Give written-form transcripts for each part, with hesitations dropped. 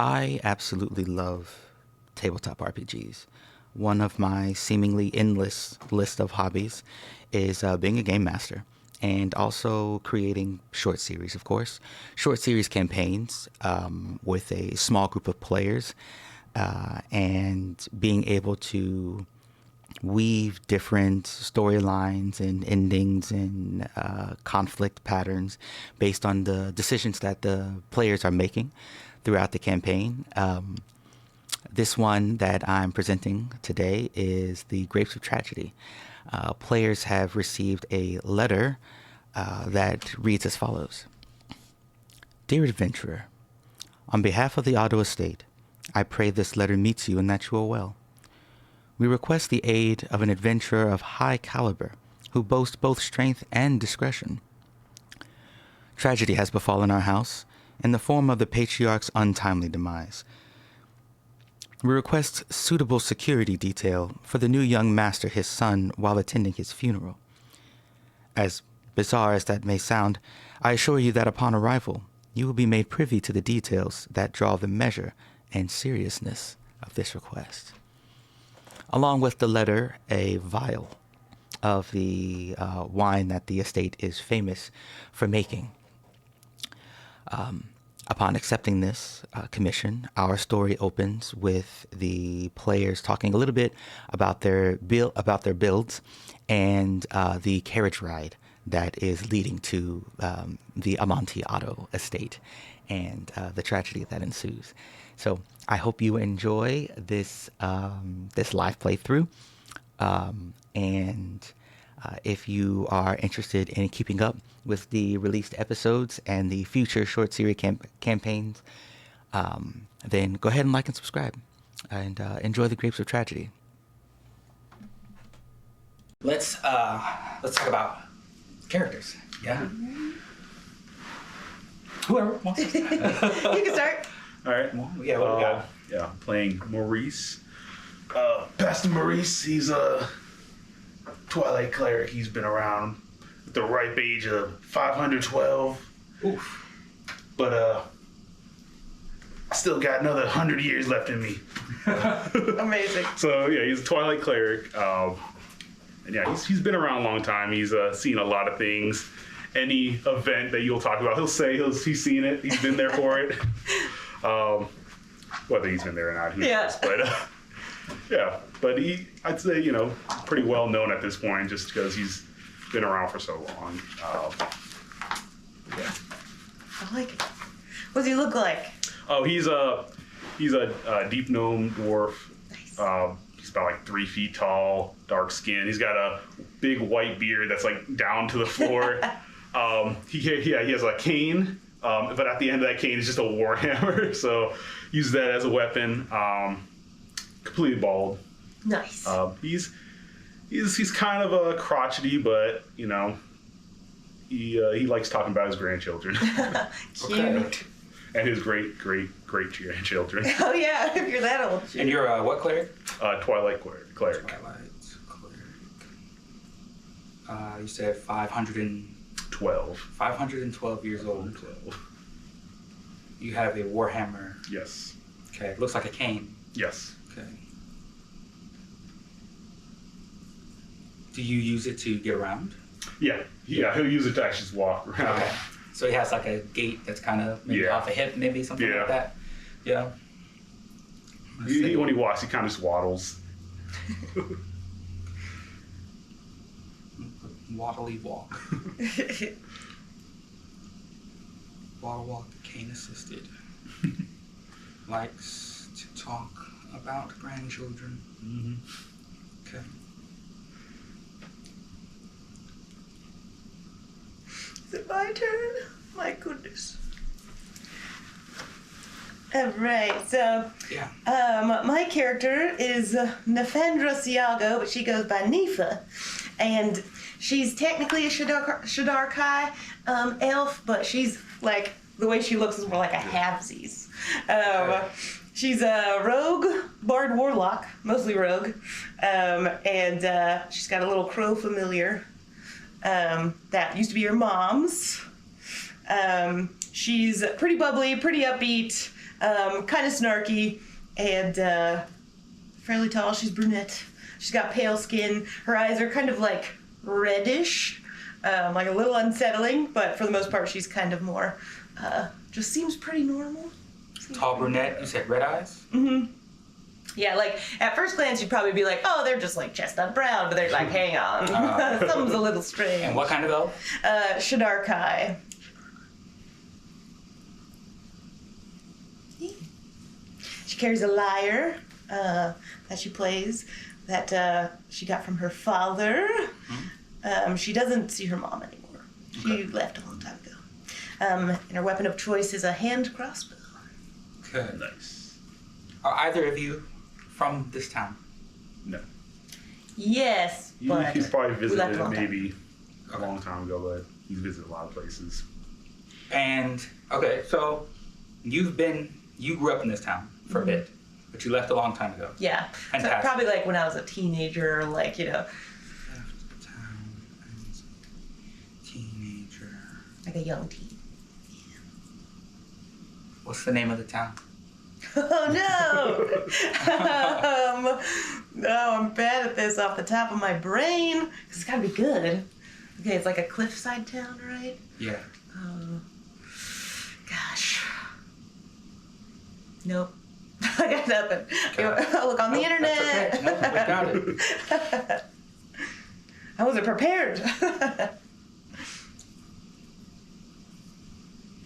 I absolutely love tabletop RPGs. One of my seemingly endless list of hobbies is being a game master and also creating short series, of course. Short series campaigns with a small group of players and being able to weave different storylines and endings and conflict patterns based on the decisions that the players are making throughout the campaign. This one that I'm presenting today is the Grapes of Tragedy. Players have received a letter that reads as follows. Dear adventurer, on behalf of the Otto Estate, I pray this letter meets you and that you are well. We request the aid of an adventurer of high caliber who boasts both strength and discretion. Tragedy has befallen our house in the form of the Patriarch's untimely demise. We request suitable security detail for the new young master, his son, while attending his funeral. As bizarre as that may sound, I assure you that upon arrival, you will be made privy to the details that draw the measure and seriousness of this request. Along with the letter, a vial of the wine that the estate is famous for making. Upon accepting this commission, our story opens with the players talking a little bit about their builds and the carriage ride that is leading to the Amanti Otto Estate and the tragedy that ensues. So I hope you enjoy this this live playthrough, and if you are interested in keeping up with the released episodes and the future short series campaigns, then go ahead and like and subscribe, and enjoy the Grapes of Tragedy. Let's talk about characters. Yeah. Mm-hmm. Whoever wants to start. You can start. All right. Well, yeah, what we got? Yeah, playing Maurice. Pastor Maurice, he's a Twilight cleric. He's been around at the ripe age of 512. Oof. But I still got another 100 years left in me. Amazing. So yeah, he's a Twilight cleric. And yeah, he's been around a long time. He's seen a lot of things. Any event that you'll talk about, he'll say he's seen it. He's been there for it. Whether he's been there or not, who knows? But yeah, but I'd say, pretty well known at this point, just because he's been around for so long. Yeah. I like it. What does he look like? Oh, he's a deep gnome dwarf. Nice. He's about like 3 feet tall, dark skin. He's got a big white beard that's like down to the floor. He has a cane, but at the end of that cane is just a war hammer. So use that as a weapon. Completely bald. Nice. He's kind of a crotchety, but he likes talking about his grandchildren. Cute. Okay. And his great grandchildren. Oh yeah, if you're that old. And you're what cleric? Twilight cleric. Twilight cleric. You said 512 years old. 12. You have a warhammer. Yes. Okay, it looks like a cane. Yes. Okay. Do you use it to get around? Yeah. He'll use it to actually just walk around. Okay. So he has like a gait that's kind of maybe off a hip, maybe something like that. Yeah. When he walks, he kind of just waddles. Waddly walk. Waddle walk, cane assisted. Likes to talk about grandchildren. Mm-hmm. Okay. Is it my turn? My goodness. Alright, so my character is Nefendra Siago, but she goes by Nifa. And she's technically a Shadar-kai elf, but she's like, the way she looks is more like a halvesies. She's a rogue, bard warlock, mostly rogue. And she's got a little crow familiar that used to be her mom's. She's pretty bubbly, pretty upbeat. kind of snarky, and fairly tall. She's brunette. She's got pale skin. Her eyes are kind of like reddish, like a little unsettling, but for the most part, she's kind of more, just seems pretty normal. Tall brunette, you said red eyes? Mm-hmm. Yeah, like, at first glance, you'd probably be like, oh, they're just, like, chestnut brown, but they're like, hang on. Something's a little strange. And what kind of elf? Shadar Kai. She carries a lyre that she plays that she got from her father. She doesn't see her mom anymore. She left a long time ago. And her weapon of choice is a hand crossbow. Good. Nice. Are either of you from this town? No. Yes, but He's probably we left visited a long time. maybe a long time ago, but he's visited a lot of places. And, okay, so you grew up in this town for a bit, but you left a long time ago. Yeah. So Fantastic. probably like when I was a teenager, like, you know, Left town as a teenager. like a young teen. What's the name of the town? Oh no! No, I'm bad at this off the top of my brain. It's gotta be good. Okay, it's like a cliffside town, right? Yeah. Gosh. Nope. I got nothing. I'll look on the internet. That's okay. No, we got it. I wasn't prepared.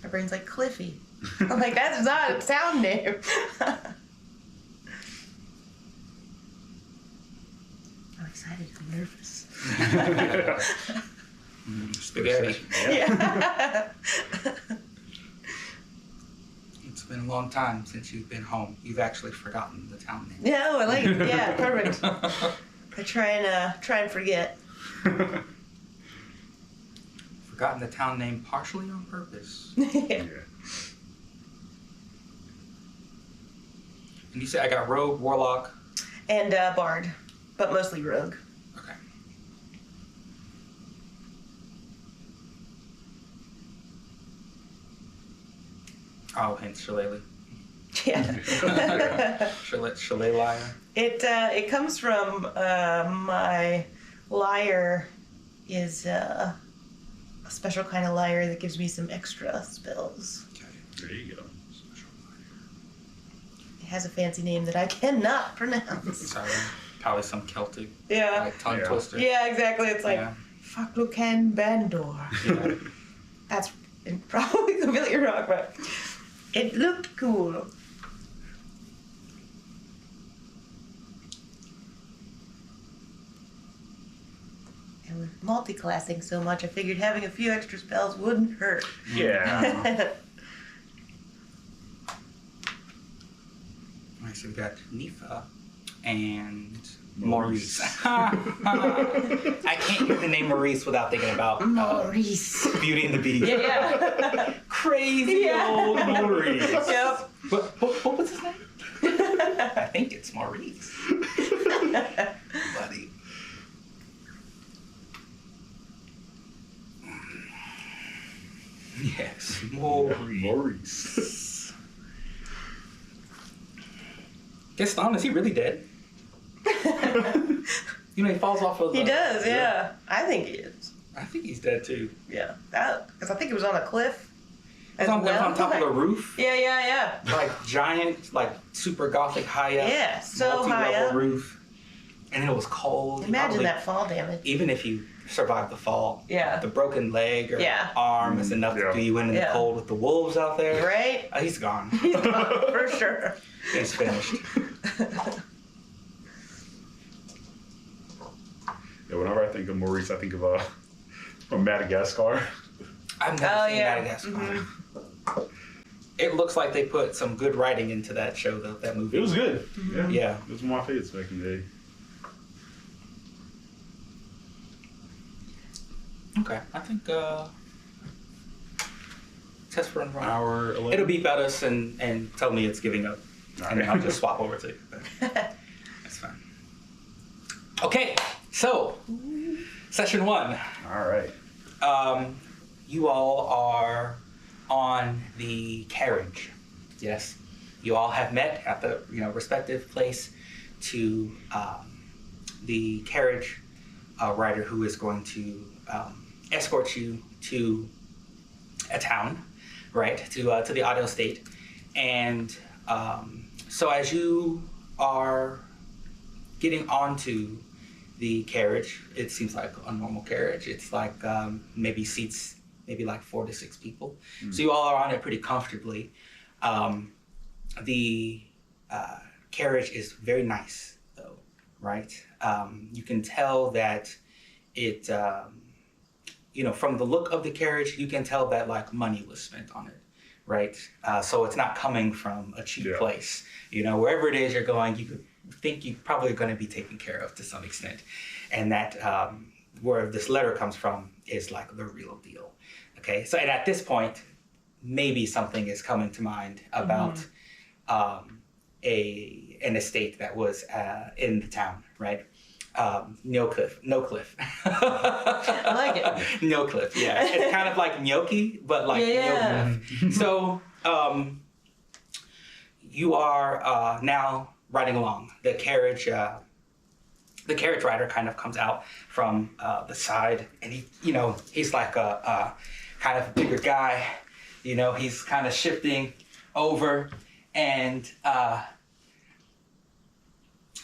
My brain's like Cliffy. I'm like, that's not a town name. I'm excited. I'm nervous. Spaghetti. Yeah. It's been a long time since you've been home. You've actually forgotten the town name. Yeah, oh, I like it. Yeah, perfect. I try and forget. Forgotten the town name partially on purpose. Yeah. And you said I got rogue, warlock. And bard, but mostly rogue. Okay. Oh, hence shillelagh. Yeah. Shillelagh. It comes from my lyre is a special kind of lyre that gives me some extra spells. Okay. There you go. It has a fancy name that I cannot pronounce. Sorry. Probably some Celtic Yeah. like tongue Yeah. twister. Yeah, exactly. It's like Yeah. Faklukan Bandor. Yeah. That's probably completely wrong, but it looked cool. And with multi-classing so much, I figured having a few extra spells wouldn't hurt. Yeah. Alright, so we got Nifa and Maurice. I can't hear the name Maurice without thinking about Maurice. Beauty and the Beast. Yeah. Crazy Yeah. old Maurice. Yep. What was his name? I think it's Maurice. Buddy. Yes, Maurice. Gaston, is he really dead? You know, he falls off of the... He does, yeah. I think he is. I think he's dead too. Yeah. Because I think it was on a cliff. It was on top of the roof. Yeah, yeah, yeah. Like giant, like super gothic high up. Yeah, so high multi-level up. roof. And it was cold. Imagine Probably- that fall damage. Even if you survive the fall, Yeah. the broken leg or Yeah. arm is enough Yeah. to do you in the Yeah. cold with the wolves out there. Right? He's gone. He's gone, for sure. He's finished. Yeah, whenever I think of Maurice, I think of from Madagascar. I've never seen yeah. Madagascar. Mhm. It looks like they put some good writing into that show, though, that movie. It was good. Yeah. Yeah. It was one of my favorites back in the day. Okay, I think test run. Hour 11. It'll beep at us and tell me it's giving up. And then I'll just swap over to you. That's fine. Okay, so session 1. All right. You all are on the carriage. Yes. you all have met at the respective place to the carriage rider who is going to escort you to a town, right, to the Otto Estate. And so as you are getting onto the carriage, it seems like a normal carriage. It's like maybe seats maybe like 4 to 6 people. So you all are on it pretty comfortably. The carriage is very nice though, right? You can tell that it, from the look of the carriage, you can tell that like money was spent on it, right? So it's not coming from a cheap place. Wherever it is you're going, you could think you're probably going to be taken care of to some extent. And that where this letter comes from is like the real deal. Okay, so and at this point, maybe something is coming to mind about an estate that was in the town, right? No cliff. I like it. No cliff, yeah. It's kind of like gnocchi, but like no cliff. So you are now riding along. The carriage rider kind of comes out from the side, and he's like a kind of bigger guy. He's kind of shifting over, and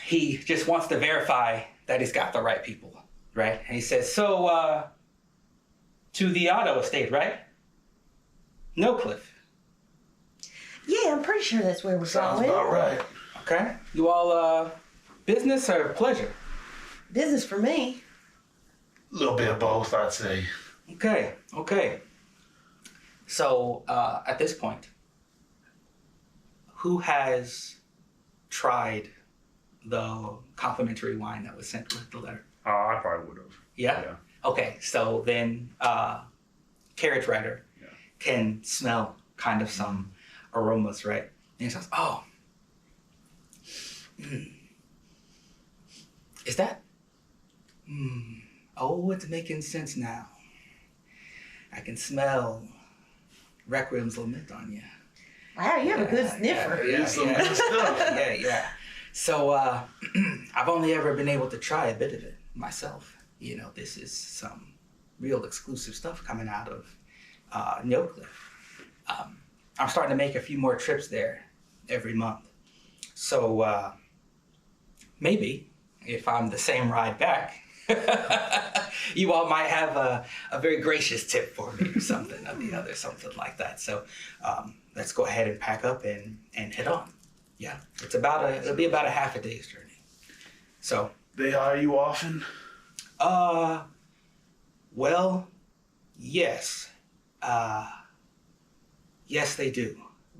he just wants to verify that he's got the right people, right? And he says, so to the Otto Estate, right? No cliff. Yeah, I'm pretty sure that's where we're Sounds going. about right. Okay. You all business or pleasure? Business for me. A little bit of both, I'd say. Okay. So at this point, who has tried the complimentary wine that was sent with the letter? I probably would have. Yeah? Okay, so then carriage rider can smell kind of some aromas, right? And he says, oh, is that? Oh, it's making sense now. I can smell Requiem's Lament on you. Wow, you have a good sniffer. Yeah. So I've only ever been able to try a bit of it myself. This is some real exclusive stuff coming out of No Cliff. I'm starting to make a few more trips there every month. So maybe if I'm the same ride back, you all might have a very gracious tip for me or something or the other, something like that. So let's go ahead and pack up and head on. Yeah, it'll be about a half a day's journey. So They hire you often? well, yes. Yes, they do.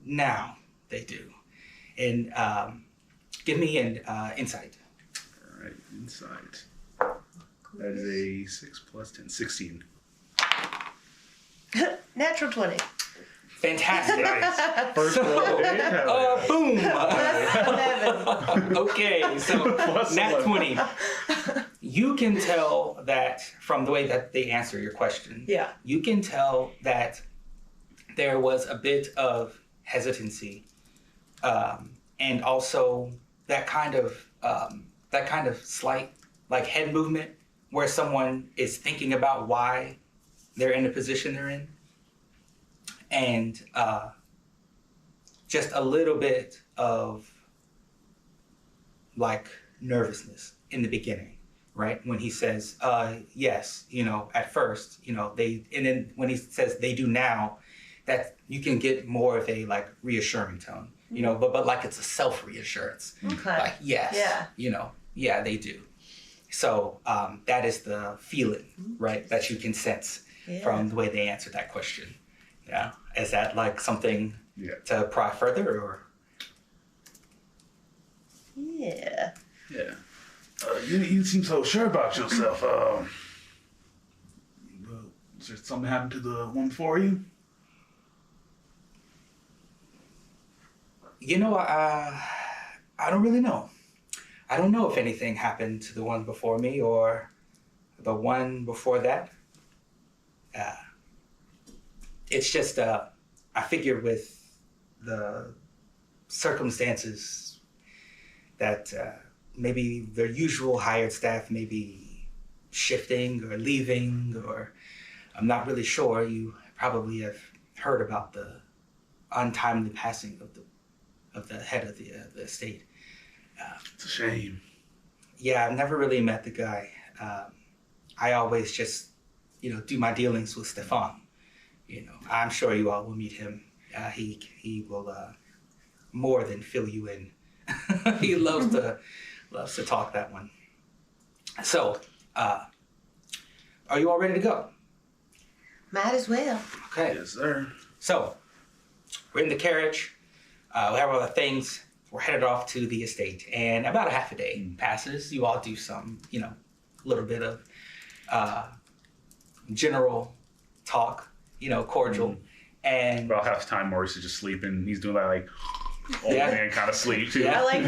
Now they do. And give me an insight. All right, insight. That is a 6 plus 10, 16. Natural 20. Fantastic. Nice. First roll of the day. Hell yeah. Boom. Plus 11. Okay, so Plus nat 11. 20. You can tell that from the way that they answer your question. Yeah. You can tell that there was a bit of hesitancy, and also that kind of slight like head movement where someone is thinking about why they're in the position they're in, and just a little bit of like nervousness in the beginning, right? When he says, yes, at first, they, and then when he says they do now, that you can get more of a like reassuring tone, but like it's a self-reassurance. Okay. Like, yes, yeah, they do. So that is the feeling, right, that you can sense from the way they answer that question. Yeah. Is that like something to pry further or? Yeah. Yeah. You seem so sure about yourself. Is there something happened to the one before you? I don't really know. I don't know if anything happened to the one before me or the one before that. It's just, I figure with the circumstances that maybe their usual hired staff may be shifting or leaving, or I'm not really sure. You probably have heard about the untimely passing of the head of the estate. It's a shame. Yeah, I've never really met the guy. I always just, do my dealings with Stefan. I'm sure you all will meet him. He will more than fill you in. He loves to talk that one. So, are you all ready to go? Might as well. Okay. Yes, sir. So, we're in the carriage. We have all the things. We're headed off to the estate, and about a half a day passes. You all do some, little bit of general talk, cordial, and About half the time, Maurice is just sleeping. He's doing that like old Yeah. man kind of sleep too. I like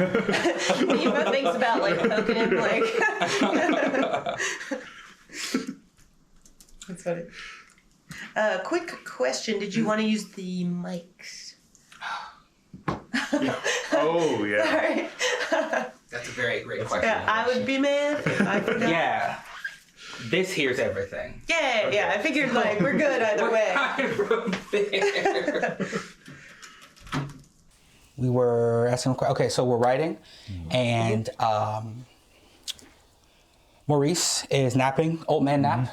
Eva thinks about like poking him like That's funny. Quick question, did you want to use the mics? Oh yeah. Sorry. that's a very great question. Yeah, I would be mad if I forgot. Yeah, this here's everything. Yeah, I figured like we're good either way. We were asking. Okay, so we're writing, and Maurice is napping, old man nap.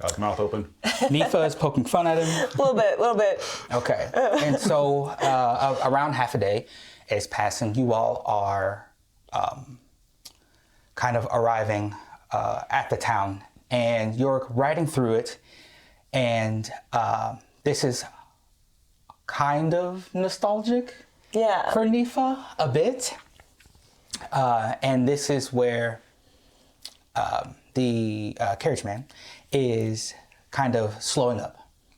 Got his mouth open. Nifa is poking fun at him. A little bit. Okay, and so around half a day is passing. You all are kind of arriving at the town, and you're riding through it, and this is kind of nostalgic Yeah. for Nifa a bit, and this is where the carriage man is kind of slowing up,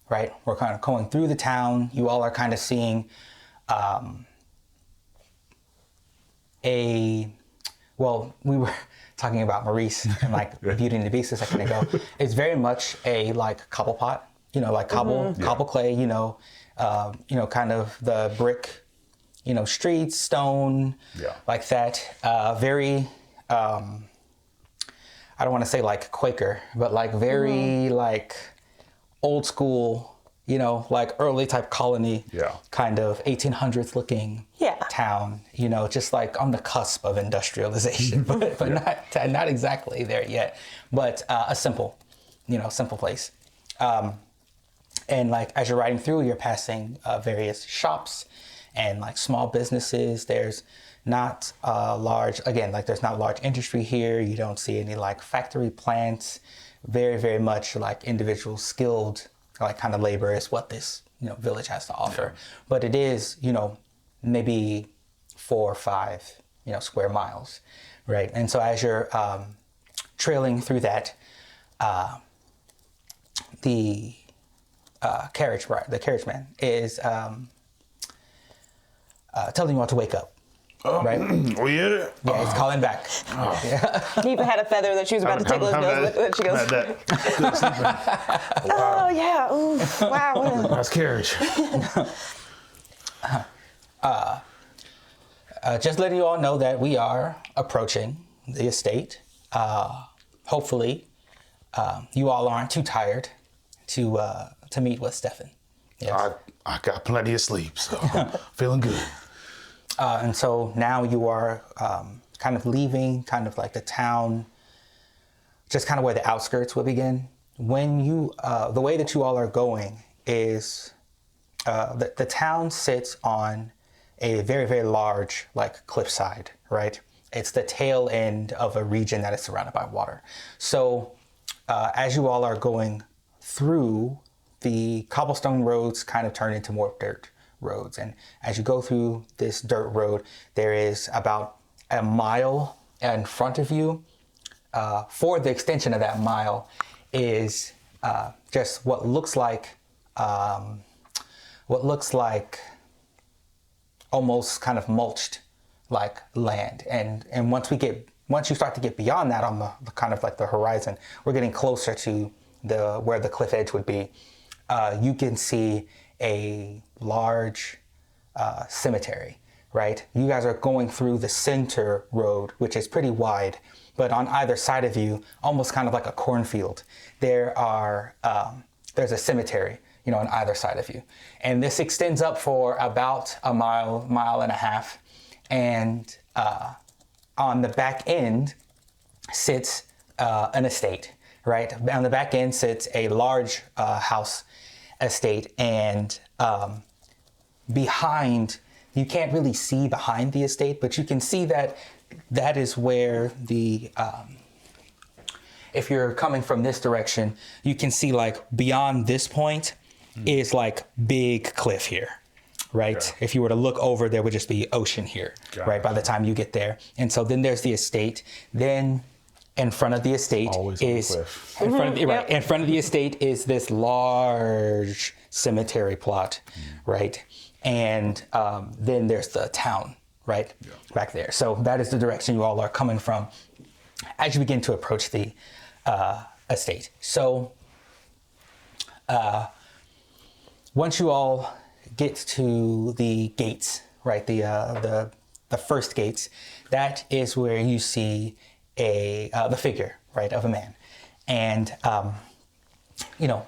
right? We're kind of going through the town. You all are kind of seeing we were talking about Maurice and like Beauty and the Beast a second ago. It's very much a like cobble pot, like cobble clay, kind of the brick, streets, stone, like that. Very, I don't want to say like Quaker, but like very like old school, like early type colony, kind of 1800s looking town, just like on the cusp of industrialization, but not exactly there yet, but a simple place. And like as you're riding through, you're passing various shops and like small businesses. There's not there's not large industry here. You don't see any like factory plants. Very, very much like individual skilled like kind of labor is what this village has to offer. But it is maybe 4 or 5 square miles, right? And so as you're trailing through that, the carriage man is telling you all to wake up. Right? We hit it? Yeah, he's calling back. Neva had a feather that she was about to tickle his nose with. She goes, Good sleeping. oh yeah, ooh, wow. Nice carriage. Just letting you all know that we are approaching the estate. Hopefully, you all aren't too tired to meet with Stefan. Yes. I got plenty of sleep, so feeling good. And so now you are kind of leaving kind of like the town, just kind of where the outskirts will begin. When you, the way that you all are going is the town sits on a very, very large like cliffside, right? It's the tail end of a region that is surrounded by water. So as you all are going through, the cobblestone roads kind of turn into more dirt roads. And as you go through this dirt road, there is about a mile in front of you. For the extension of that mile is just what looks like almost kind of mulched like land. And once you start to get beyond that on the kind of like the horizon, we're getting closer to where the cliff edge would be. You can see a large cemetery, right? You guys are going through the center road, which is pretty wide, but on either side of you, almost kind of like a cornfield, there's a cemetery, on either side of you. And this extends up for about a mile and a half. And on the back end sits an estate, right? On the back end sits a large house estate, and behind, you can't really see behind the estate, but you can see that is where if you're coming from this direction, you can see like beyond this point is like big cliff here, right? Yeah. If you were to look over, there would just be ocean here, right? By the time you get there. And so then there's the estate. Then in front of the estate is in front of the estate is this large cemetery plot, right? And then there's the town, right? Yeah. Back there. So that is the direction you all are coming from as you begin to approach the estate. So once you all get to the gates, right, the first gates, that is where you see the figure, right, of a man. And,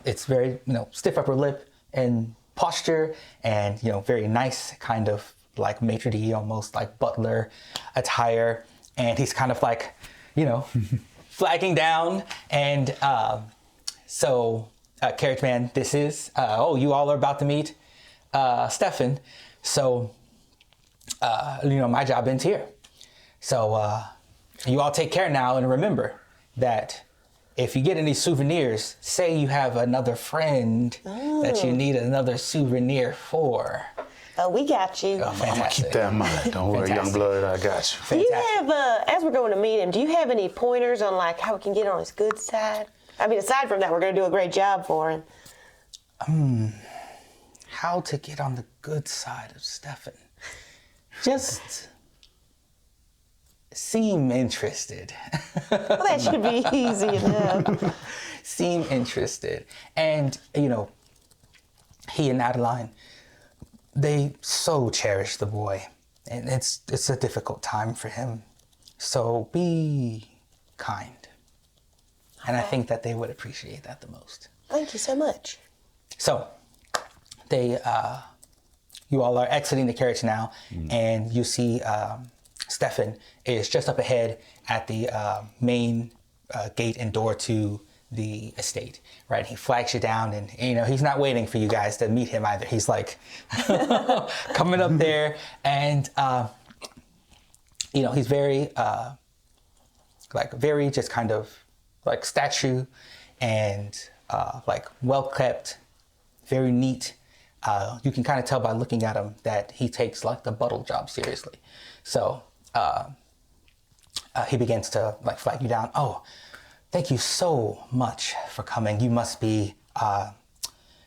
it's very, stiff upper lip and posture, and, very nice kind of like maitre d', almost like butler attire. And he's kind of like, flagging down. And so carriage man, this is, you all are about to meet Stefan. So, my job ends here. So you all take care now, and remember that if you get any souvenirs, say you have another friend that you need another souvenir for. Oh, we got you. I'm gonna keep that in mind. Don't worry, young blood, I got you. Do you have, as we're going to meet him, do you have any pointers on like how we can get on his good side? I mean, aside from that, we're going to do a great job for him. How to get on the good side of Stefan? Just seem interested. Well, that should be easy enough. Seem interested. And, he and Adeline, they so cherish the boy. And it's a difficult time for him. So be kind. And I think that they would appreciate that the most. Thank you so much. So, you all are exiting the carriage now, and you see Stefan is just up ahead at the main gate and door to the estate, right? He flags you down, and he's not waiting for you guys to meet him either. He's like coming up there, and he's very very just kind of like statue, and like well kept, very neat. You can kind of tell by looking at him that he takes like the buttle job seriously. So he begins to like flag you down. Oh, thank you so much for coming. You must be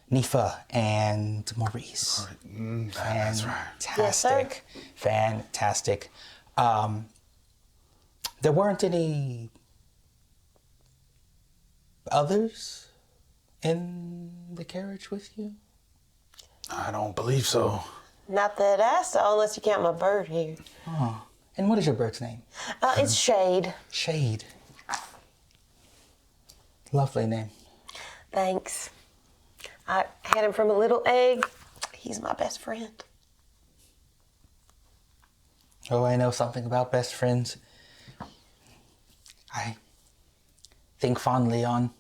Nifa and Maurice. That's right. Fantastic. Yes, Fantastic. There weren't any others in the carriage with you? I don't believe so. Not that I saw, unless you count my bird here. Oh. And what is your bird's name? It's Shade. Shade. Lovely name. Thanks. I had him from a little egg. He's my best friend. Oh, I know something about best friends. I think fondly on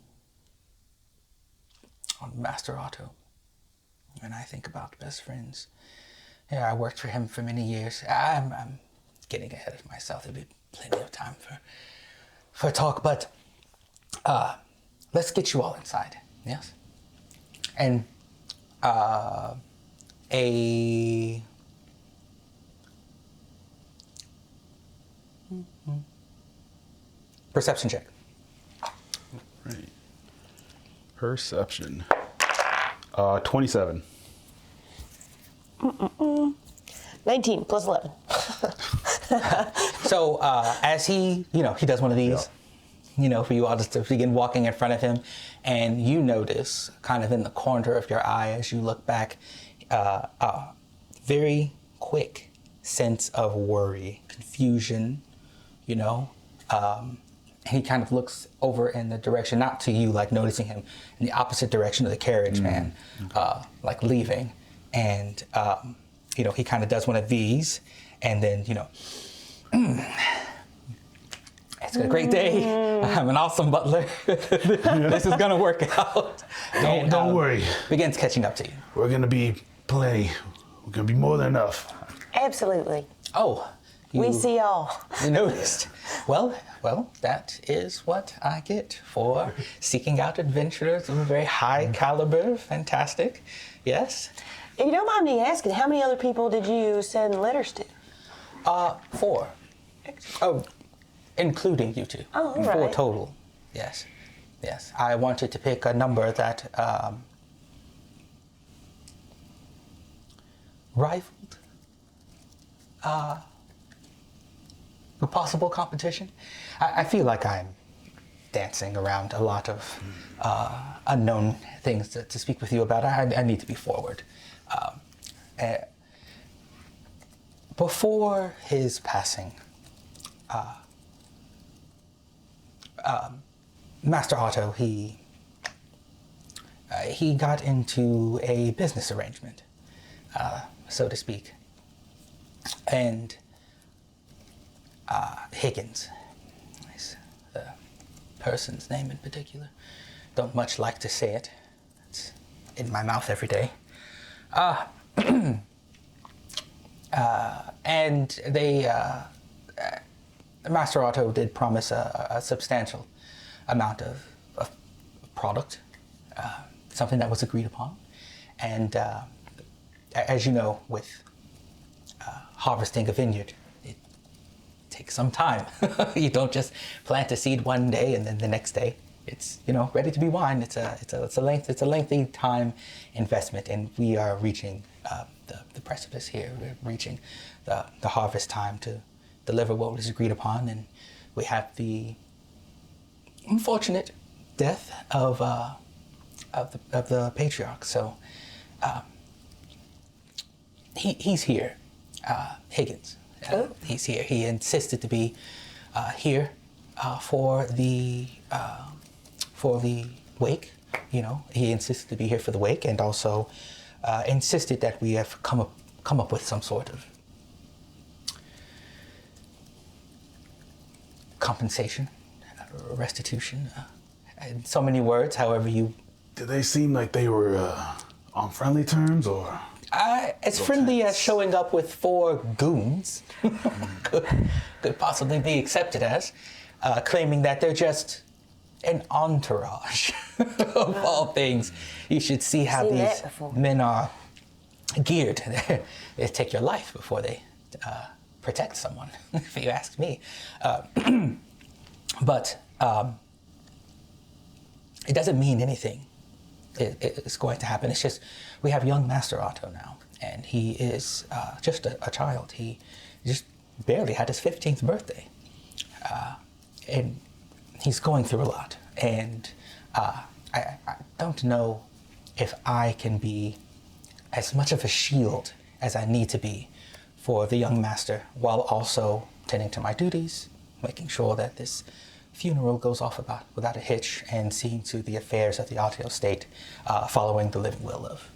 Master Otto when I think about best friends. Yeah, I worked for him for many years. I'm getting ahead of myself. There'll be plenty of time for talk, but let's get you all inside. Yes? And a perception check. Right. Perception. 27. 19 plus 11. So as he does one of these, for you all just to begin walking in front of him, and you notice kind of in the corner of your eye as you look back, very quick sense of worry, confusion, you know. He kind of looks over in the direction, not to you, like noticing him in the opposite direction of the carriage, man, like leaving. And, you know, he kind of does one of these, and then, you know, it's a great day. I'm an awesome butler. This is going to work out. Don't worry. Begins catching up to you. We're gonna be plenty. We're gonna be more than enough. Absolutely. Oh, We see all. you noticed. Well, that is what I get for seeking out adventurers of a very high caliber. Fantastic. Yes. If you don't mind me asking, how many other people did you send letters to? 4. Oh, including you two. Oh, all 4 right. total. Yes. Yes. I wanted to pick a number that rivaled the possible competition. I feel like I'm dancing around a lot of unknown things to speak with you about. I need to be forward. Before his passing, Master Otto, he got into a business arrangement, so to speak. And Higgins is the person's name in particular. Don't much like to say it. It's in my mouth every day. And they, Master Otto did promise a substantial amount of product, something that was agreed upon. And as you know, with harvesting a vineyard, it takes some time. You don't just plant a seed one day and then the next day it's, you know, ready to be wine. It's a lengthy time investment, and we are reaching the precipice here. We're reaching the harvest time to deliver what was agreed upon, and we have the unfortunate death of the Patriarch. So he's here, Higgins. He's here. He insisted to be here for the wake. You know, he insisted to be here for the wake, and also insisted that we have come up with some sort of compensation, restitution. In so many words, however you. Did they seem like they were on friendly terms, or? As friendly as showing up with 4 goons could possibly be accepted as, claiming that they're just an entourage of all things. You should see how Seen that these before. men are geared. They take your life before they protect someone, if you ask me. But it doesn't mean anything. It's going to happen. It's just we have young Master Otto now, and he is just a child. He just barely had his 15th birthday, and he's going through a lot. And I don't know if I can be as much of a shield as I need to be for the young master, while also tending to my duties, making sure that this funeral goes off without a hitch, and seeing to the affairs of the Otto Estate, following the living will of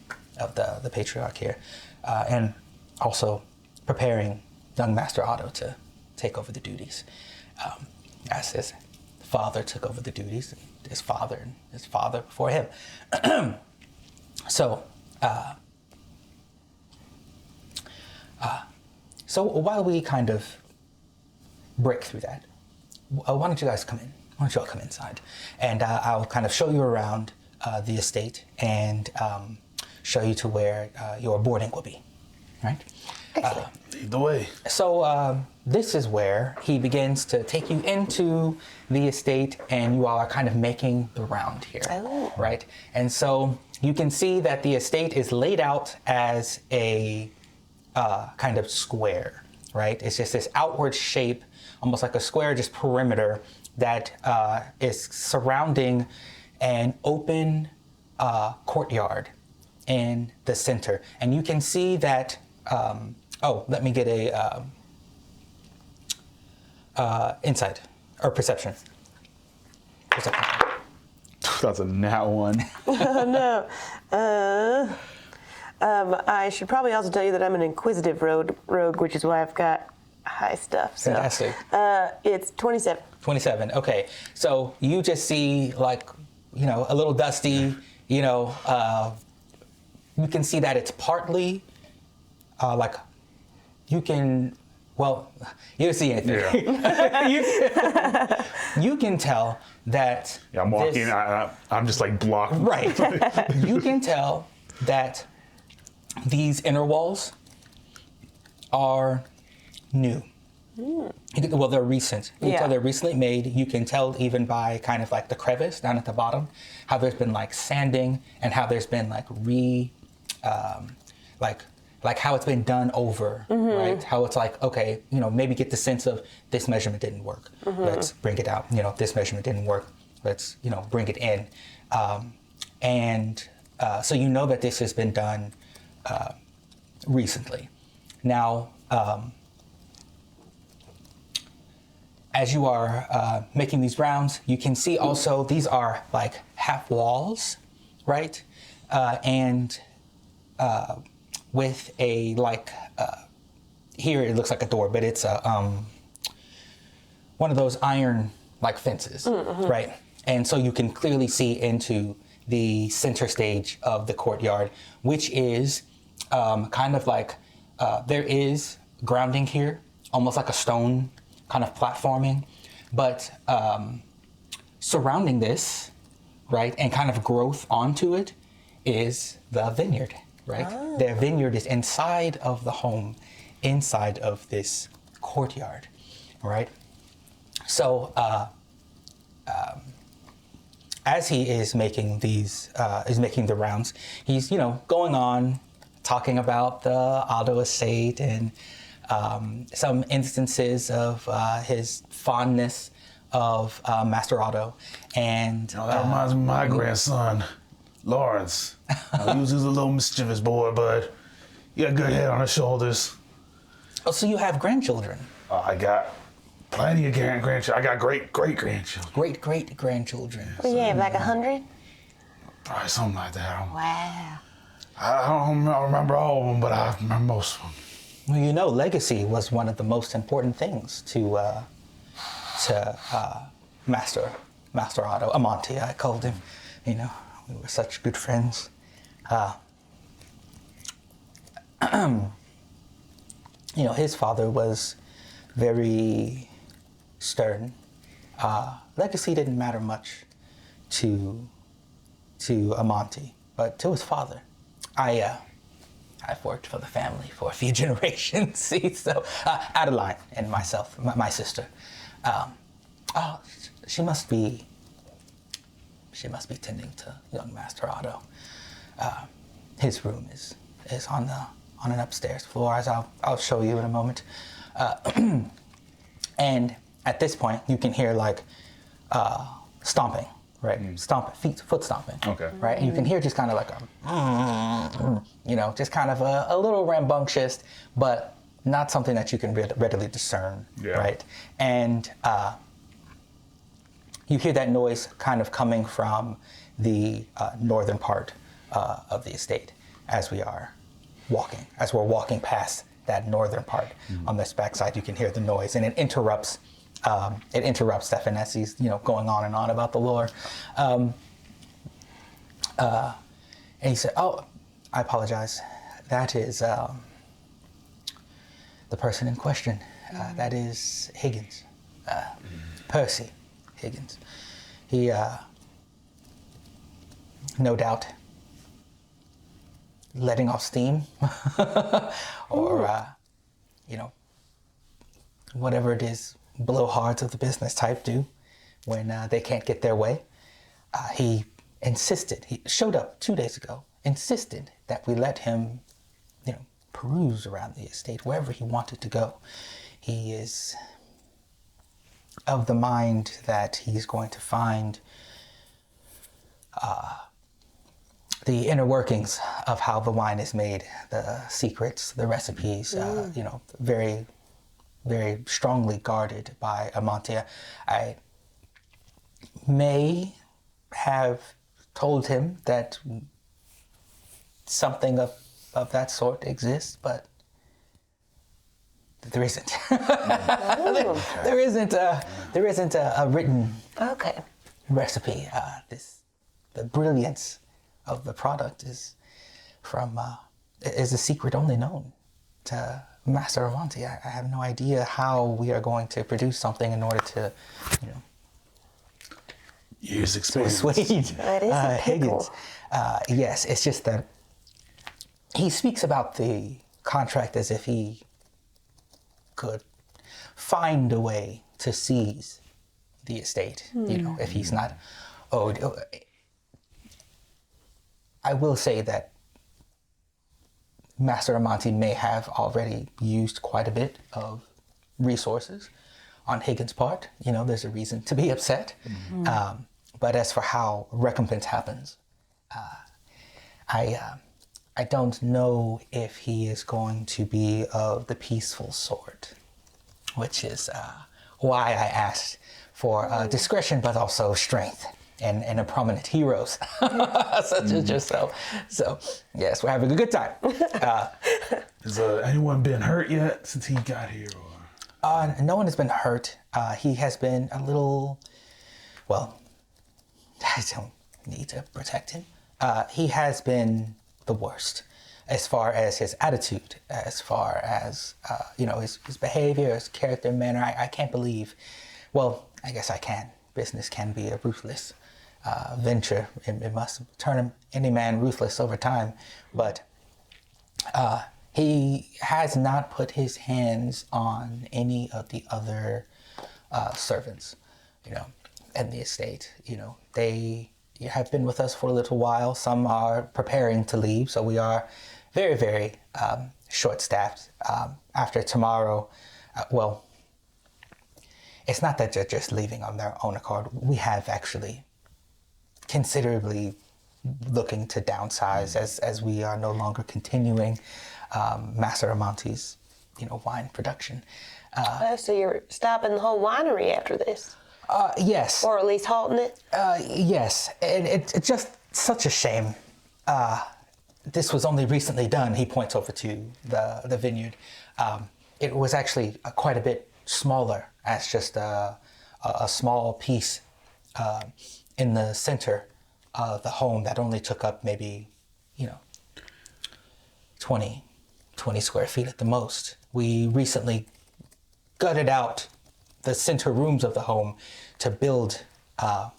the Patriarch here, and also preparing young Master Otto to take over the duties, as his father took over the duties, and his father before him. So while we kind of break through that, why don't you guys come in? Why don't you all come inside? And I'll kind of show you around the estate, and show you to where your boarding will be, right? Lead the way. So this is where he begins to take you into the estate, and you all are kind of making the round here, Oh. right? And so you can see that the estate is laid out as a kind of square, right? It's just this outward shape, almost like a square, just perimeter that is surrounding an open courtyard in the center. And you can see that Let me get a insight or perception. Perception. That's a nat one. Oh no. I should probably also tell you that I'm an inquisitive rogue, which is why I've got high stuff. So, Fantastic. It's 27. 27. Okay. So you just see like, a little dusty, you can see that it's partly you don't see anything. Yeah. You can tell that. Yeah, I'm walking. I'm just like blocked. Right. You can tell that these inner walls are new. Well, they're recent. You can tell they're recently made. You can tell even by kind of like the crevice down at the bottom, how there's been like sanding and how there's been like like how it's been done over, right? How it's like, okay, maybe get the sense of this measurement didn't work. Let's bring it out. This measurement didn't work. Let's, bring it in. So you know that this has been done recently. Now, as you are making these rounds, you can see also these are like half walls, right? With a here it looks like a door, but it's one of those iron like fences, right? And so you can clearly see into the center stage of the courtyard, which is kind of like there is grounding here, almost like a stone kind of platforming, but surrounding this, right, and kind of growth onto it is the vineyard, right? Oh. Their vineyard is inside of the home, inside of this courtyard, right? So as he is making the rounds, he's going on talking about the Otto Estate and some instances of his fondness of Master Otto, and that reminds me of my grandson, Lawrence. He was just a little mischievous boy, but he got a good head on his shoulders. Oh, so you have grandchildren? I got plenty of grandchildren. I got great grandchildren. Great grandchildren. Well, yeah, like 100? Probably something like that. Wow. I don't remember all of them, but I remember most of them. Well, legacy was one of the most important things to Master Otto. Amanti, I called him. We were such good friends. His father was very stern. Legacy didn't matter much to Amanti, but to his father. I've worked for the family for a few generations. See, so Adeline and myself, my sister. She must be tending to young Master Otto. His room is on an upstairs floor, as I'll show you in a moment. And at this point, you can hear like stomping, right? Foot stomping. Okay. Right, and you can hear just kind of like just kind of a little rambunctious, but not something that you can readily discern, right? And you hear that noise kind of coming from the northern part of the estate as we're walking past that northern part. On this backside, you can hear the noise, and it interrupts Stefan as he's going on and on about the lore. And he said, "Oh, I apologize. That is the person in question. That is Higgins, Percy Higgins. He, no doubt, letting off steam, or whatever it is blowhards of the business type do when they can't get their way. He showed up 2 days ago, insisted that we let him, peruse around the estate wherever he wanted to go. He is of the mind that he's going to find the inner workings of how the wine is made, the secrets, the recipes, very, very strongly guarded by Amanti. I may have told him that something of that sort exists, but there isn't. There isn't a written recipe. The brilliance of the product is a secret only known to Master Amanti. I have no idea how we are going to produce something in order to, Years experience. persuade That is a pickle. Higgins. Yes, it's just that he speaks about the contract as if he could find a way to seize the estate, if he's not owed. I will say that Master Amanti may have already used quite a bit of resources on Higgins' part. There's a reason to be upset. But as for how recompense happens, I don't know if he is going to be of the peaceful sort, which is why I asked for discretion, but also strength and a prominent heroes such as yourself. So yes, we're having a good time. Has anyone been hurt yet since he got here? Or? No one has been hurt. He has been a little, well, I don't need to protect him. He has been the worst as far as his attitude, as far as, his behavior, his character, manner. I can't believe, well, I guess I can. Business can be a ruthless venture. It must turn any man ruthless over time. But he has not put his hands on any of the other servants, in the estate. They have been with us for a little while. Some are preparing to leave, so we are very, very short-staffed. After tomorrow, it's not that they're just leaving on their own accord. We have actually considerably looking to downsize as we are no longer continuing Master Amanti's, wine production. So you're stopping the whole winery after this? Yes. Or at least halting it? Yes. It's just such a shame. This was only recently done. He points over to the vineyard. It was actually quite a bit smaller, as just a small piece in the center of the home that only took up maybe, 20 square feet at the most. We recently gutted out the center rooms of the home to build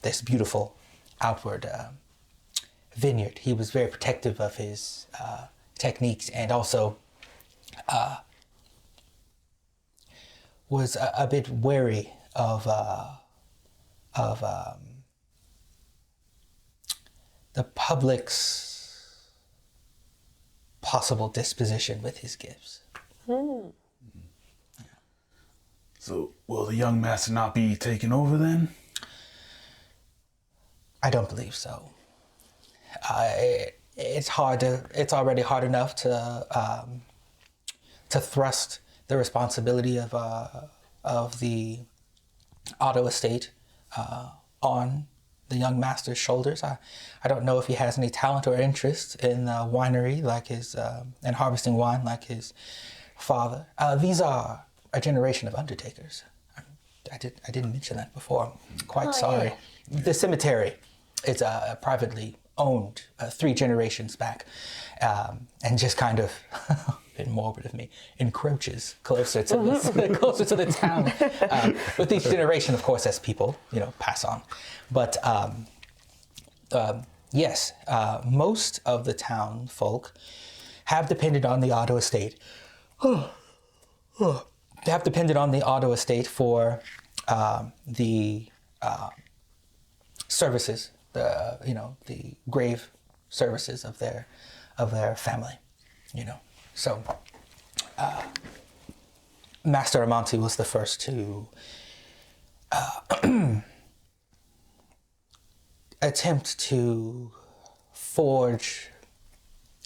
this beautiful outward vineyard. He was very protective of his techniques, and also was a bit wary of the public's possible disposition with his gifts. So will the young master not be taken over then? I don't believe so. It's already hard enough to thrust the responsibility of the Otto Estate on the young master's shoulders. I don't know if he has any talent or interest in winery like his and harvesting wine like his father. These are a generation of undertakers. I didn't mention that before. I'm quite sorry. Yeah. The cemetery is privately owned 3 generations back, and just kind of a bit morbid of me, encroaches closer to the town. With each generation, of course, as people pass on. But yes, most of the town folk have depended on the Otto Estate. They have depended on the Otto Estate for the services, the grave services of their family, So Master Amanti was the first to attempt to forge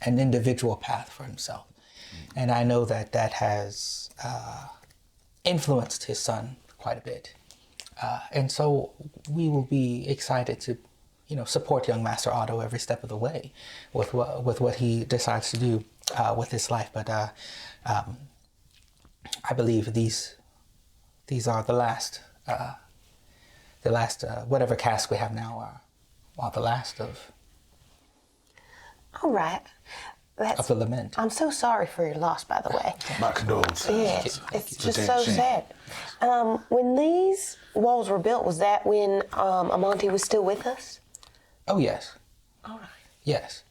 an individual path for himself. And I know that that has influenced his son quite a bit. And so we will be excited to, support young Master Otto every step of the way with what he decides to do with his life. But I believe these are the last whatever cask we have now are the last of All right. the lament. I'm so sorry for your loss, by the way. My condolences. Yes, it's just damn so shame. sad. When these walls were built, was that when Amanti was still with us? Oh, yes. All right. Yes.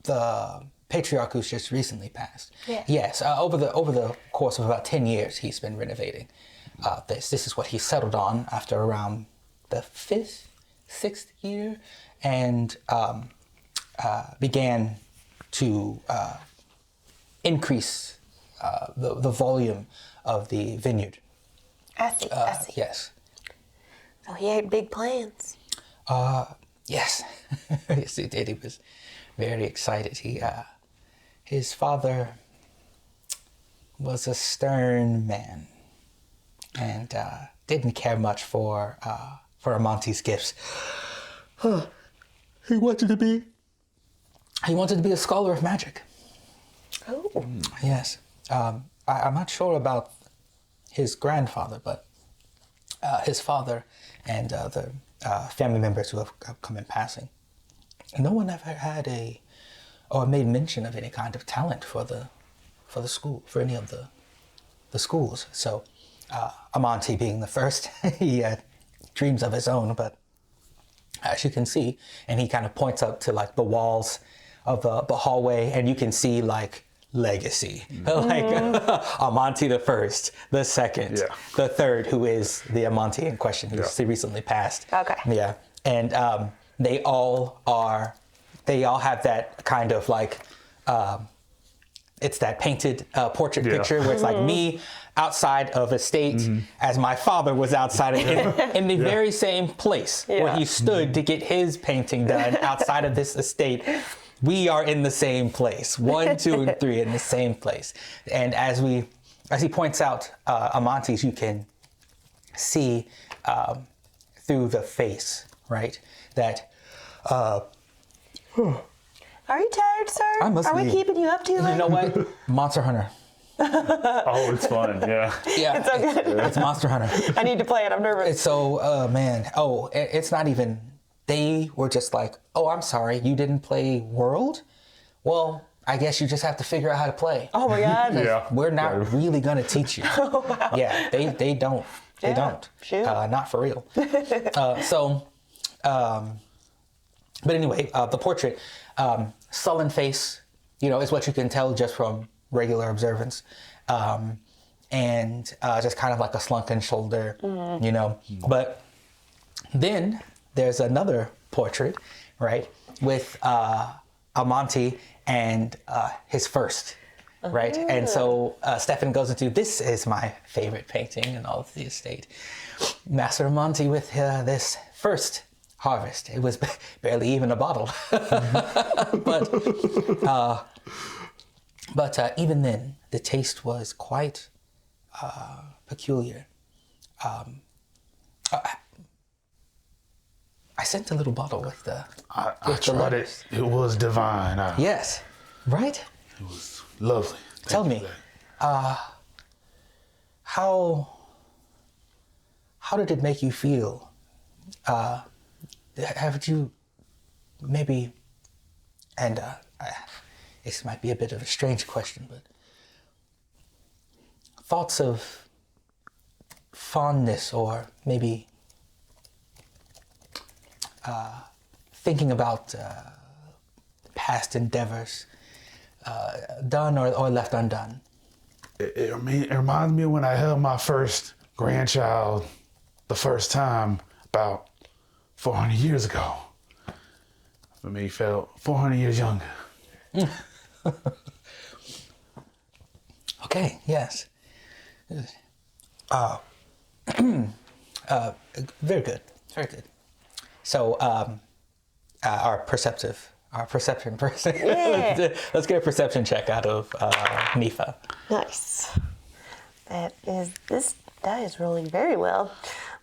The Patriarch who's just recently passed. Yeah. Yes. Over the course of about 10 years, he's been renovating this. This is what he settled on after around the sixth year, and began to increase the volume of the vineyard. I see. I see. Yes. So he had big plans. Yes. Yes, he did. He was very excited. His father was a stern man and didn't care much for Amanti's gifts. He wanted to be a scholar of magic. Oh. Yes. I'm not sure about his grandfather, but his father and the family members who have come in passing, no one ever had or made mention of any kind of talent for the school, for any of the schools. So Amanti being the first, he had dreams of his own, but as you can see, and he kind of points up to like the walls of the hallway, and you can see like legacy, like Amanti the first, the second, the third, who is the Amanti in question, who's recently passed. Okay. Yeah, and they all have that kind of like, it's that painted portrait picture where it's like me outside of estate as my father was outside in the very same place where he stood to get his painting done outside of this estate. We are in the same place, 1, 2, and 3 in the same place. And as he points out Amanti's, you can see through the face, right, that Are you tired, sir? I must Are we be. keeping you up too late? you know what, Monster Hunter. Oh, it's fun. Yeah. Yeah, It's okay. it's Monster Hunter. I need to play it. I'm nervous. It's so, man. Oh, it's not even. They were just like, oh, I'm sorry, you didn't play World? Well, I guess you just have to figure out how to play. Oh my God. Yeah. We're not really gonna teach you. Oh, wow. Yeah, they don't. They Yeah, don't. shoot. Not for real. But anyway, the portrait, sullen face, is what you can tell just from regular observance. And just kind of like a slunken shoulder, But then there's another portrait, right, with Amanti and his first, right? And so Stefan goes into, this is my favorite painting in all of the estate. Master Amanti with this first harvest. It was barely even a bottle. But even then, the taste was quite peculiar. I sent a little bottle with the I with the tried letters. it. It was divine. Yes, right? It was lovely. Tell Thank me, you for that. how did it make you feel? Have you maybe, and this might be a bit of a strange question, but thoughts of fondness or maybe thinking about past endeavors done or left undone? It reminds me of when I held my first grandchild the first time about 400 years ago. For me, felt 400 years younger. Okay, yes. Very good, very good. So our perception person. Yeah. Let's get a perception check out of Nifa. Nice. This die is rolling very well,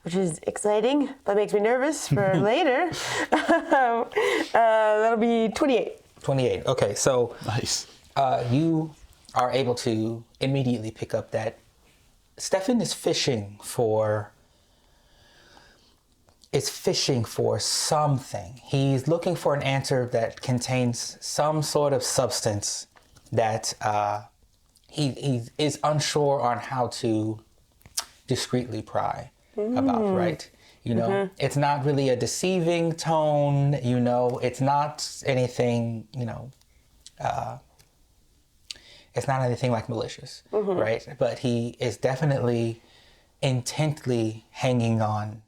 which is exciting, but makes me nervous for later. That'll be 28. 28. Okay, so Nice. you are able to immediately pick up that Stefan is fishing for something. He's looking for an answer that contains some sort of substance that he is unsure on how to discreetly pry about, right? You know, it's not really a deceiving tone, you know, it's not anything, you know, it's not anything like malicious, right? But he is definitely intently hanging on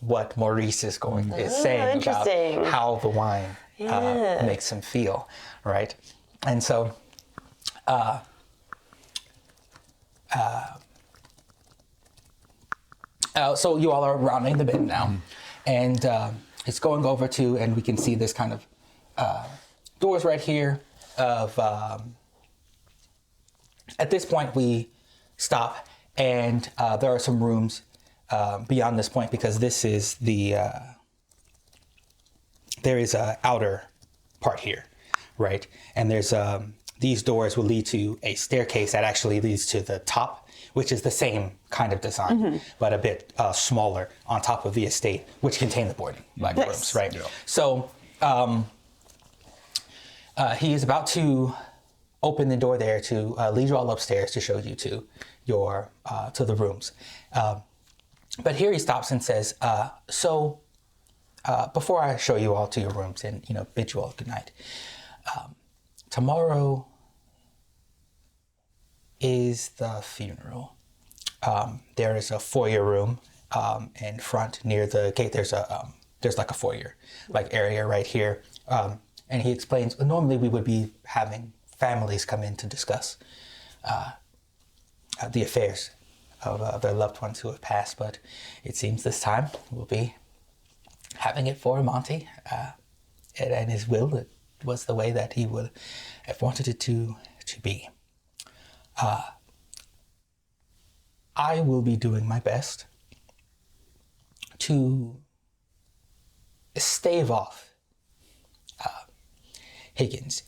what Maurice is saying about interesting. how the wine makes him feel, right? And so, so you all are rounding the bend now, and it's going over to, and we can see this kind of doors right here of, at this point we stop, and there are some rooms beyond this point, because this is the, there is a outer part here, right? And there's, these doors will lead to a staircase that actually leads to the top, which is the same kind of design, but a bit smaller on top of the estate, which contain the boarding rooms, right? Yeah. So he is about to open the door there to lead you all upstairs to show you to your to the rooms. But here he stops and says, before I show you all to your rooms and, you know, bid you all good night, tomorrow is the funeral. There is a foyer room in front near the gate. There's like a foyer like area right here. And he explains, normally we would be having families come in to discuss the affairs of their loved ones who have passed, but it seems this time we'll be having it for Amanti, and his will. It was the way that he would have wanted it to be. I will be doing my best to stave off Higgins,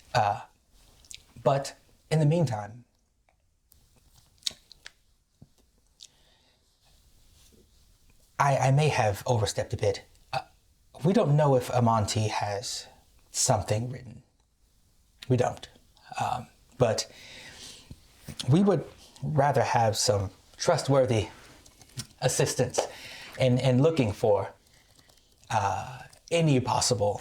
but in the meantime, I may have overstepped a bit. We don't know if Amanti has something written. We don't. But we would rather have some trustworthy assistance in looking for any possible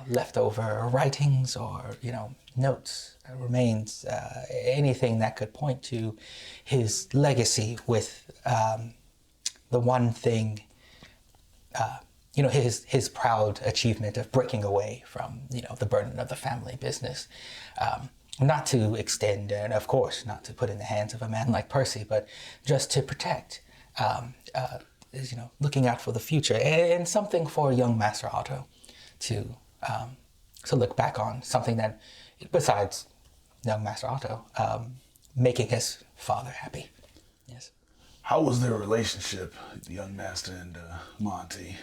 leftover writings or, you know, notes, remains, anything that could point to his legacy with the one thing, you know, his proud achievement of breaking away from, you know, the burden of the family business. Not to extend, and of course, not to put in the hands of a man like Percy, but just to protect, you know, looking out for the future, and something for young Master Otto to look back on, something that, besides young Master Otto, making his father happy. Yes. How was their relationship, the young master and Monty?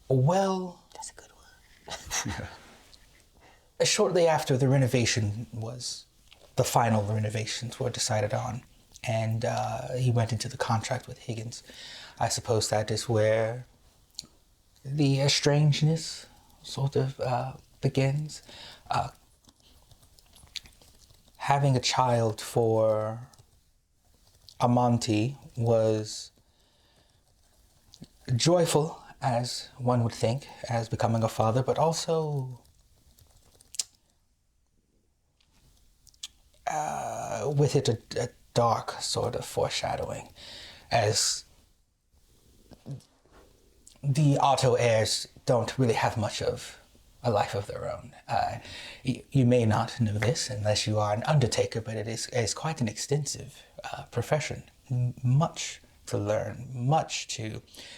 Well, that's a good one. Yeah. Shortly after the final renovations were decided on, and he went into the contract with Higgins, I suppose that is where the estrangeness sort of begins. Having a child for Amanti was joyful, as one would think, as becoming a father, but also with it a dark sort of foreshadowing, as the Otto heirs don't really have much of a life of their own. You may not know this unless you are an undertaker, but it is quite an extensive profession, much to learn,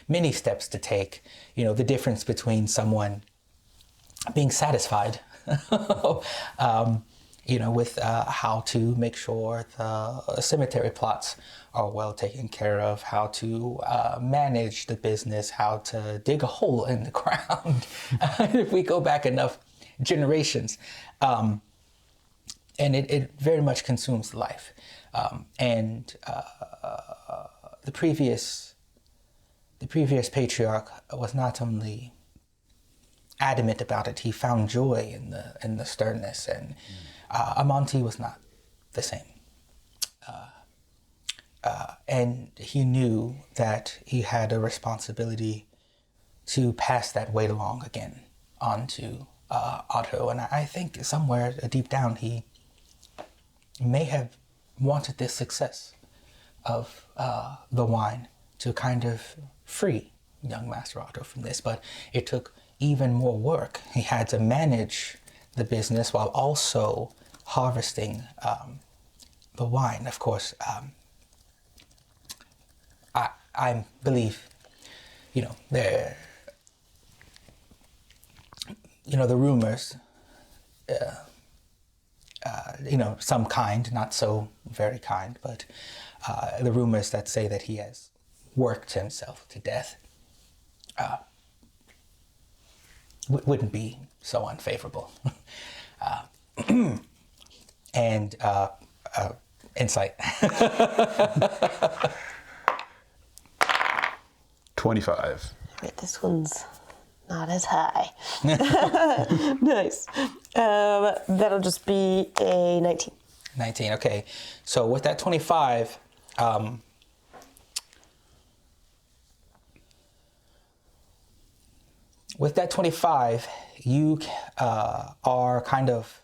many steps to take. You know, the difference between someone being satisfied, you know, with how to make sure the cemetery plots are well taken care of, how to manage the business, how to dig a hole in the ground, if we go back enough generations. And it very much consumes life. The previous patriarch was not only adamant about it, he found joy in the sternness, and Amanti was not the same. And he knew that he had a responsibility to pass that weight along again onto Otto. And I think somewhere deep down he may have wanted this success of the wine to kind of free young Master Otto from this, but it took even more work. He had to manage the business while also harvesting the wine. Of course, I believe, you know, the rumors, you know, some kind, not so very kind, but the rumors that say that he has worked himself to death wouldn't be so unfavorable. And insight. 25. Right, this one's not as high. Nice. That'll just be a 19. 19, okay. So with that 25, you are kind of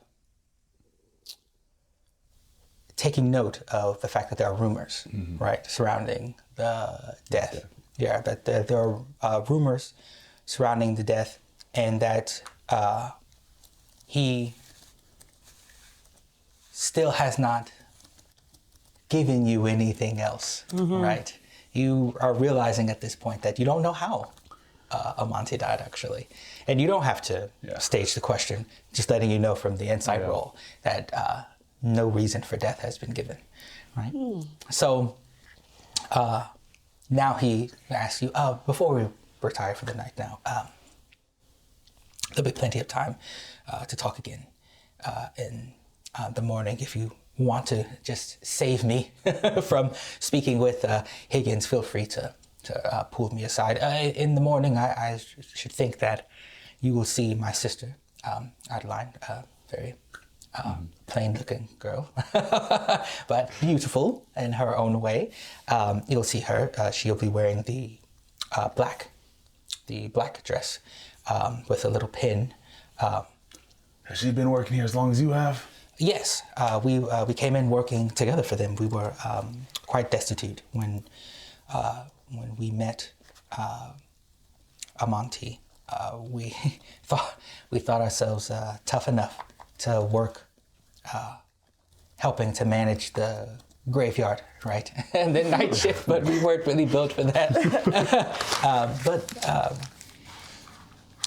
taking note of the fact that there are rumors, right, surrounding the death. Yeah, that there are rumors surrounding the death, and that he still has not given you anything else, right? You are realizing at this point that you don't know how Amanti died, actually. And you don't have to stage the question, just letting you know from the insight roll that no reason for death has been given, right? So now he asks you, before we retire for the night now, there'll be plenty of time to talk again in the morning. If you want to just save me from speaking with Higgins, feel free to pull me aside. In the morning, I should think that you will see my sister, Adeline, very plain-looking girl, but beautiful in her own way. You'll see her. She'll be wearing the black dress with a little pin. Has she been working here as long as you have? Yes, we came in working together for them. We were quite destitute when we met Amanti. We thought ourselves tough enough to work helping to manage the graveyard, right? And the night shift, but we weren't really built for that. But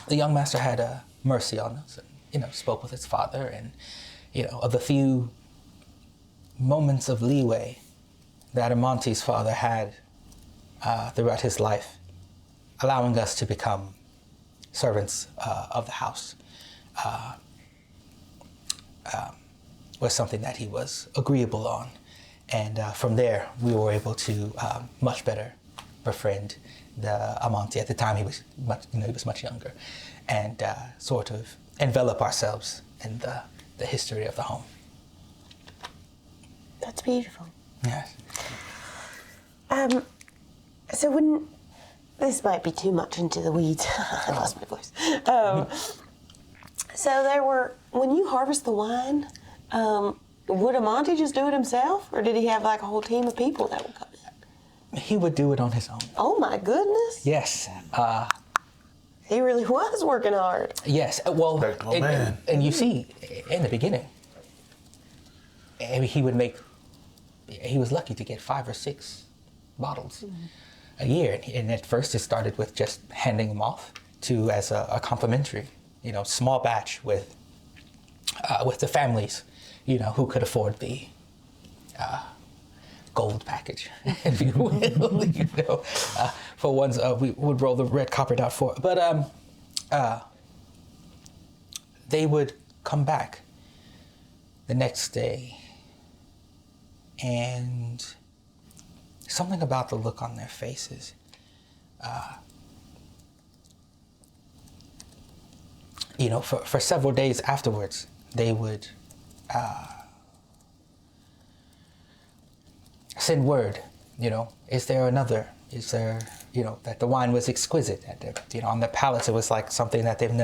the young master had mercy on us, and spoke with his father, and of the few moments of leeway that Amanti's father had throughout his life, allowing us to become servants of the house, was something that he was agreeable on. And from there, we were able to much better befriend the Amanti. At the time, he was much younger, and sort of envelop ourselves in the history of the home. That's beautiful. Yes. So when this might be too much into the weeds. I lost my voice. So when you harvest the wine, would Amanti just do it himself, or did he have like a whole team of people that would come in? He would do it on his own. Oh my goodness. Yes. He really was working hard. Yes. Well, man. and you see, in the beginning, he was lucky to get 5 or 6 bottles a year. And at first it started with just handing them off to as a complimentary, small batch with the families, who could afford the gold package, if you will, for ones we would roll the red carpet out for. But they would come back the next day, and something about the look on their faces, for several days afterwards, they would send word, is there another? Is there, that the wine was exquisite. That, on their palates, it was like something that they have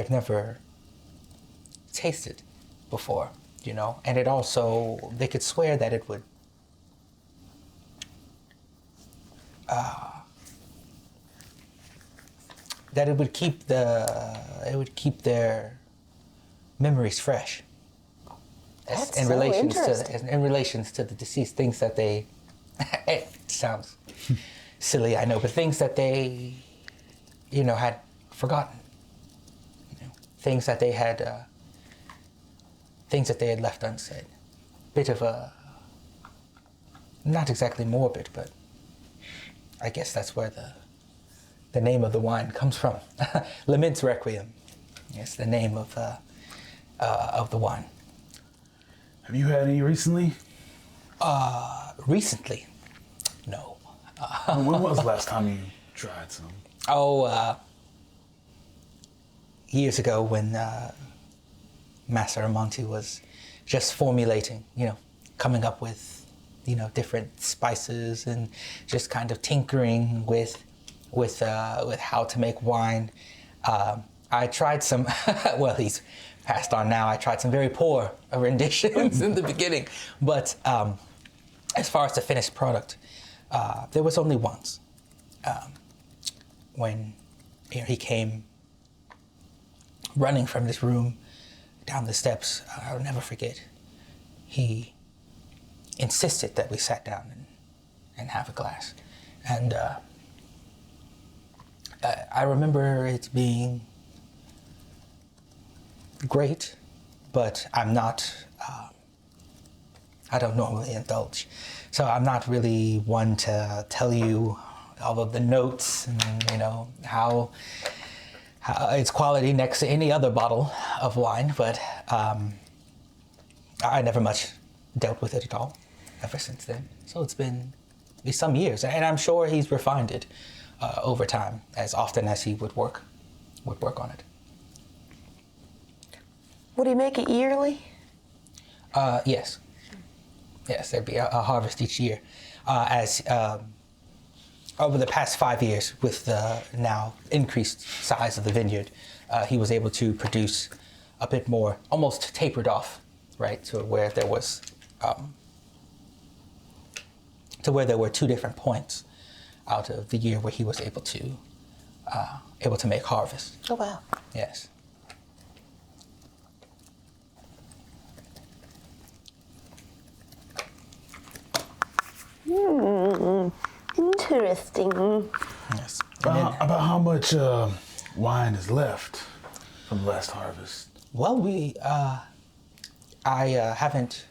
never tasted before, and it also, they could swear that it would keep their memories fresh. That's in so relations to the deceased, things that they it sounds silly, I know, but things that they had forgotten, things that they had left unsaid. Bit of a, not exactly morbid, but I guess that's where the name of the wine comes from. Lament Requiem. Yes, the name of the wine. Have you had any recently? Recently? No. When was the last time you tried some? Years ago when Master Amanti was just formulating, coming up with, different spices and just kind of tinkering with how to make wine. I tried some, well, he's passed on now. I tried some very poor renditions in the beginning, but as far as the finished product, there was only once when he came running from this room down the steps. I'll never forget. He insisted that we sat down and have a glass, and I remember it being great, but I'm not, I don't normally indulge. So I'm not really one to tell you all of the notes and, how its quality next to any other bottle of wine, but I never much dealt with it at all ever since then. So it's been some years, and I'm sure he's refined it over time as often as he would work on it. Would he make it yearly? Yes. Yes, there'd be a harvest each year. As over the past 5 years, with the now increased size of the vineyard, he was able to produce a bit more, almost tapered off, right, to where there was, there were 2 different points out of the year where he was able to make harvest. Oh, wow. Yes. Interesting. Yes. About how much wine is left from the last harvest? Well, I haven't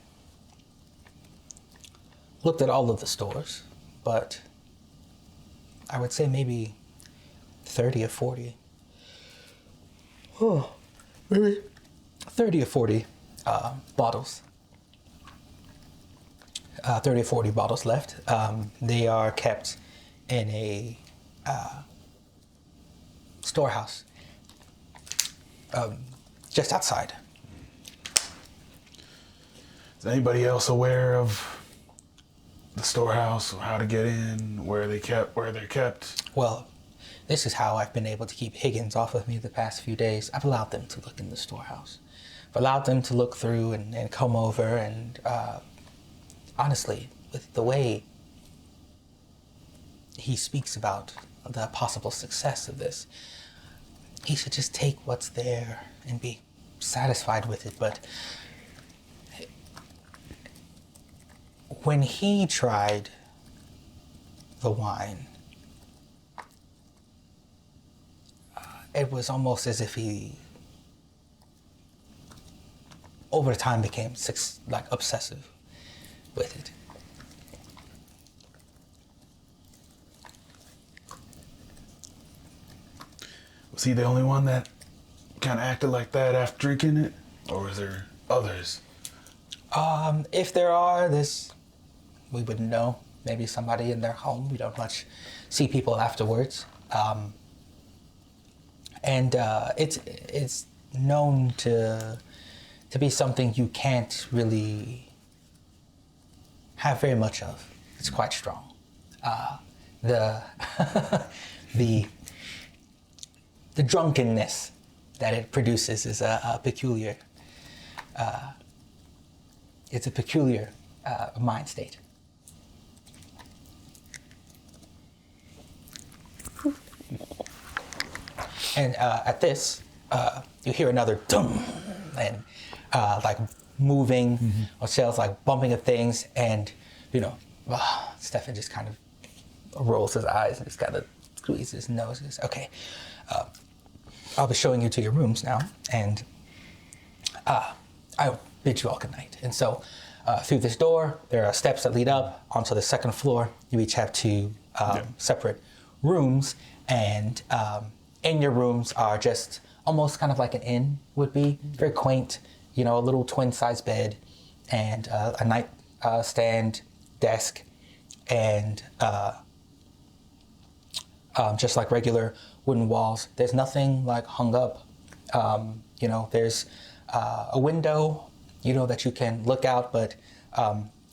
looked at all of the stores, but I would say maybe 30 or 40. Oh, maybe 30 or 40 bottles. 30 or 40 bottles left. They are kept in a storehouse just outside. Is anybody else aware of the storehouse, or how to get in, where they're kept? Well, this is how I've been able to keep Higgins off of me the past few days. I've allowed them to look in the storehouse. I've allowed them to look through and come over, and honestly, with the way he speaks about the possible success of this, he should just take what's there and be satisfied with it. But when he tried the wine, it was almost as if he, over time, became like obsessive with it. Was he the only one that kind of acted like that after drinking it? Or was there others? If there are, we wouldn't know. Maybe somebody in their home. We don't much see people afterwards. And it's known to be something you can't really have very much of. It's quite strong. The the drunkenness that it produces is a peculiar. It's a peculiar mind state. And at this, you hear another dum, and like moving, or shells like bumping of things, and Stefan just kind of rolls his eyes and just kind of squeezes his nose. And says, okay, I'll be showing you to your rooms now, and I'll bid you all good night. And so through this door, there are steps that lead up onto the second floor. You each have two separate rooms, and in your rooms are just almost kind of like an inn would be, very quaint, a little twin-size bed, and a nightstand, desk, and just like regular wooden walls. There's nothing like hung up. There's a window, that you can look out, but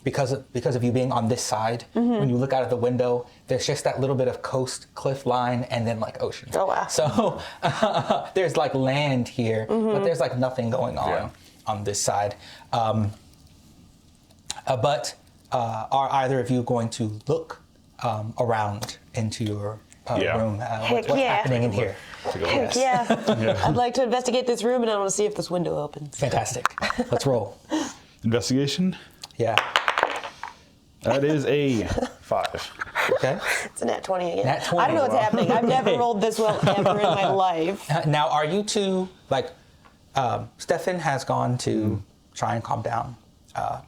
because of you being on this side, when you look out of the window, there's just that little bit of coast cliff line and then like ocean. Oh, wow. So there's like land here, but there's like nothing going on this side. But are either of you going to look around into your room? What's happening in here? Heck yeah. I'd like to investigate this room, and I want to see if this window opens. Fantastic. Let's roll. Investigation? Yeah. That is a 5. Okay. It's a nat 20 again. Nat 20. I don't know what's happening. I've never rolled this well ever in my life. Now, are you two, Stefan has gone to try and calm down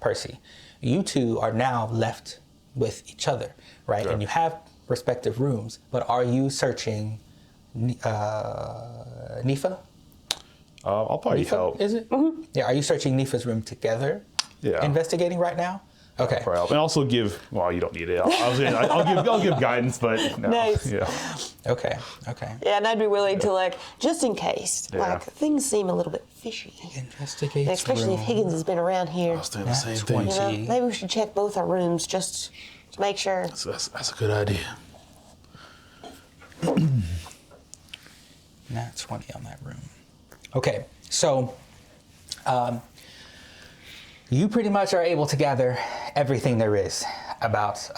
Percy. You two are now left with each other, right? Sure. And you have respective rooms, but are you searching Nifa? I'll probably Nifa, help. is it? Mm-hmm. Yeah, are you searching Nifa's room together? Yeah. Investigating right now? Okay. Probably help. And also give, well, you don't need it. I'll give guidance, but no. Nice. Yeah. Okay. Yeah, and I'd be willing to, just in case, things seem a little bit fishy. Investigate. Especially if Higgins has been around here. I was doing the same That's thing. 20. Maybe we should check both our rooms just to make sure. That's a good idea. Nat 20 on that room. Okay, so you pretty much are able to gather everything there is about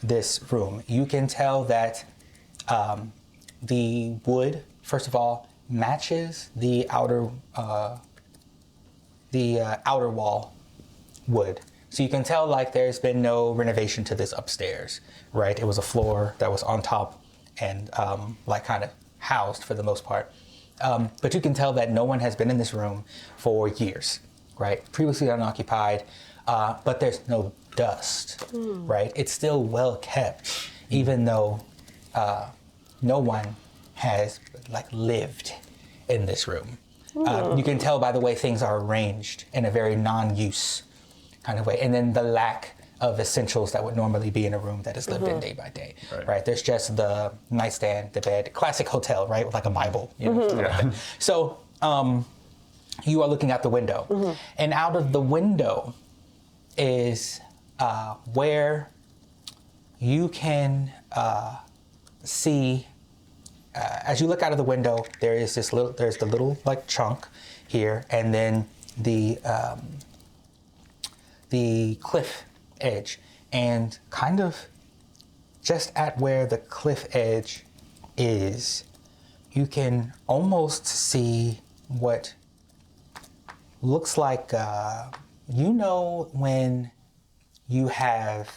this room. You can tell that the wood, first of all, matches the outer wall wood. So you can tell there's been no renovation to this upstairs, right? It was a floor that was on top and kind of housed for the most part. But you can tell that no one has been in this room for years, right? Previously unoccupied, but there's no dust, right? It's still well kept, even though no one has lived in this room. You can tell by the way things are arranged in a very non-use kind of way. And then the lack of essentials that would normally be in a room that is lived in day by day, right? There's just the nightstand, the bed, classic hotel, right? With like a Bible, something like that. So you are looking out the window, and out of the window is where you can see. As you look out of the window, there's the little chunk here, and then the cliff edge, and kind of just at where the cliff edge is, you can almost see what looks like when you have,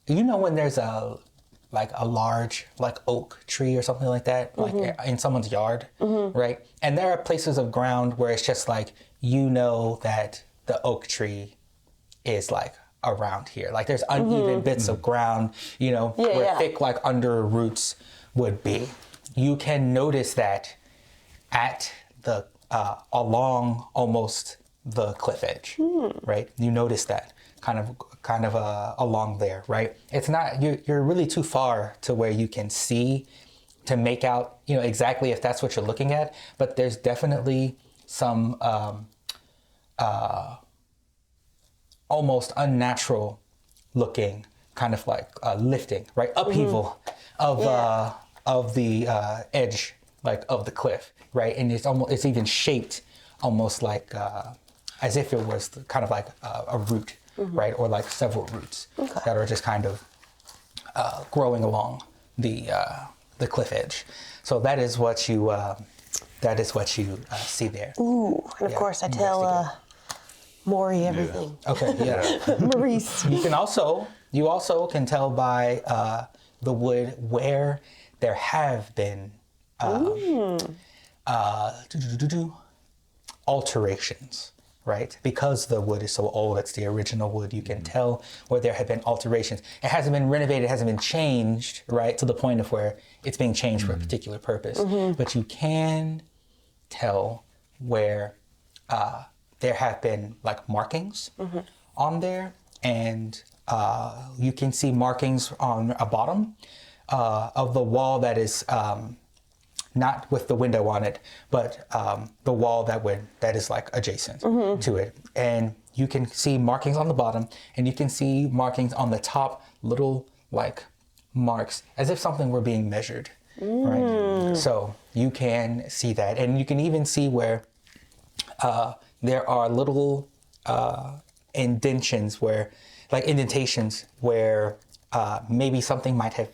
when there's a large oak tree or something like that, like in someone's yard, right? And there are places of ground where it's just like, that the oak tree is like around here. Like there's uneven bits of ground, where thick under roots would be. You can notice that at the along almost the cliff edge, right? You notice that kind of along there, right? It's not, you're really too far to where you can see to make out, exactly if that's what you're looking at, but there's definitely some almost unnatural looking kind of like lifting, right? Upheaval of the edge, of the cliff, right? And it's even shaped almost like as if it was kind of like a root, right? Or like several roots that are just kind of growing along the cliff edge. So that is what you see there. Ooh, and of course I tell Maury everything. Okay, yeah. Maurice. You also can tell by the wood where there have been alterations, right? Because the wood is so old, it's the original wood, you can tell where there have been alterations. It hasn't been renovated, it hasn't been changed, right? To the point of where it's being changed for a particular purpose. But you can tell where there have been like markings on there, and you can see markings on a bottom of the wall that is not with the window on it, but the wall that is like adjacent to it. And you can see markings on the bottom, and you can see markings on the top, little like marks, as if something were being measured, right? So you can see that, and you can even see where there are little indentations where maybe something might have,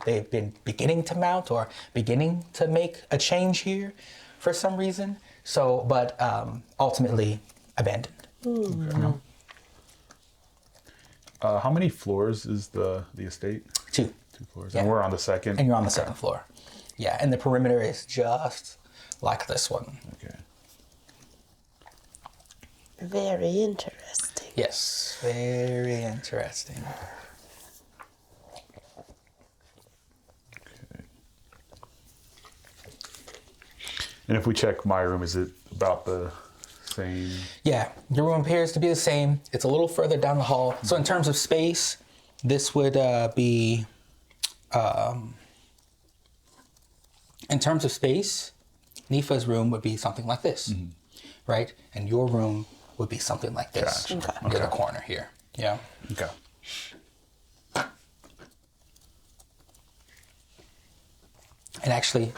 they've been beginning to mount or beginning to make a change here for some reason. So, but ultimately abandoned. Okay. How many floors is the estate? 2. 2 floors. Yeah. And we're on the second? And you're on the second floor. Yeah, and the perimeter is just like this one. Okay. Very interesting. Yes, very interesting. Okay. And if we check my room, is it about the same? Yeah, your room appears to be the same. It's a little further down the hall. So in terms of space, this would be, in terms of space, Nifa's room would be something like this, right? And your room would be something like this, Gotcha. near the corner here. Yeah. Okay. And actually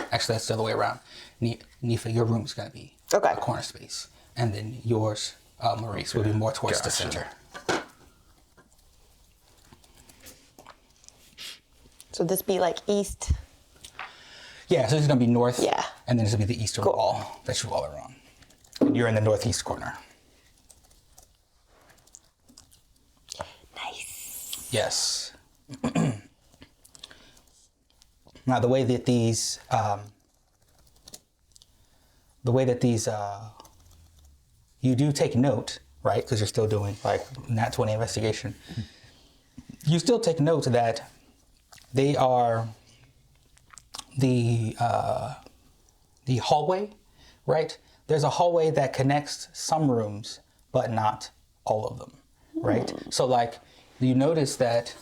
that's the other way around. Nifa, your room is going to be Okay. a corner space, and then yours, Maurice, will be more towards the Gotcha. center. So this be like east? Yeah, so this is going to be north. Yeah. And then this will be the eastern wall that you all are on. And you're in the northeast corner. Nice. Yes. Now the way that these, you do take note, right? Because you're still doing like Nat 20 investigation. You still take note that they are the hallway, right? There's a hallway that connects some rooms, but not all of them, right? So like you notice that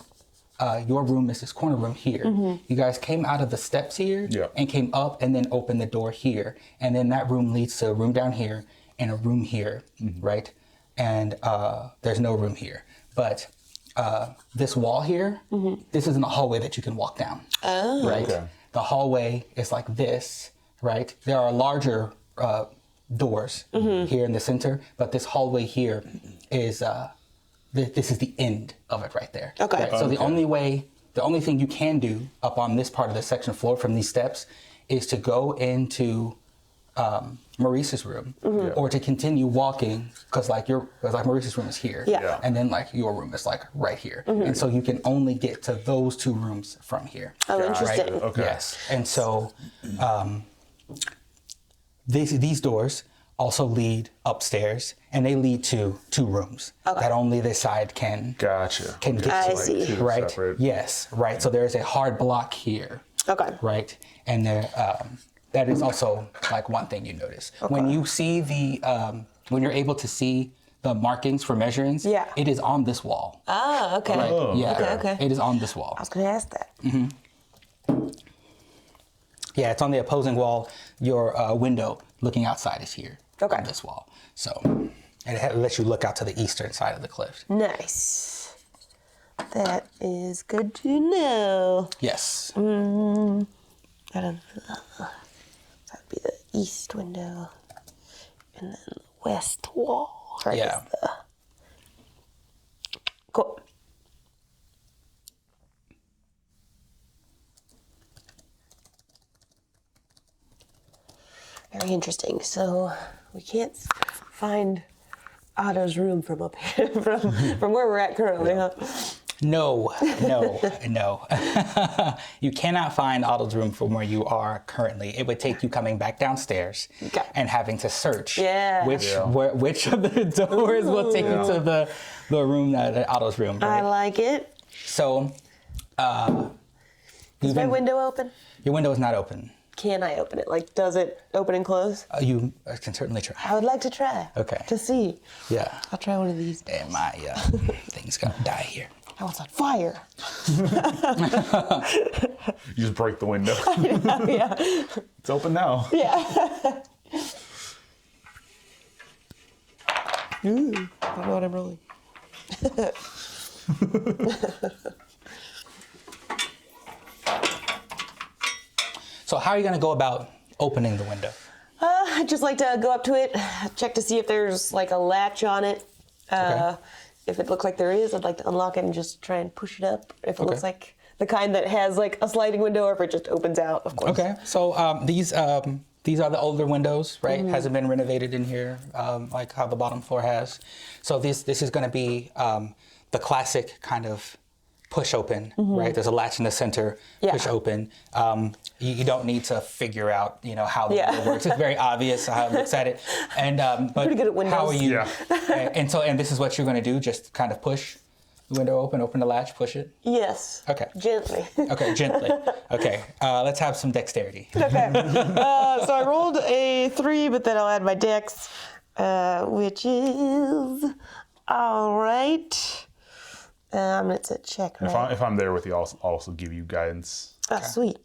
your room is this corner room here. You guys came out of the steps here and came up and then opened the door here. And then that room leads to a room down here and a room here, right? And there's no room here. But this wall here, this isn't a hallway that you can walk down, right? Okay. The hallway is like this, right? There are larger doors here in the center, but this hallway here is this is the end of it right there. Okay. Right? So the only thing you can do up on this part of the section floor from these steps is to go into Maurice's room or to continue walking because like Maurice's room is here, Yeah. and then like your room is like right here, and so you can only get to those two rooms from here. Oh, interesting. Okay. Yes, and so these doors also lead upstairs, and they lead to two rooms that only this side can Gotcha. get to. I see. two Right. separate- Yes. Right. So there's a hard block here. Okay. Right. And there, that is also like one thing you notice when you see when you're able to see the markings for measurings. Yeah. It is on this wall. Oh, okay. Right. Oh, Yeah. okay. It is on this wall. I was going to ask that. Yeah. It's on the opposing wall. Your window looking outside is here. Okay. On this wall. So, and it lets you look out to the eastern side of the cliff. Nice. That is good to know. Yes. That'd be the east window. And then the west wall. Right, Yeah. is the... Cool. Very interesting. So we can't find Otto's room from up here, from where we're at currently, huh? No. You cannot find Otto's room from where you are currently. It would take you coming back downstairs Okay. and having to search which of the doors will take you to the room, Otto's room. I Right? like it. So, Is my window open? your window is not open. Can I open it? Like, does it open and close? You can certainly try. I would like to try. Okay. To see. Yeah. I'll try one of these. And my thing's gonna die here. Oh, it's on fire. You just break the window. Yeah. It's open now. Yeah. I don't know what I'm rolling. So how are you gonna go about opening the window? I'd just like to go up to it, check to see if there's like a latch on it. Okay. If it looks like there is, I'd like to unlock it and just try and push it up. If it looks Okay. like the kind that has like a sliding window, or if it just opens out, of course. Okay, so these are the older windows, right? Hasn't been renovated in here, like how the bottom floor has. So this is going to be the classic kind of push open, right? There's a latch in the center, Yeah. push open. You don't need to figure out, how the Yeah. window works. It's very obvious how it looks at it. And but Pretty good at windows. how are you? Yeah. And this is what you're going to do. Just kind of push the window open the latch, push it. Yes. Okay. Gently. Okay, gently. Okay, let's have some dexterity. Okay. So I rolled a 3, but then I'll add my dex, which is all right. It's a check, right? If I'm there with you, I'll also give you guidance. Oh, sweet.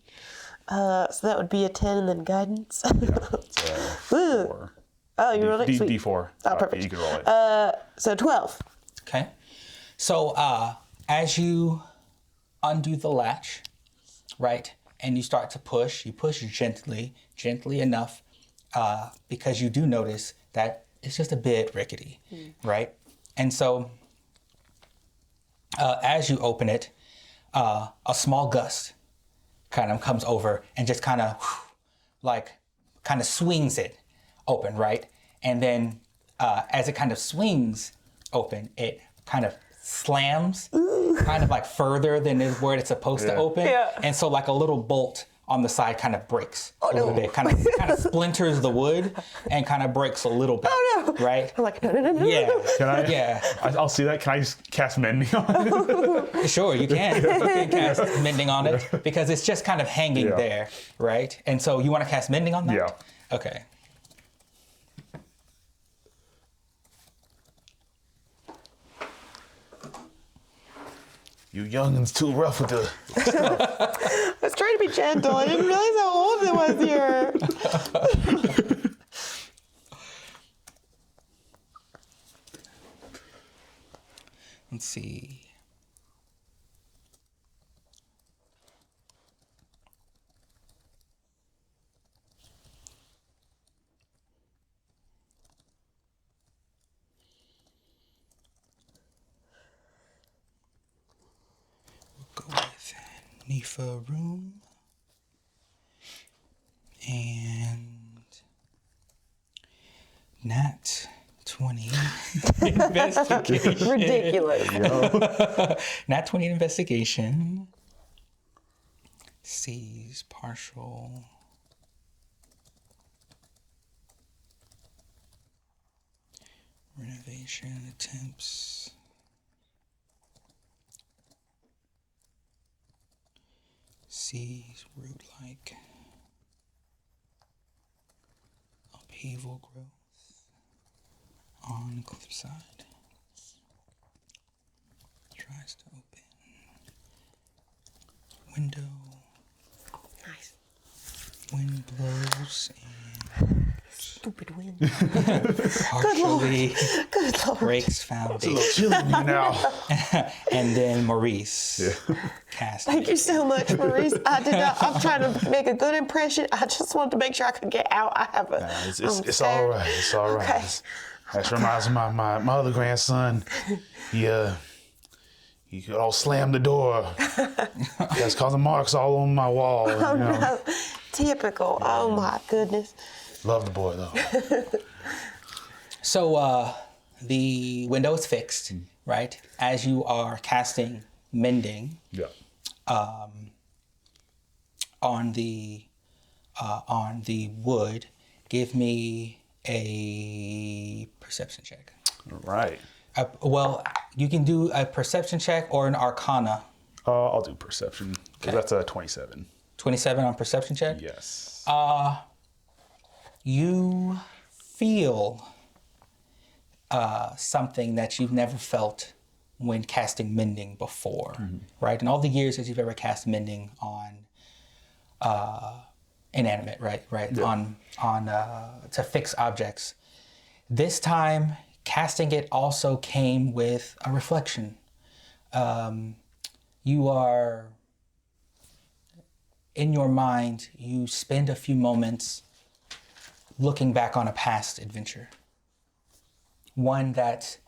So that would be a 10 and then guidance. It's Woo. 4. Oh, you rolled it? Sweet. D4. Oh, perfect. You can roll it. So 12. Okay. So as you undo the latch, right, and you start to push, you push gently enough, because you do notice that it's just a bit rickety, right? And so as you open it, a small gust kind of comes over and just kind of swings it open, right? And then as it kind of swings open, it kind of slams kind of like further than where it's supposed to open. Yeah. And so like a little bolt on the side kind of breaks a little bit, kind of splinters the wood and kind of breaks a little bit. Oh, no. Right? I'm like, no. Yeah. Can I? Yeah. I'll see that. Can I just cast mending on it? Sure, you can. You can cast mending on it because it's just kind of hanging Yeah. there, right? And so you want to cast mending on that? Yeah. Okay. You youngin's too rough with the. I was trying to be gentle. I didn't realize how old it was here. Let's see. We'll go with Nifa room. And Nat 20. 20 investigation. Ridiculous. Nat 20 investigation. Sees partial. Renovation attempts. Sees root-like upheaval growth on cliffside. Tries to open window. Nice. Wind blows Stupid wind. and partially Good Lord. breaks It's a foundation. little chilly in here now. And then Maurice cast. Thank you so much, Maurice. I'm trying to make a good impression. I just wanted to make sure I could get out. I have a. It's all right. It's all right. Okay. That reminds me of my other grandson. He all slammed the door. That's causing marks all on my wall. Oh, you know. no. Typical. Oh, my goodness. Love the boy though. So the window is fixed, right? As you are casting mending Yeah. on the wood, give me a perception check. All right. Well, you can do a perception check or an arcana. I'll do perception. 'Cause Okay. that's a 27. 27 on perception check. Yes. You feel something that you've never felt when casting mending before, right? In all the years that you've ever cast mending on inanimate, right? Yeah. On to fix objects. This time, casting it also came with a reflection. You are in your mind. You spend a few moments looking back on a past adventure, one that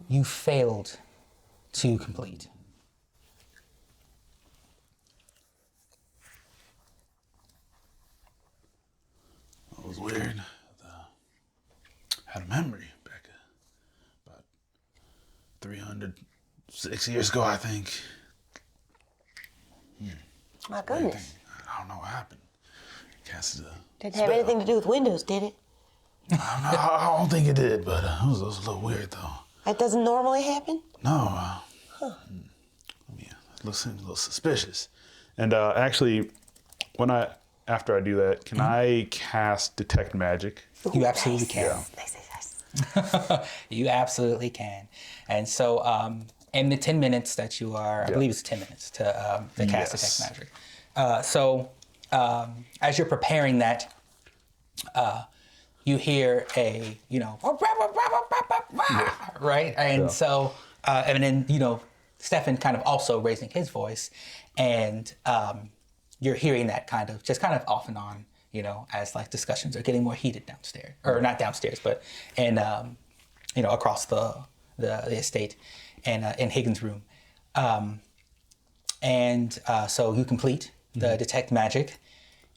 you failed to complete. It was weird. Had a memory back about 306 years ago, I think. My goodness. I don't know what happened. Casted a Didn't have anything to do with windows, did it? I don't think it did, but it was a little weird though. That doesn't normally happen? No, I mean, it looks a little suspicious. And actually, after I do that, can I cast detect magic? You absolutely can. Nice. You absolutely can. And so, in the 10 minutes that you are, I believe it's 10 minutes to cast Yes. detect magic. So, as you're preparing that, you hear a, right? And so, and then, Stefan kind of also raising his voice, and you're hearing that kind of off and on, as like discussions are getting more heated downstairs, or not downstairs, but across the estate and in Higgins' room. So you complete the detect magic,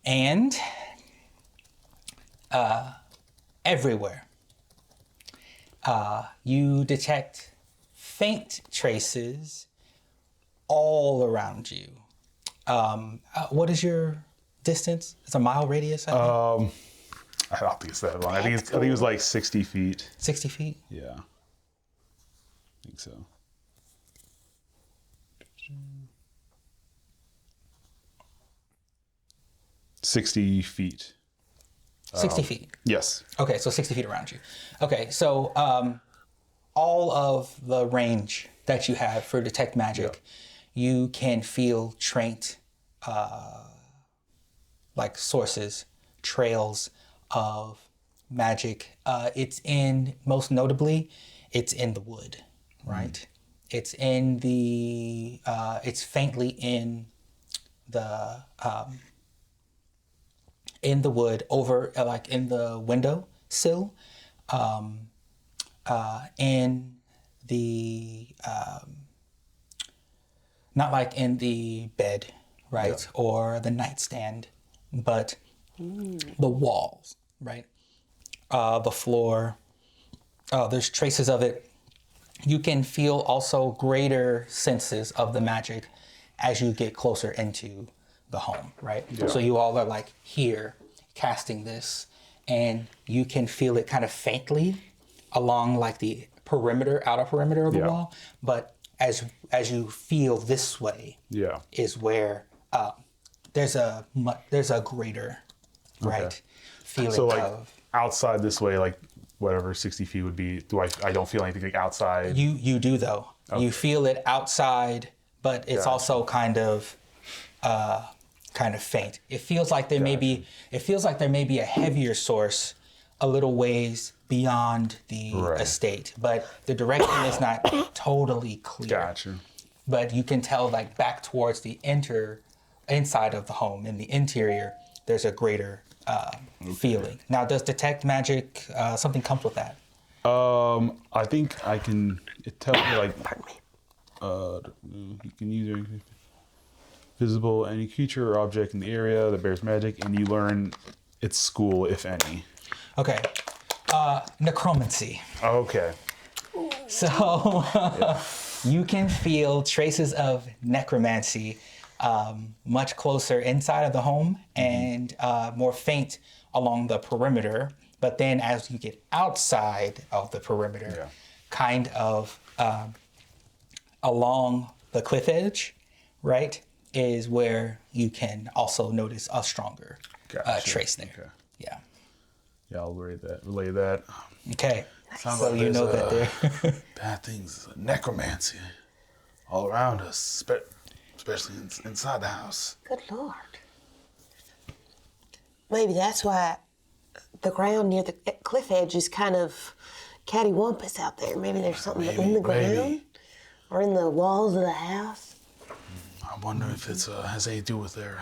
and everywhere you detect faint traces all around you. What is your distance? It's a mile radius, I think. I don't think it's that long. I think it was like 60 feet. 60 feet? Yeah. I think so. 60 feet. 60 feet. Yes. Okay, so 60 feet around you. Okay, so all of the range that you have for detect magic, you can feel traint, like sources, trails of magic. Most notably, it's in the wood, right? It's in the, it's faintly in the wood over, like in the window sill, in the, not like in the bed, right? Or the nightstand, but the walls, right? The floor, there's traces of it. You can feel also greater senses of the magic as you get closer into the home, right? Yeah. So you all are like here casting this, and you can feel it kind of faintly along like the outer perimeter of the Yeah. wall. But as you feel this way, Yeah. is where there's a greater right feeling So like of. outside this way, like whatever 60 feet would be, I don't feel anything like outside? You do though. Okay. You feel it outside, but it's Gotcha. also kind of faint. It feels like there may be a heavier source a little ways beyond the Right. estate, but the direction is not totally clear. Gotcha. But you can tell like back towards the inside of the home in the interior, there's a greater feeling. Now, does detect magic something comes with that? I think I can. It tells me like. Pardon me. You can use visible any creature or object in the area that bears magic, and you learn its school, if any. Okay. Necromancy. Okay. So you can feel traces of necromancy much closer inside of the home and more faint along the perimeter. But then as you get outside of the perimeter, Yeah. kind of along the cliff edge, right, is where you can also notice a stronger Gotcha. trace there. Okay. Yeah. Yeah, I'll relay that. Okay. Sounds So like you know there's, that there. bad things, necromancy, all around us, especially inside the house. Good Lord. Maybe that's why the ground near the cliff edge is kind of cattywampus out there. Maybe there's something in the ground or in the walls of the house. I wonder if it's has anything to do with their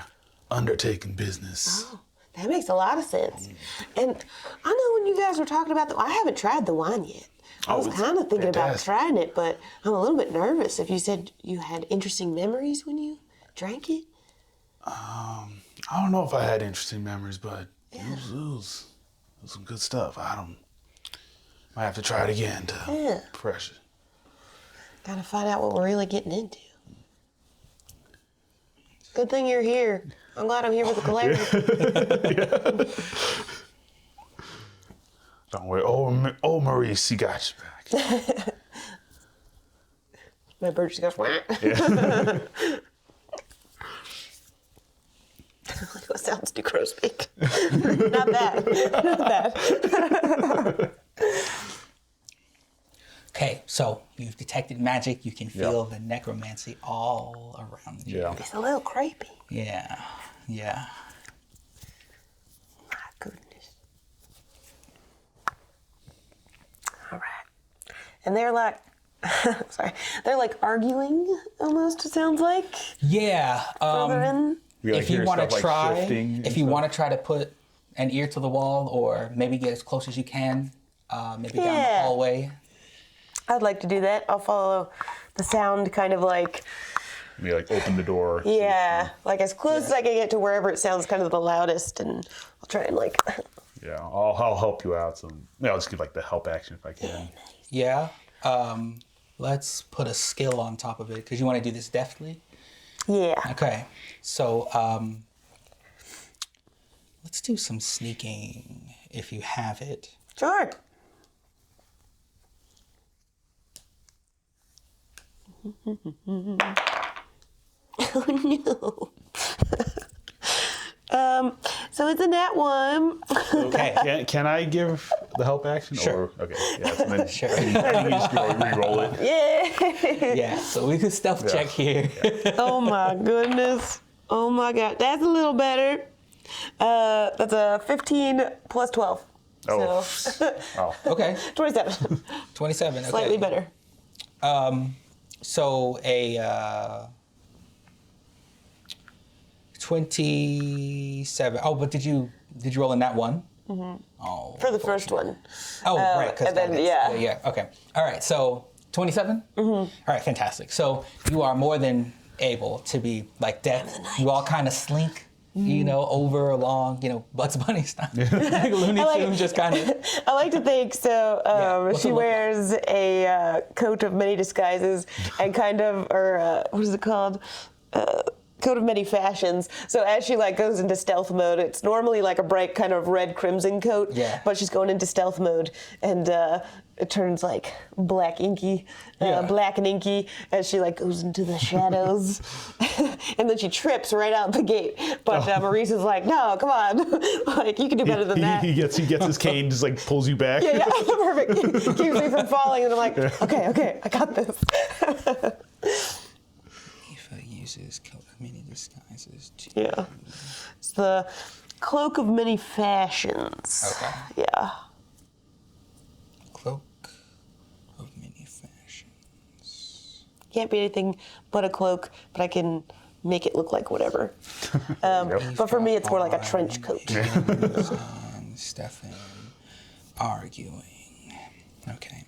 undertaking business. Oh, that makes a lot of sense. And I know when you guys were talking about I haven't tried the wine yet. I was it's kind of thinking about fantastic. trying it, but I'm a little bit nervous. If you said you had interesting memories when you drank it. I don't know if I had interesting memories, but it was some good stuff. Might have to try it again to Yeah. refresh it. Gotta find out what we're really getting into. Good thing you're here. I'm glad I'm here with the collective. Don't worry. Oh, Maurice, he got you back. My bird just goes, wah. Like what sounds do crows make? Not that. Not that. Okay, so you've detected magic. You can feel the necromancy all around you. Yeah. It's a little creepy. Yeah. Yeah. My goodness. All right. And they're like, sorry, they're like arguing almost, it sounds like. Yeah. Further in. If you want to try, if to try to put an ear to the wall, or maybe get as close as you can, maybe down the Yeah. hallway. I'd like to do that. I'll follow the sound kind of like, Maybe like open the door. yeah, like as close as I can get to wherever it sounds kind of the loudest, and I'll try and like, Yeah, I'll help you out. I'll just give like the help action if I can. Yeah. Let's put a skill on top of it because you want to do this deftly. yeah. Okay. So let's do some sneaking if you have it. Sure. Oh no. So it's a nat one. Okay. Can I give the help action? Sure. Or, okay. Yeah. So then Sure. you just re-roll it. Yeah. Yeah. So we could stealth check here. Oh my goodness. Oh my God. That's a little better. That's a 15 plus 12. Oh. So Oh. Okay. 27. 27. Okay. Slightly better. So a 27. Oh, but did you roll in that one? Mm-hmm. Oh. For the first one. Oh, right. 'Cause and then, that is- yeah. Yeah. Okay. All right. So 27. Mm-hmm. All right. Fantastic. So you are more than able to be like deaf. You all kind of slink over along, Bugs Bunny style. Like Looney Tunes just kind of. I like to think so. what's She it look wears a coat of many disguises and or what is it called? Coat of many fashions. So as she goes into stealth mode, it's normally like a bright kind of red crimson coat. Yeah. But she's going into stealth mode, and it turns black and inky as she goes into the shadows, and then she trips right out the gate. But Maurice is like, "No, come on, you can do better than that." He gets his cane, just pulls you back. Yeah, perfect. Keeps me from falling, and I'm like, okay, I got this. Uses cloak of many disguises. Yeah. It's the cloak of many fashions. Okay. Yeah. Cloak of many fashions. Can't be anything but a cloak, but I can make it look like whatever. But for me, it's more like a trench coat. And Stefan arguing. Okay.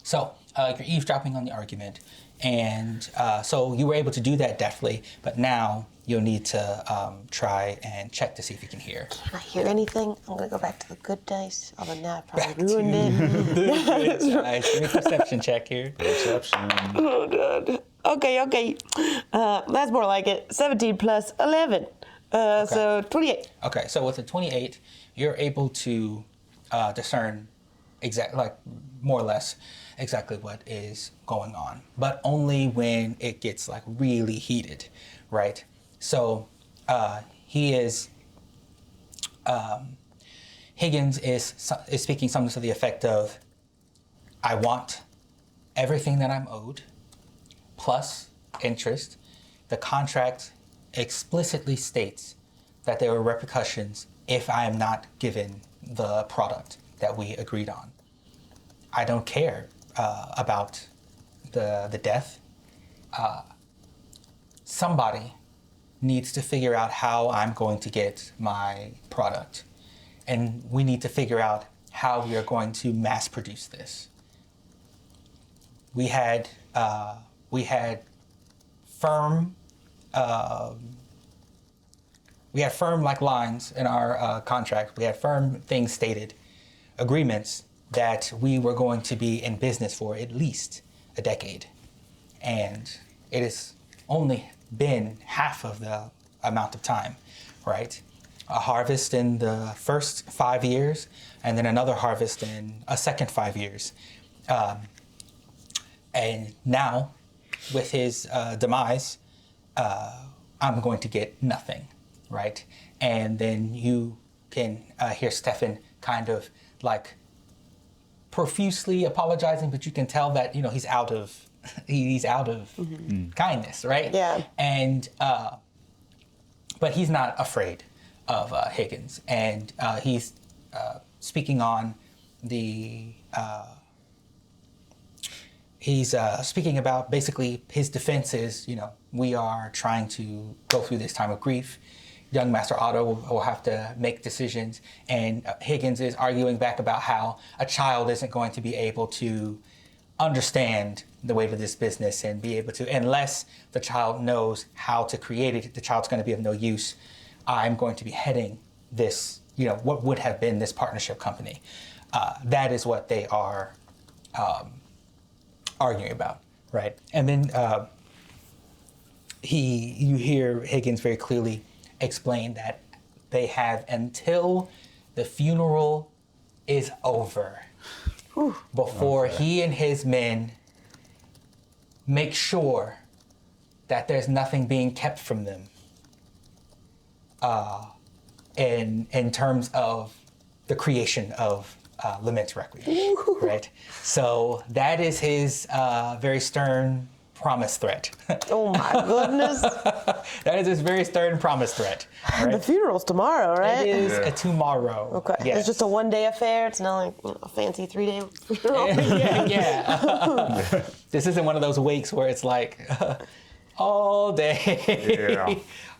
So, you're eavesdropping on the argument. And so you were able to do that deftly, but now you'll need to try and check to see if you can hear. Can I hear anything? I'm going to go back to the good dice. Although now I probably ruined it. Nice. Give me a perception check here. Perception. Oh, God. Okay. That's more like it. 17 plus 11. So 28. Okay, so with a 28, you're able to discern more or less exactly what is going on, but only when it gets really heated, right? So Higgins is speaking something to the effect of, I want everything that I'm owed, plus interest. The contract explicitly states that there are repercussions if I am not given the product that we agreed on. I don't care about the death. Somebody needs to figure out how I'm going to get my product. And we need to figure out how we are going to mass produce this. We had firm lines in our contract. We had firm things stated, agreements that we were going to be in business for at least a decade. And it has only been half of the amount of time, right? A harvest in the first 5 years, and then another harvest in a second 5 years. And now, with his demise, I'm going to get nothing, right? And then you can hear Stefan kind of profusely apologizing, but you can tell that he's out of kindness, right? Yeah. And but he's not afraid of Higgins, and he's speaking on the. He's speaking about basically his defense is, we are trying to go through this time of grief. Young Master Otto will have to make decisions, and Higgins is arguing back about how a child isn't going to be able to understand the way of this business and be able to, unless the child knows how to create it, the child's going to be of no use. I'm going to be heading this, what would have been this partnership company. That is what they are arguing about, right? And then you hear Higgins very clearly explain that they have until the funeral is over before he and his men make sure that there's nothing being kept from them in terms of the creation of Lament Requiem, right? So that is his very stern promise threat. Oh my goodness. That is his very stern promise threat. Right? The funeral's tomorrow, right? It is a tomorrow. Okay. Yes. It's just a one-day affair. It's not like a fancy 3-day funeral. Yeah. This isn't one of those wakes where it's all day. Yeah.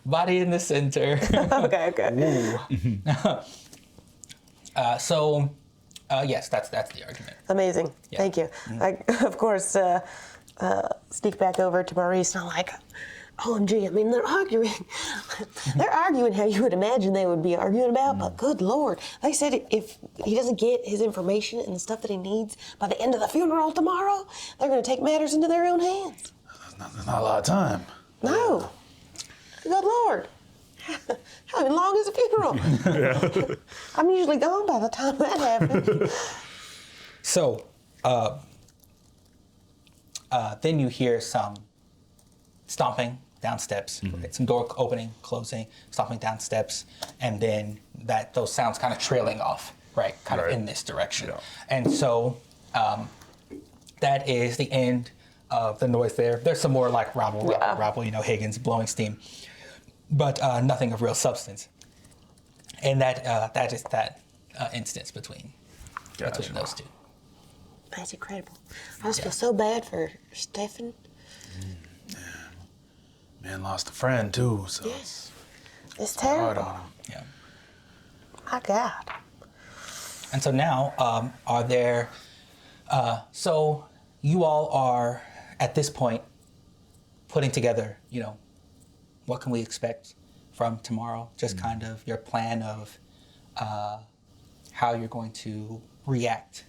Body in the center. Okay. Yes, that's the argument. Amazing. Yeah. Thank you. I, of course, sneak back over to Maurice and I'm like, OMG, I mean, they're arguing. They're arguing how you would imagine they would be arguing about, but good Lord. They said if he doesn't get his information and the stuff that he needs by the end of the funeral tomorrow, they're going to take matters into their own hands. There's not a lot of time. No. Good Lord. How long is a funeral? I'm usually gone by the time that happens. So, then you hear some stomping down steps, right? Some door opening, closing, stomping down steps, and then those sounds kind of trailing off, right? Kind of in this direction. Yeah. And so that is the end of the noise there. There's some more like rabble, Higgins blowing steam, but nothing of real substance. And that is that instance between those two. That's incredible. I just feel so bad for Stefan. Man lost a friend too, so Yes. It's it's hard terrible. on him. Yeah. My God. And so now, are there? So you all are at this point putting together, what can we expect from tomorrow? Just kind of your plan of how you're going to react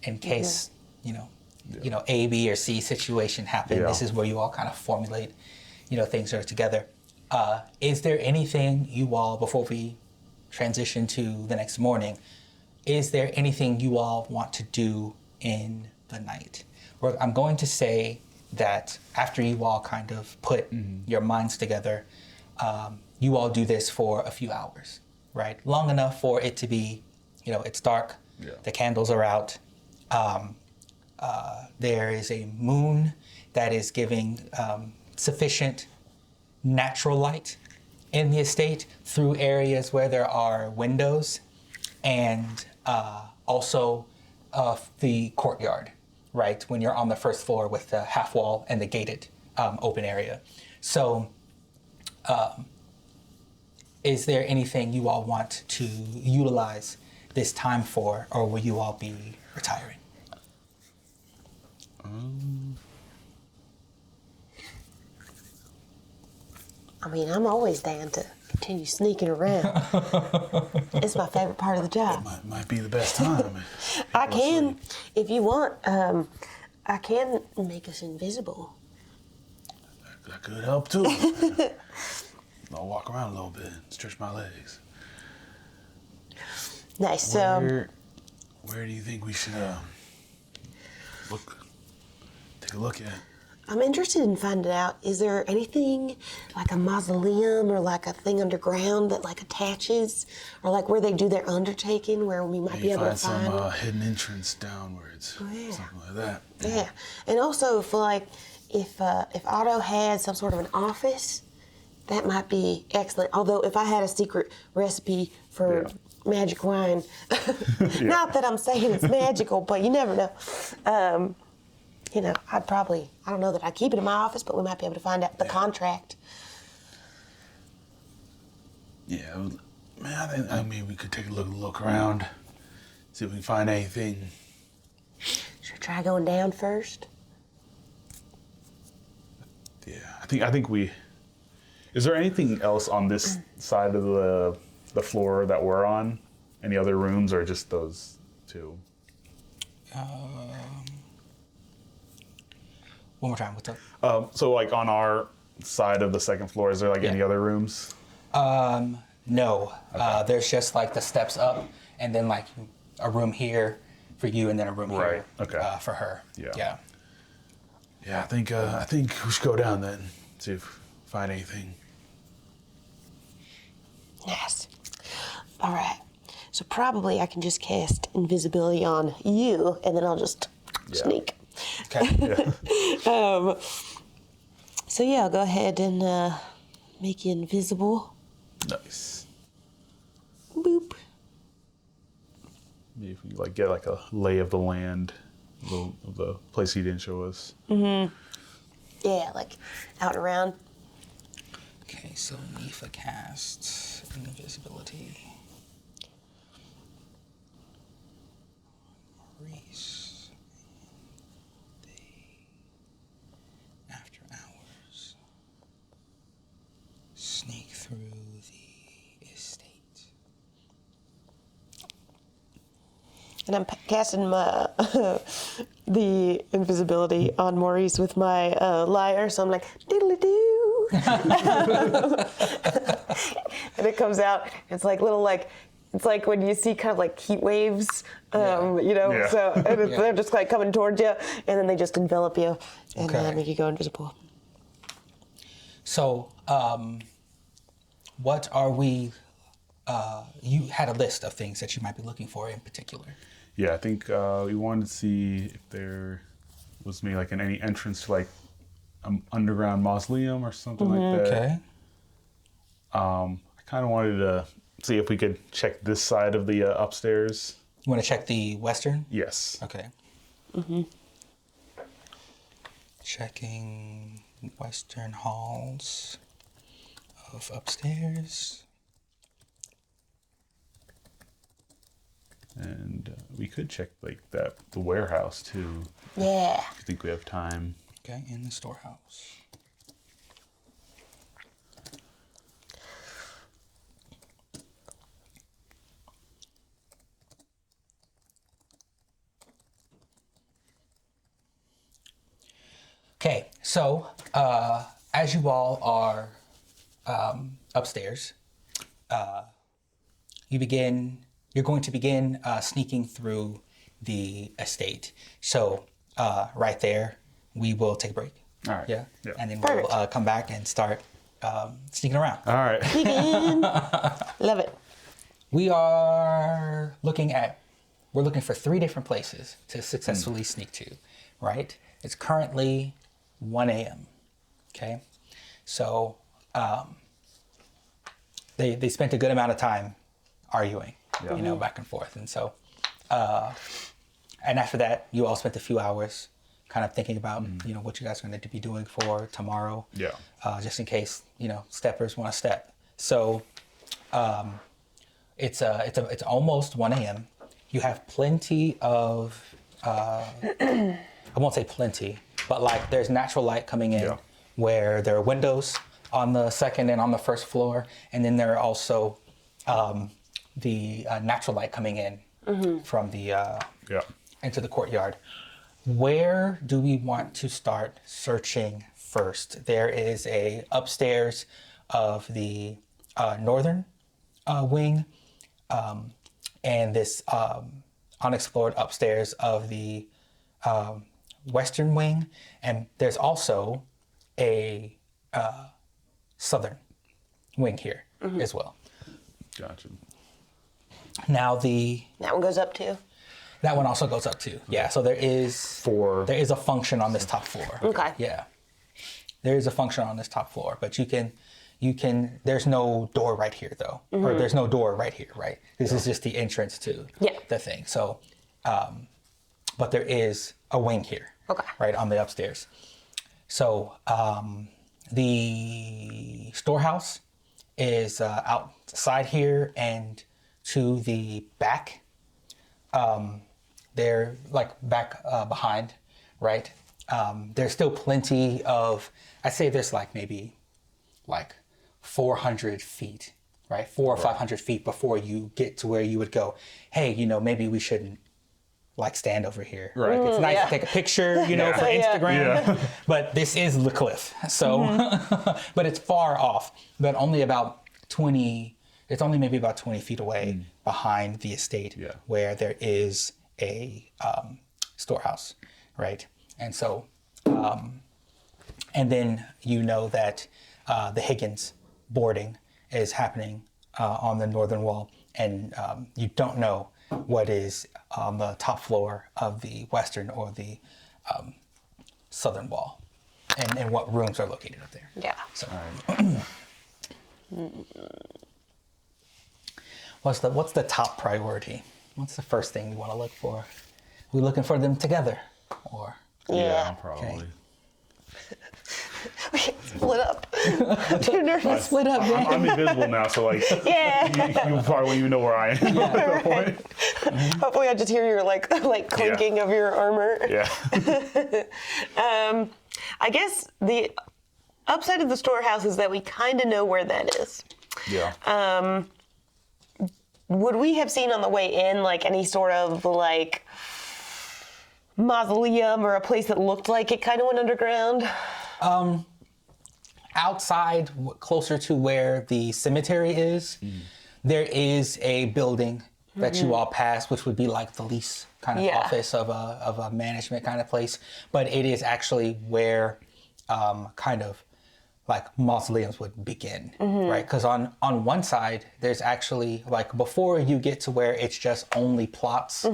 in case A, B, or C situation happen. Yeah. This is where you all kind of formulate, things are together. Is there anything you all, before we transition to the next morning, is there anything you all want to do in the night? I'm going to say that after you all kind of put your minds together, you all do this for a few hours, right? Long enough for it to be, it's dark, the candles are out. There is a moon that is giving sufficient natural light in the estate through areas where there are windows, and also the courtyard, right? When you're on the first floor with the half wall and the gated open area. So is there anything you all want to utilize this time for, or will you all be retiring? I mean, I'm always down to continue sneaking around. It's my favorite part of the job. Might be the best time. I can, if you want, I can make us invisible. That could help too. I'll walk around a little bit, stretch my legs. Nice. Where do you think we should take a look at? I'm interested in finding out, is there anything like a mausoleum or like a thing underground that like attaches, or like where they do their undertaking where we might Maybe be able to find find some hidden entrance downwards, yeah. something like that. Yeah, and also if Otto had some sort of an office, that might be excellent. Although if I had a secret recipe for magic wine, not that I'm saying it's magical, but you never know. I don't know that I'd keep it in my office, but we might be able to find out the contract. Yeah, man, I mean, we could take a look around, see if we can find anything. Should we try going down first? Yeah, I think we. Is there anything else on this side of the floor that we're on? Any other rooms, or just those two? One more time, what's up? So like on our side of the second floor, is there like any other rooms? No. Okay. There's just like the steps up, and then like a room here for you, and then a room here for her. Yeah. Yeah, I think we should go down then, see if we find anything. Yes. All right. So probably I can just cast invisibility on you, and then I'll just sneak. Okay. So yeah, I'll go ahead and make you invisible. Nice. Boop. Maybe if we like get like a lay of the land of the place he didn't show us. Mm-hmm. Yeah, like out and around. Okay, so Nifa casts invisibility. Maurice. After hours. And I'm casting my the invisibility on Maurice with my lyre, so I'm like diddly doo, and it comes out. It's like little it's like when you see kind of like heat waves, you know. Yeah. So and they're just like coming towards you, and then they just envelop you and Okay. make you go invisible. So, what are we? You had a list of things that you might be looking for in particular. Yeah, I think we wanted to see if there was maybe like any entrance to like an underground mausoleum or something like that. Okay. I kind of wanted to see if we could check this side of the upstairs. You want to check the western? Yes. Okay. Checking western halls of upstairs. And we could check like the warehouse too. Yeah. If you think we have time. Okay, in the storehouse. Okay, so as you all are upstairs, you're going to begin sneaking through the estate. So right there, we will take a break. All right. Yeah. Yeah. And then we'll come back and start sneaking around. All right. Love it. We're looking for 3 different places to successfully sneak to, right? It's currently 1 a.m. Okay. So they spent a good amount of time arguing, you know, back and forth. And so, and after that, you all spent a few hours kind of thinking about, you know, what you guys are going to be doing for tomorrow. Yeah. Just in case, you know, steppers want to step. So it's almost 1 a.m. You have plenty of, I won't say plenty, but like there's natural light coming in where there are windows on the second and on the first floor. And then there are also the natural light coming in from the into the courtyard. Where do we want to start searching first? There is a upstairs of the northern wing, and this unexplored upstairs of the western wing, and there's also a southern wing here as well. Gotcha. Now That one goes up too. that one also goes up too. Yeah, so there is a function on this top floor. Okay. Yeah, there is a function on this top floor, but you can. There's no door right here though, or there's no door right here, right? This is just the entrance to the thing. So, but there is a wing here, right on the upstairs. So the storehouse is outside here and to the back. They're like back behind, right? There's still plenty of, I'd say there's like maybe like 400 feet, right? 400 or 500 feet before you get to where you would go, hey, you know, maybe we shouldn't like stand over here. Right. Like, it's nice to take a picture, you know, for Instagram, but this is the cliff. So, but it's far off, but only about 20, it's only maybe about 20 feet away behind the estate where there is a storehouse, right? And so, and then you know that the Higgins boarding is happening on the northern wall, and you don't know what is on the top floor of the western or the southern wall, and what rooms are located up there. Yeah. So, what's the top priority? What's the first thing you want to look for? Are we looking for them together, or? Yeah. Probably. Okay. We get split up. Too nervous. Split up, man. I'm invisible now, so like you probably won't even know where I am at that point. Hopefully, I just hear your like clinking of your armor. Yeah. I guess the upside of the storehouse is that we kind of know where that is. Yeah. would we have seen on the way in like any sort of like mausoleum or a place that looked like it kind of went underground? Outside, closer to where the cemetery is, there is a building that you all pass, which would be like the lease kind of office of a management kind of place. But it is actually where kind of like mausoleums would begin, right? Because on one side, there's actually like before you get to where it's just only plots,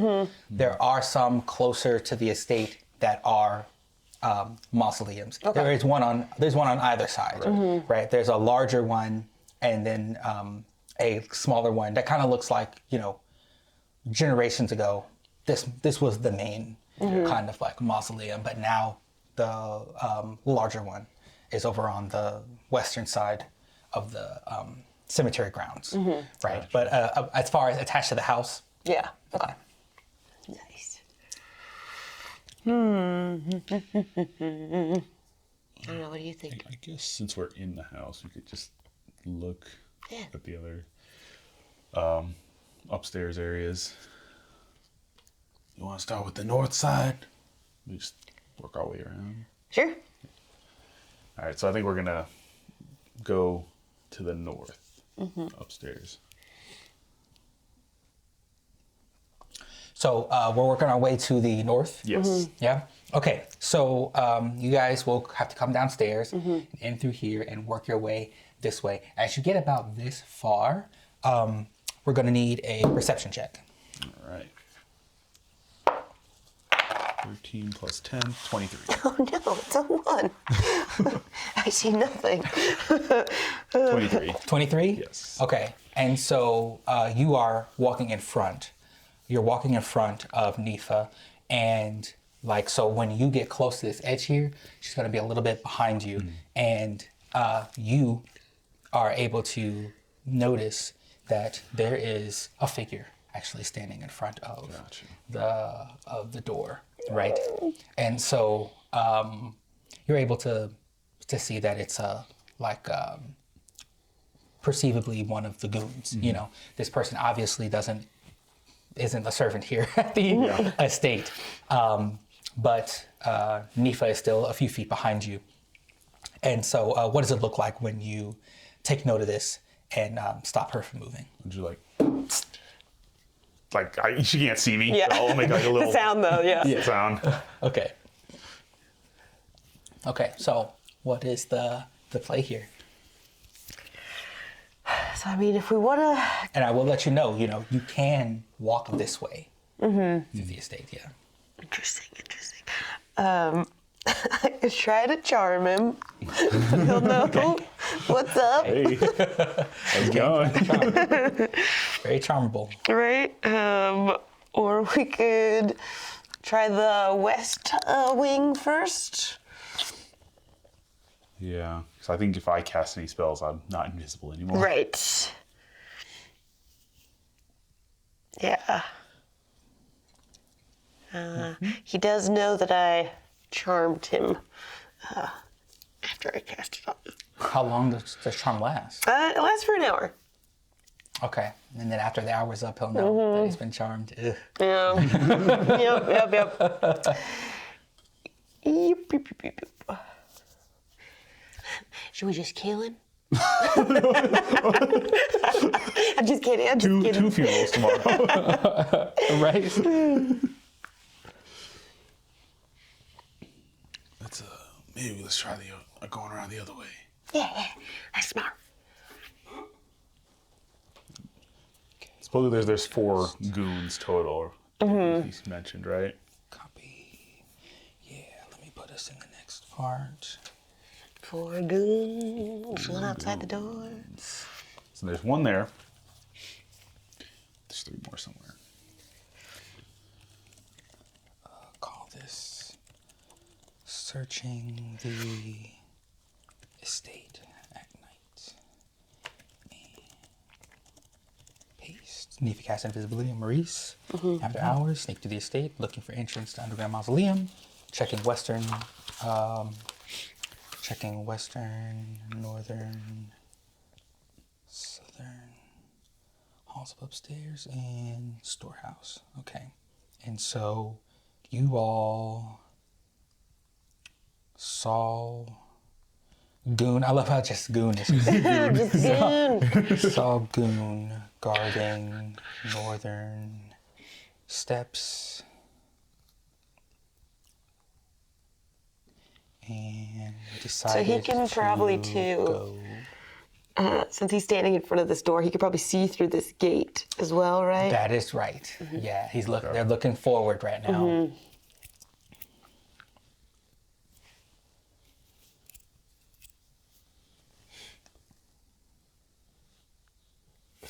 there are some closer to the estate that are mausoleums. Okay. There's one on either side, right? There's a larger one and then a smaller one that kind of looks like, you know, generations ago, this was the main kind of like mausoleum, but now the larger one is over on the western side of the cemetery grounds, right? But as far as attached to the house, Yeah. Okay. Nice. I don't know. What do you think? I guess since we're in the house, we could just look at the other upstairs areas. You want to start with the north side? We just work our way around. Sure. All right, so I think we're gonna go to the north upstairs. so we're working our way to the north. Yes. Yeah. Okay. So you guys will have to come downstairs and in through here and work your way this way. As you get about this far, we're going to need a perception check. All right. 13 plus 10, 23. Oh no, it's a 1. I see nothing. 23. 23? Yes. Okay. And so you are walking in front. You're walking in front of Nifa. And like, so when you get close to this edge here, she's going to be a little bit behind you. And you are able to notice that there is a figure actually standing in front of the door, right? And so you're able to see that it's perceivably one of the goons. You know, this person obviously isn't a servant here at the estate, but Nifa is still a few feet behind you. And so, what does it look like when you take note of this and stop her from moving? Would you she can't see me. Yeah. So I'll make like a little Sound though, yeah. sound. Okay. Okay. So, what is the play here? So I mean, if we want to, And I will let you know. You can walk this way through the estate. Yeah. interesting. I could try to charm him. He'll know what's up, Hey, how's it going? Very charmable. right? Or we could try the west wing first. Yeah, so I think if I cast any spells, I'm not invisible anymore. Right. Yeah. He does know that I charmed him after I cast it on. How long does charm last? It lasts for an hour. Okay. And then after the hour's up, he'll know that he's been charmed. Ugh. Yeah. Yep. Yep. Should we just kill him? I'm just kidding. Two funerals tomorrow. Right? Let's try going around the other way. Yeah. That's smart. Supposedly there's 4 goons total. He's mentioned, right? Copy. Yeah, let me put us in the next part. 4 goons, one outside the door. So there's 1 there. There's 3 more somewhere. Call this Searching the Estate at Night. And paste. Nifa cast invisibility on Maurice. After hours, sneak to the estate, looking for entrance to underground mausoleum. Checking western, northern, southern halls of upstairs and storehouse. Okay. And so you all saw Goon. I love how just Goon is. Just Goon. Saw Goon guarding northern steps. And decided So he can probably go. Since he's standing in front of this door, he could probably see through this gate as well, right? That is right. Yeah, he's looking. They're looking forward right now. I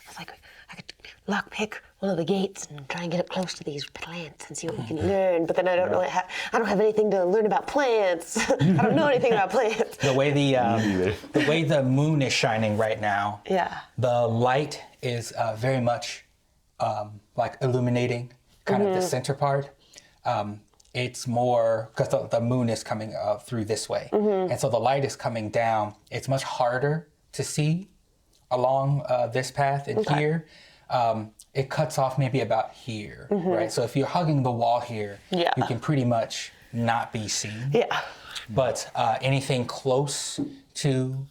was like, I could lockpick one of the gates and try and get up close to these plants and see what we can learn. But then I don't know. I don't have anything to learn about plants. I don't know anything about plants. The way the way the moon is shining right now, Yeah. the light is very much like illuminating kind of the center part. It's more because the moon is coming through this way, and so the light is coming down. It's much harder to see along this path and here. It cuts off maybe about here, right? So if you're hugging the wall here, Yeah. you can pretty much not be seen. Yeah. But anything close to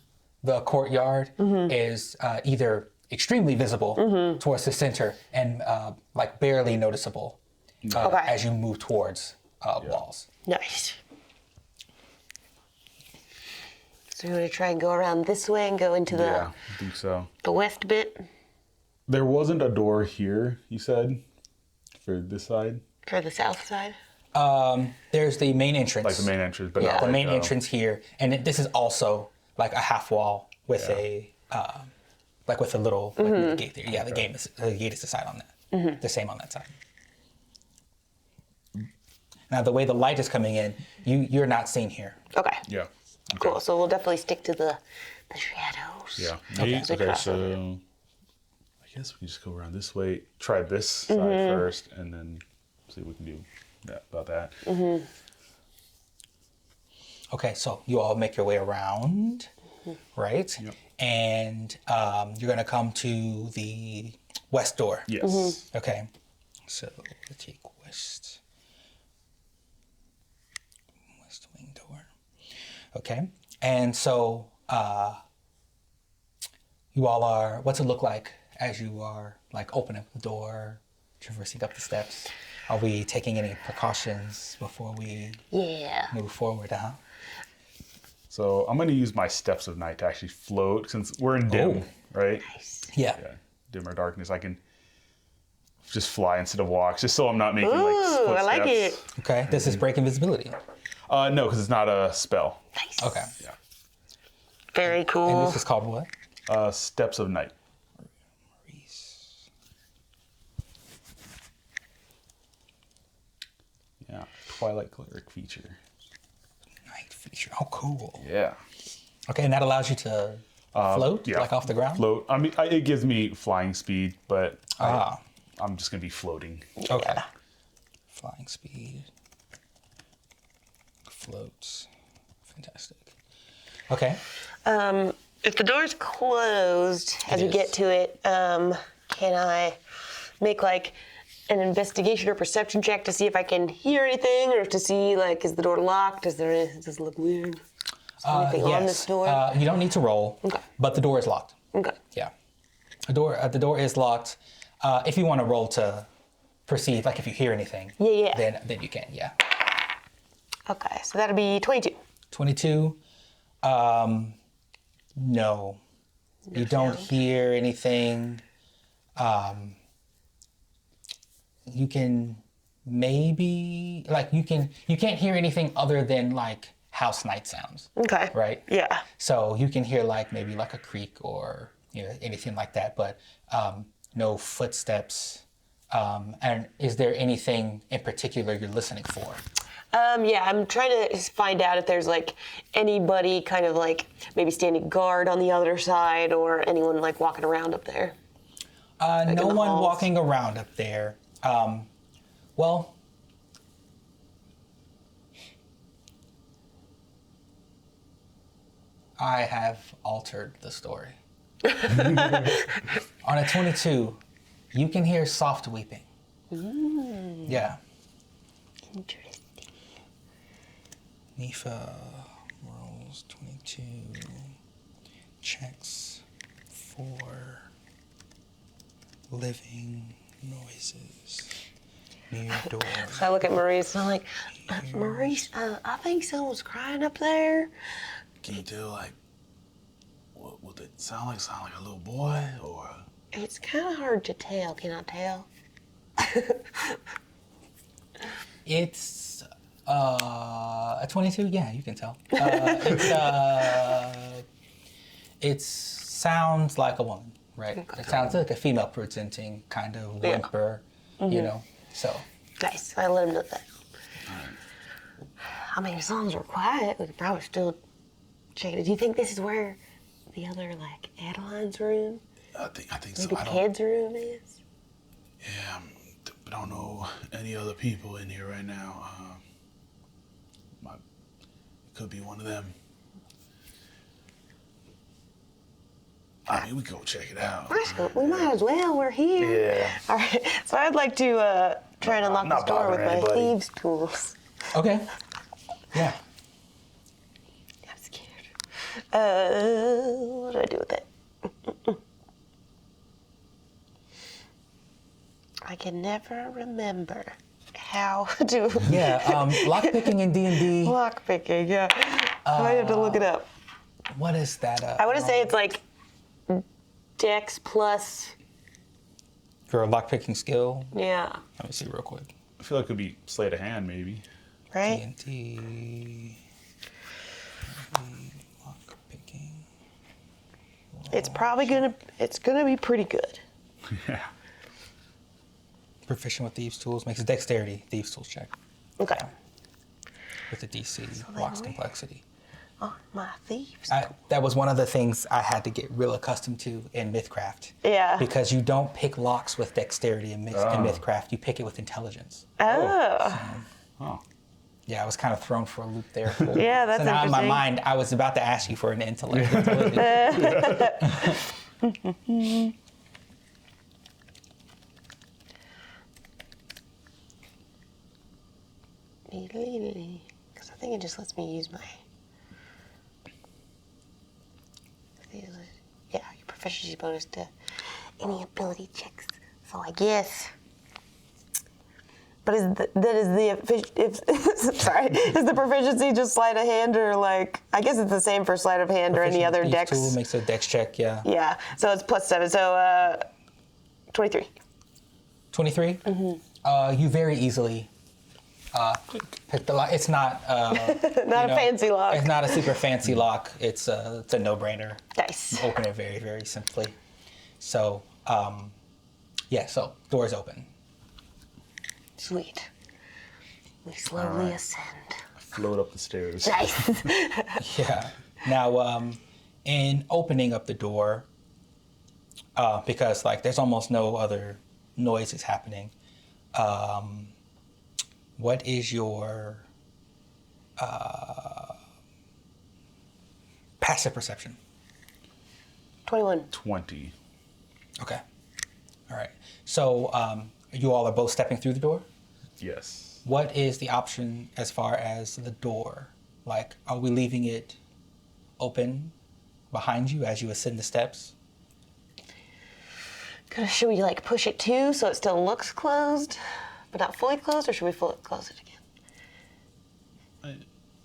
the courtyard is either extremely visible towards the center and like barely noticeable as you move towards walls. Nice. So we're gonna try and go around this way and go into Yeah, I think so. the west bit There wasn't a door here, you said, for this side? for the south side. There's the main entrance. Like the main entrance, but Yeah. not The like, main entrance here, and this is also like a half wall with a like with a little like, gate there. Yeah, the gate is the side on that. The same on that side. Now the way the light is coming in, you're not seen here. Okay. Yeah. Cool. So we'll definitely stick to the shadows. Yeah. Okay. Okay, so I guess we can just go around this way. Try this side first, and then see what we can do about that. Okay, so you all make your way around, right? Yep. And you're gonna come to the west door. Yes. Okay, so let's take west wing door. Okay, and so you all are. What's it look like as you are like opening the door, traversing up the steps? Are we taking any precautions before we move forward? So I'm going to use my steps of night to actually float, since we're in dim, right? Yeah. Yeah, dim or darkness. I can just fly instead of walk, just so I'm not making like Ooh, footsteps. I like it. Okay. Does this break invisibility? No, because it's not a spell. Nice. Okay. Yeah. Very And cool. this is called what? Steps of night. Yeah, Twilight Cleric feature. Night feature. Oh, cool. Yeah. Okay, and that allows you to float, Yeah. like off the ground? Float. I mean, it gives me flying speed, but Ah. I'm just gonna be floating. Okay. Flying speed. Floats. Fantastic. Okay. If the door's closed as It we get is. to it, can I make like an investigation or perception check to see if I can hear anything, or to see like is the door locked? Does it look weird? Is there anything on this door? You don't need to roll, Okay. but the door is locked. Okay. Yeah. The door is locked. If you want to roll to perceive, like if you hear anything, Yeah. then you can, yeah. Okay, so that'll be 22. 22. No. You don't hear anything. You can maybe you can't hear anything other than like house night sounds. Okay. Right? Yeah. So you can hear like maybe like a creak or anything like that, but no footsteps. And is there anything in particular you're listening for? Yeah, I'm trying to find out if there's like anybody kind of like maybe standing guard on the other side, or anyone like walking around up there. No in the one halls? walking around up there. Well, I have altered the story. On a 22, you can hear soft weeping. Yeah. Interesting. Nifa rolls 22, checks for living noises near your door. So I look at Maurice and I'm like, Maurice, I think someone's crying up there. Can you tell, like, what would it sound like? Sound like a little boy, or? It's kind of hard to tell. Can I tell? It's a 22. Yeah, you can tell. It sounds like a woman, right? It sounds like a female presenting kind of whimper, you know. So Nice. I let him know that. I mean, as long as we're quiet, we could probably still check it. Do you think this is where the other, like, Adeline's room? I think so. Maybe I don't. Ted's room is? Yeah, I don't know any other people in here right now. It could be one of them. I mean, we can go check it out. We might as well. We're here. Yeah. All right. So I'd like to try and unlock Not this door with bothering my anybody. thieves' tools. okay, yeah. I'm scared. What do I do with it? I can never remember how to Yeah, lockpicking in D&D, lock picking. Yeah. I have to look it up. what is that? I want to say it's like Dex plus. For a lockpicking skill, Yeah. let me see real quick. I feel like it could be sleight of hand, maybe. Right. D&D, lockpicking. It's probably it's gonna be pretty good. Yeah. Proficient with thieves' tools makes a dexterity thieves' tools check Okay. with a DC, then blocks we- complexity. Oh, my thieves. That was one of the things I had to get real accustomed to in Mythcraft. Yeah. Because you don't pick locks with dexterity in Mythcraft, you pick it with intelligence. Oh. Oh. Yeah, I was kind of thrown for a loop there. Yeah, that's so now in my interesting. mind, I was about to ask you for an intelligence. Because I think it just lets me use my. Yeah, your proficiency bonus to any ability checks. So I guess. But is the proficiency just sleight of hand, or like, I guess it's the same for sleight of hand or any other Thieves' dex? tool makes a dex check, yeah. Yeah, so it's +7, so 23. 23? Mm-hmm. You very easily pick the lock. It's not Not a fancy lock. It's not a super fancy lock. It's a no-brainer. Nice. Open it very, very simply. So, yeah, so door's open. Sweet. We slowly ascend. Float up the stairs. Nice. Yeah. Now, in opening up the door, because like there's almost no other noises happening, what is your passive perception? 21. 20. Okay. All right. So you all are both stepping through the door? Yes. What is the option as far as the door? Like, are we leaving it open behind you as you ascend the steps? Should we like push it too so it still looks closed, but not fully closed, or should we fully close it again? I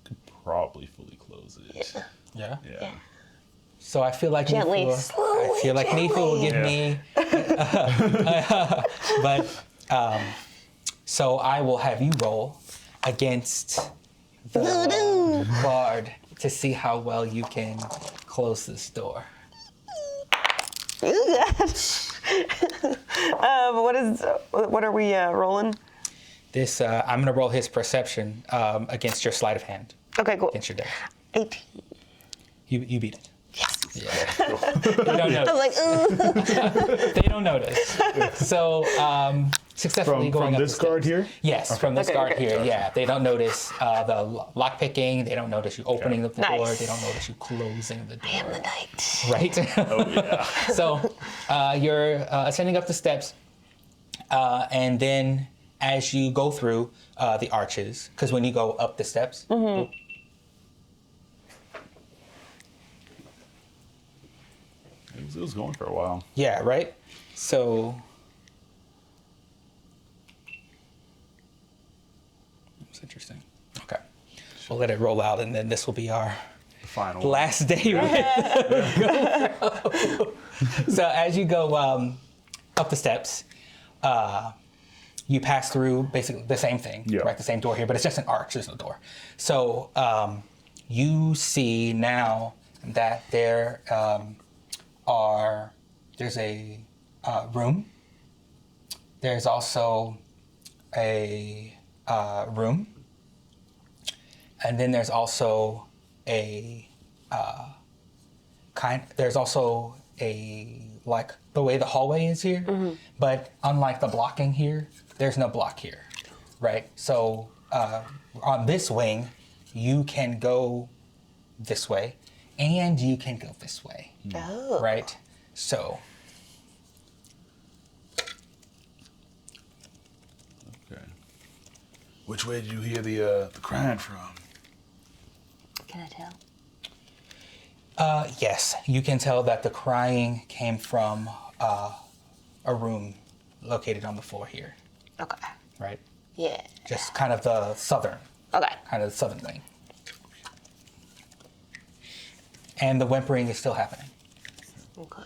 could probably fully close it. Yeah. Yeah. So I feel like Gently, Nifa, slowly, I feel like Nifa will give me, but so I will have you roll against the guard to see how well you can close this door. What are we rolling? This I'm gonna roll his perception against your sleight of hand, Okay, cool. against your deck. 18. You beat it. Yes. They don't notice. I'm like, ooh. They don't notice. So successfully From going up this the guard steps. here? Yes, from this Okay, guard okay. here. Yeah, they don't notice the lock picking. They don't notice you opening the door. Nice. They don't notice you closing the door. I am the knight. Right. Oh yeah. So you're ascending up the steps, and then as you go through the arches, because when you go up the steps, It was going for a while. yeah, right. So that's interesting. Okay, we'll let it roll out, and then this will be our The final one. last day. So as you go up the steps, you pass through basically the same thing, Yeah. right? The same door here, but it's just an arch. There's no door. So you see now that there's a room. There's also a room, and then there's also there's also like the way the hallway is here, but unlike the blocking here, there's no block here, right? So on this wing, you can go this way, and you can go this way, Oh. right? So Okay. Which way did you hear the crying from? Can I tell? yes, you can tell that the crying came from a room located on the floor here, Okay. right? Yeah. Just kind of the southern Okay. wing. And the whimpering is still happening. Okay.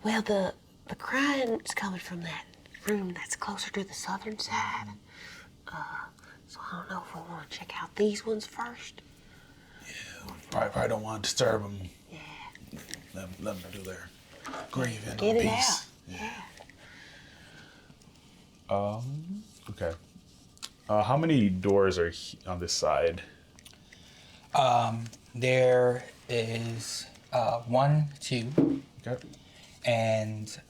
Well, the crying is coming from that room that's closer to the southern side. So I don't know if we want to check out these ones first. Probably don't want to disturb them. Yeah. Let them do their grieving Get in it peace. out. Okay. How many doors are on this side? There is 1, 2, Okay. and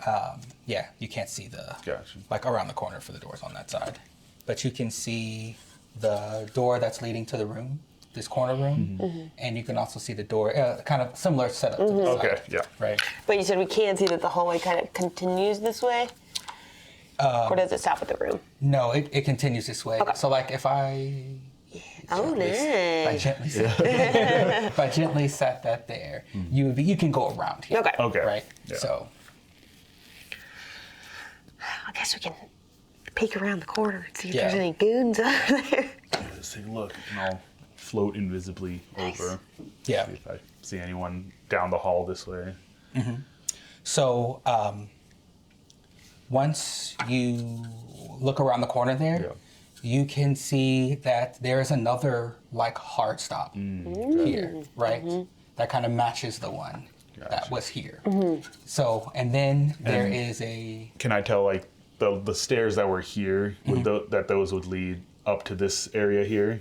yeah, you can't see Gotcha. like around the corner for the doors on that side, but you can see the door that's leading to the room, this corner room, and you can also see the door, kind of similar setup to the Okay. side, Yeah. right? But you said we can see that the hallway kind of continues this way? Or does it stop at the room? No, it continues this way. Okay. So like if I Oh, if I nice. gently if I gently set that there, you can go around here. Okay. Okay. Right. Yeah. So I guess we can peek around the corner and see if Yeah. there's any goons over there. Let's take a look, and I'll float invisibly Nice. over. yeah. See if I see anyone down the hall this way. So once you look around the corner there, Yeah. you can see that there is another like hard stop here, right? That kind of matches the one that Gotcha. was here. So and then there is a Can I tell, like, the stairs that were here, that those would lead up to this area here?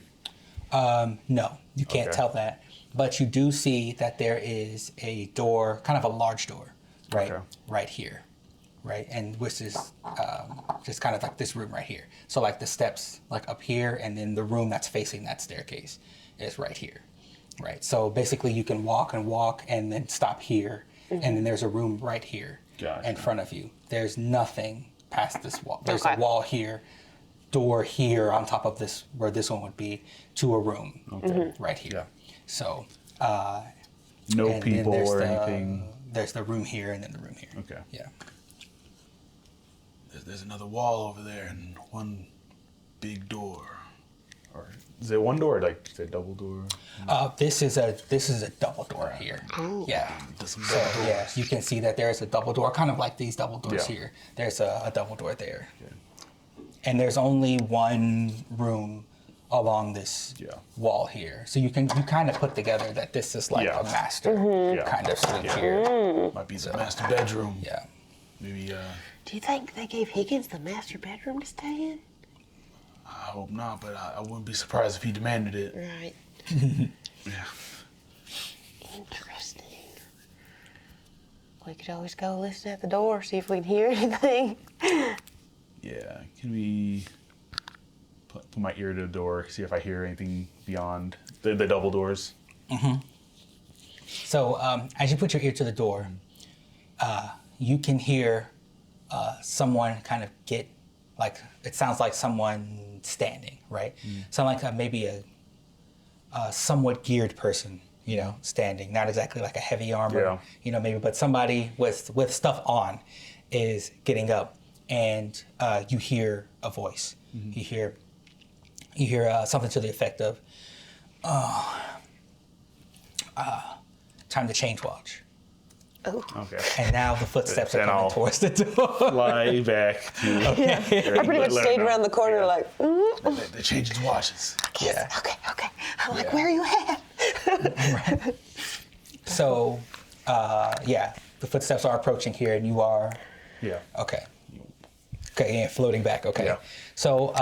no, you can't Okay. tell that, but you do see that there is a door, kind of a large door, right, Okay. right here, right, and which is just kind of like this room right here. So like the steps like up here, and then the room that's facing that staircase is right here, right. So basically, you can walk and walk, and then stop here, and then there's a room right here Gotcha. in front of you. There's nothing past this wall. There's Okay. a wall here, door here on top of this, where this one would be, to a room right here. Yeah. So No and then people there's or the- anything? There's the room here, and then the room here. Okay. Yeah. There's another wall over there and one big door. Or is it one door or like is it double door? This is a double door here. Yeah. There's some So double doors. yeah, you can see that there's a double door, kind of like these double doors Yeah. here. There's a double door there, Okay. and there's only one room along this Yeah. wall here. So you kind of put together that this is like Yeah. a master Yeah. kind of suite Yeah. here. Might be the master bedroom. Yeah. Maybe Do you think they gave Higgins the master bedroom to stay in? I hope not, but I wouldn't be surprised if he demanded it. Right. Yeah. Interesting. We could always go listen at the door, see if we can hear anything. Yeah. Can we put my ear to the door, see if I hear anything beyond the double doors? So as you put your ear to the door, you can hear someone kind of get, like, it sounds like someone standing, right? Sound like maybe a somewhat geared person, you know, standing. Not exactly like a heavy armor, you know, maybe, but somebody with stuff on is getting up, and you hear a voice. You hear something to the effect of, time to change watch. Oh. Okay. And now the footsteps are Then coming I'll towards the door. Fly back to. Yeah. I pretty much stayed around the corner like, They're changing watches. Yeah. okay. I'm like, where are you at? Right. So, the footsteps are approaching here, and you are, Yeah. okay, yeah, floating back, okay. Yeah. So,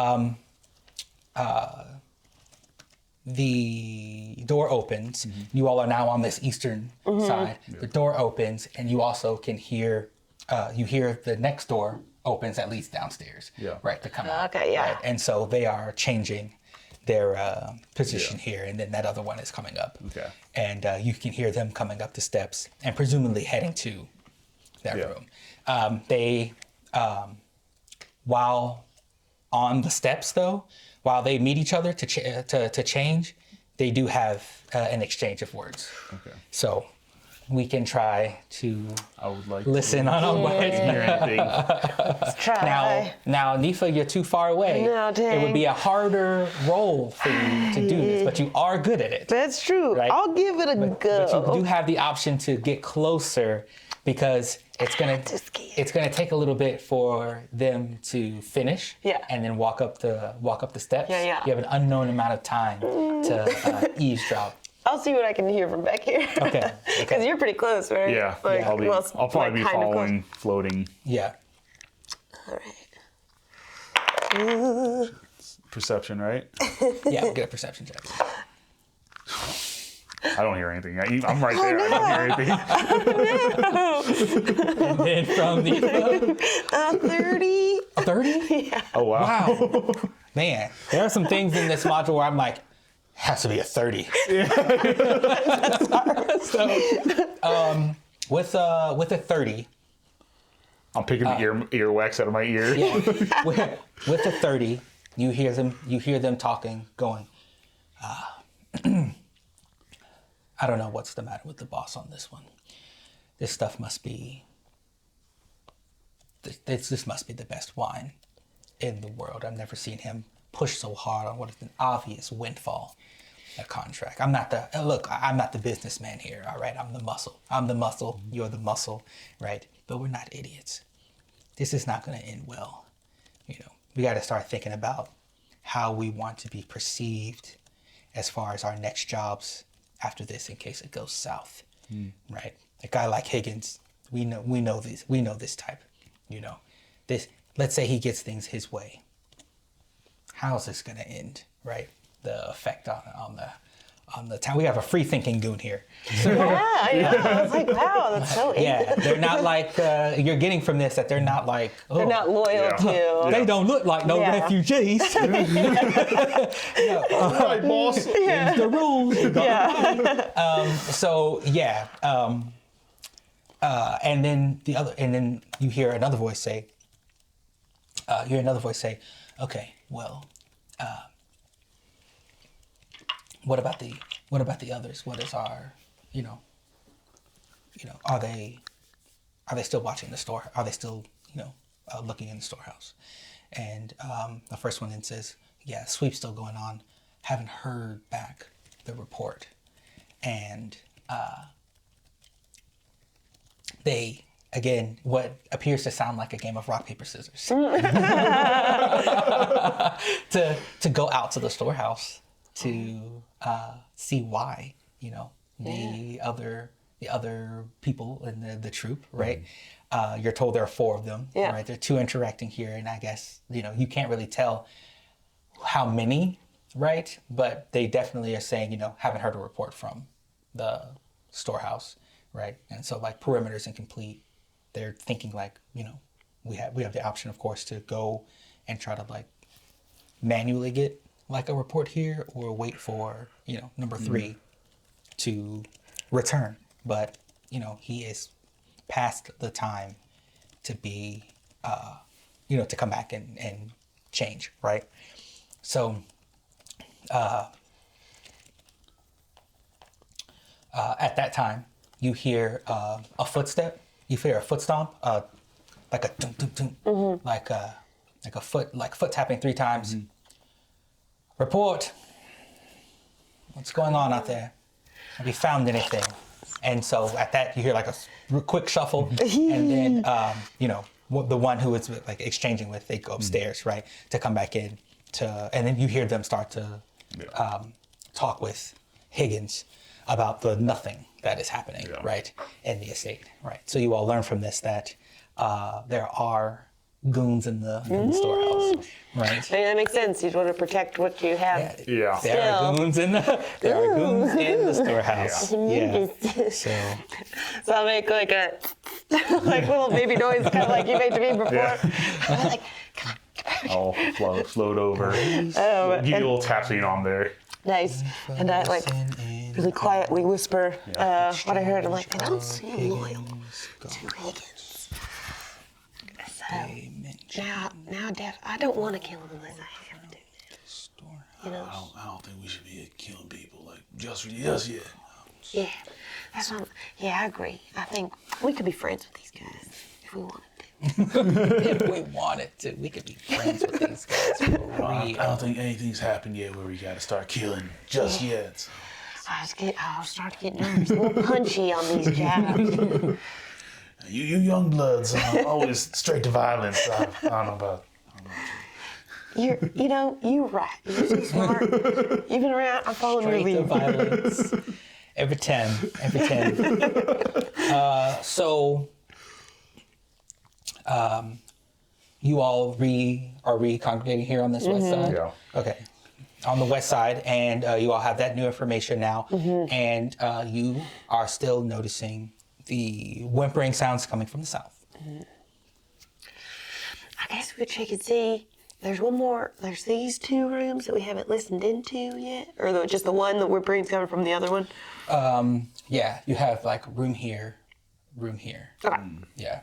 the door opens. You all are now on this eastern side. The door opens, and you also can hear, you hear the next door opens at least downstairs, right, to come out. Okay, yeah. Right? And so they are changing their position here, and then that other one is coming up. Okay. And you can hear them coming up the steps and presumably heading to that room. They, while on the steps though, while they meet each other to change, they do have an exchange of words. Okay. So we can try to I would like listen to on our way. hear anything. Let's try. Now, Nifa, you're too far away. No, It dang. would be a harder role for you to do this, but you are good at it. That's true. Right. I'll give it a go. But you do have the option to get closer, because it's gonna take a little bit for them to finish, and then walk up the steps. Yeah. You have an unknown amount of time to eavesdrop. I'll see what I can hear from back here. Okay. Because you're pretty close, right? Yeah. Like, I'll well, probably be kinda close. following, floating. Yeah. All right. Perception, right? Yeah. Get a perception check. I don't hear anything. I'm right there. I don't hear anything. And then from the 30. 30? Yeah. Oh, wow. Wow. Man, there are some things in this module where I'm like, has to be a 30. So, with a 30, I'm picking the earwax out of my ear. yeah, with a 30, you hear them talking, going, I don't know what's the matter with the boss on this one. This stuff must be, this must be the best wine in the world. I've never seen him push so hard on what is an obvious windfall, a contract. I'm not the businessman here, all right? I'm the muscle, you're the muscle, right? But we're not idiots. This is not gonna end well. You know, we gotta start thinking about how we want to be perceived as far as our next jobs after this, in case it goes south, right? A guy like Higgins, we know this type, you know. Let's say he gets things his way. How's this gonna end, right? The effect on the town. We have a free thinking goon here. So, I was like, wow, that's so yeah, they're not like you're getting from this that they're not like, oh, They're not loyal to. they don't look like no refugees. All right, boss. Here's the rules. Yeah. So yeah, and then you hear another voice say, okay, well, what about the others? What is our, you know, are they still watching the store? Are they still, looking in the storehouse? And the first one then says, yeah, sweep's still going on. Haven't heard back the report. And they, again, what appears to sound like a game of rock, paper, scissors, to go out to the storehouse to see why, the other people in the troop, right? You're told there are 4 of them, right? There are 2 interacting here, and I guess, you can't really tell how many, right? But they definitely are saying, haven't heard a report from the storehouse, right? And so like perimeter's incomplete. They're thinking like, we have the option, of course, to go and try to like manually get like a report here, or wait for number 3 to return. But he is past the time to be to come back and change, right? So at that time you hear a footstep. You hear a foot stomp, like a dum dum dum, like a foot tapping 3 times. Report. What's going on out there? Have you found anything? And so at that, you hear like a quick shuffle, and then the one who is like exchanging with, they go upstairs, right, to come back in and then you hear them start to talk with Higgins about the nothing that is happening, right, in the estate, right. So you all learn from this that there are goons in the storehouse, right? I mean, that makes sense. You'd want to protect what you have. Yeah. There are goons in the storehouse. Yeah. So I'll make like a little baby noise, kind of like you made to me before. Yeah. Like, come on. I'll float over. Give you a little tapping on there. Nice. And I like really quietly whisper what I heard. I'm like, I don't seem loyal to Higgins. Now, Def, I don't want to kill him unless I have to. I don't think we should be killing people like just yet. Yeah, that's what. I agree. I think we could be friends with these guys if we wanted to. If we wanted to, we could be friends with these guys. For real. I don't think anything's happened yet where we got to start killing just yet. I'll start to get nervous, a little punchy on these jabs. You young bloods always straight to violence. I don't know about. You're right. You're so smart. You've been around. I'm following your Straight to lead. violence. Every 10. You all are re-congregating here on this west side? Yeah. Okay. On the west side, and you all have that new information now, and you are still noticing the whimpering sounds coming from the south. I guess we could check and see. There's one more. There's these 2 rooms that we haven't listened into yet, or just the one that whimpering's coming from the other one. Yeah, you have like room here. Okay. Yeah.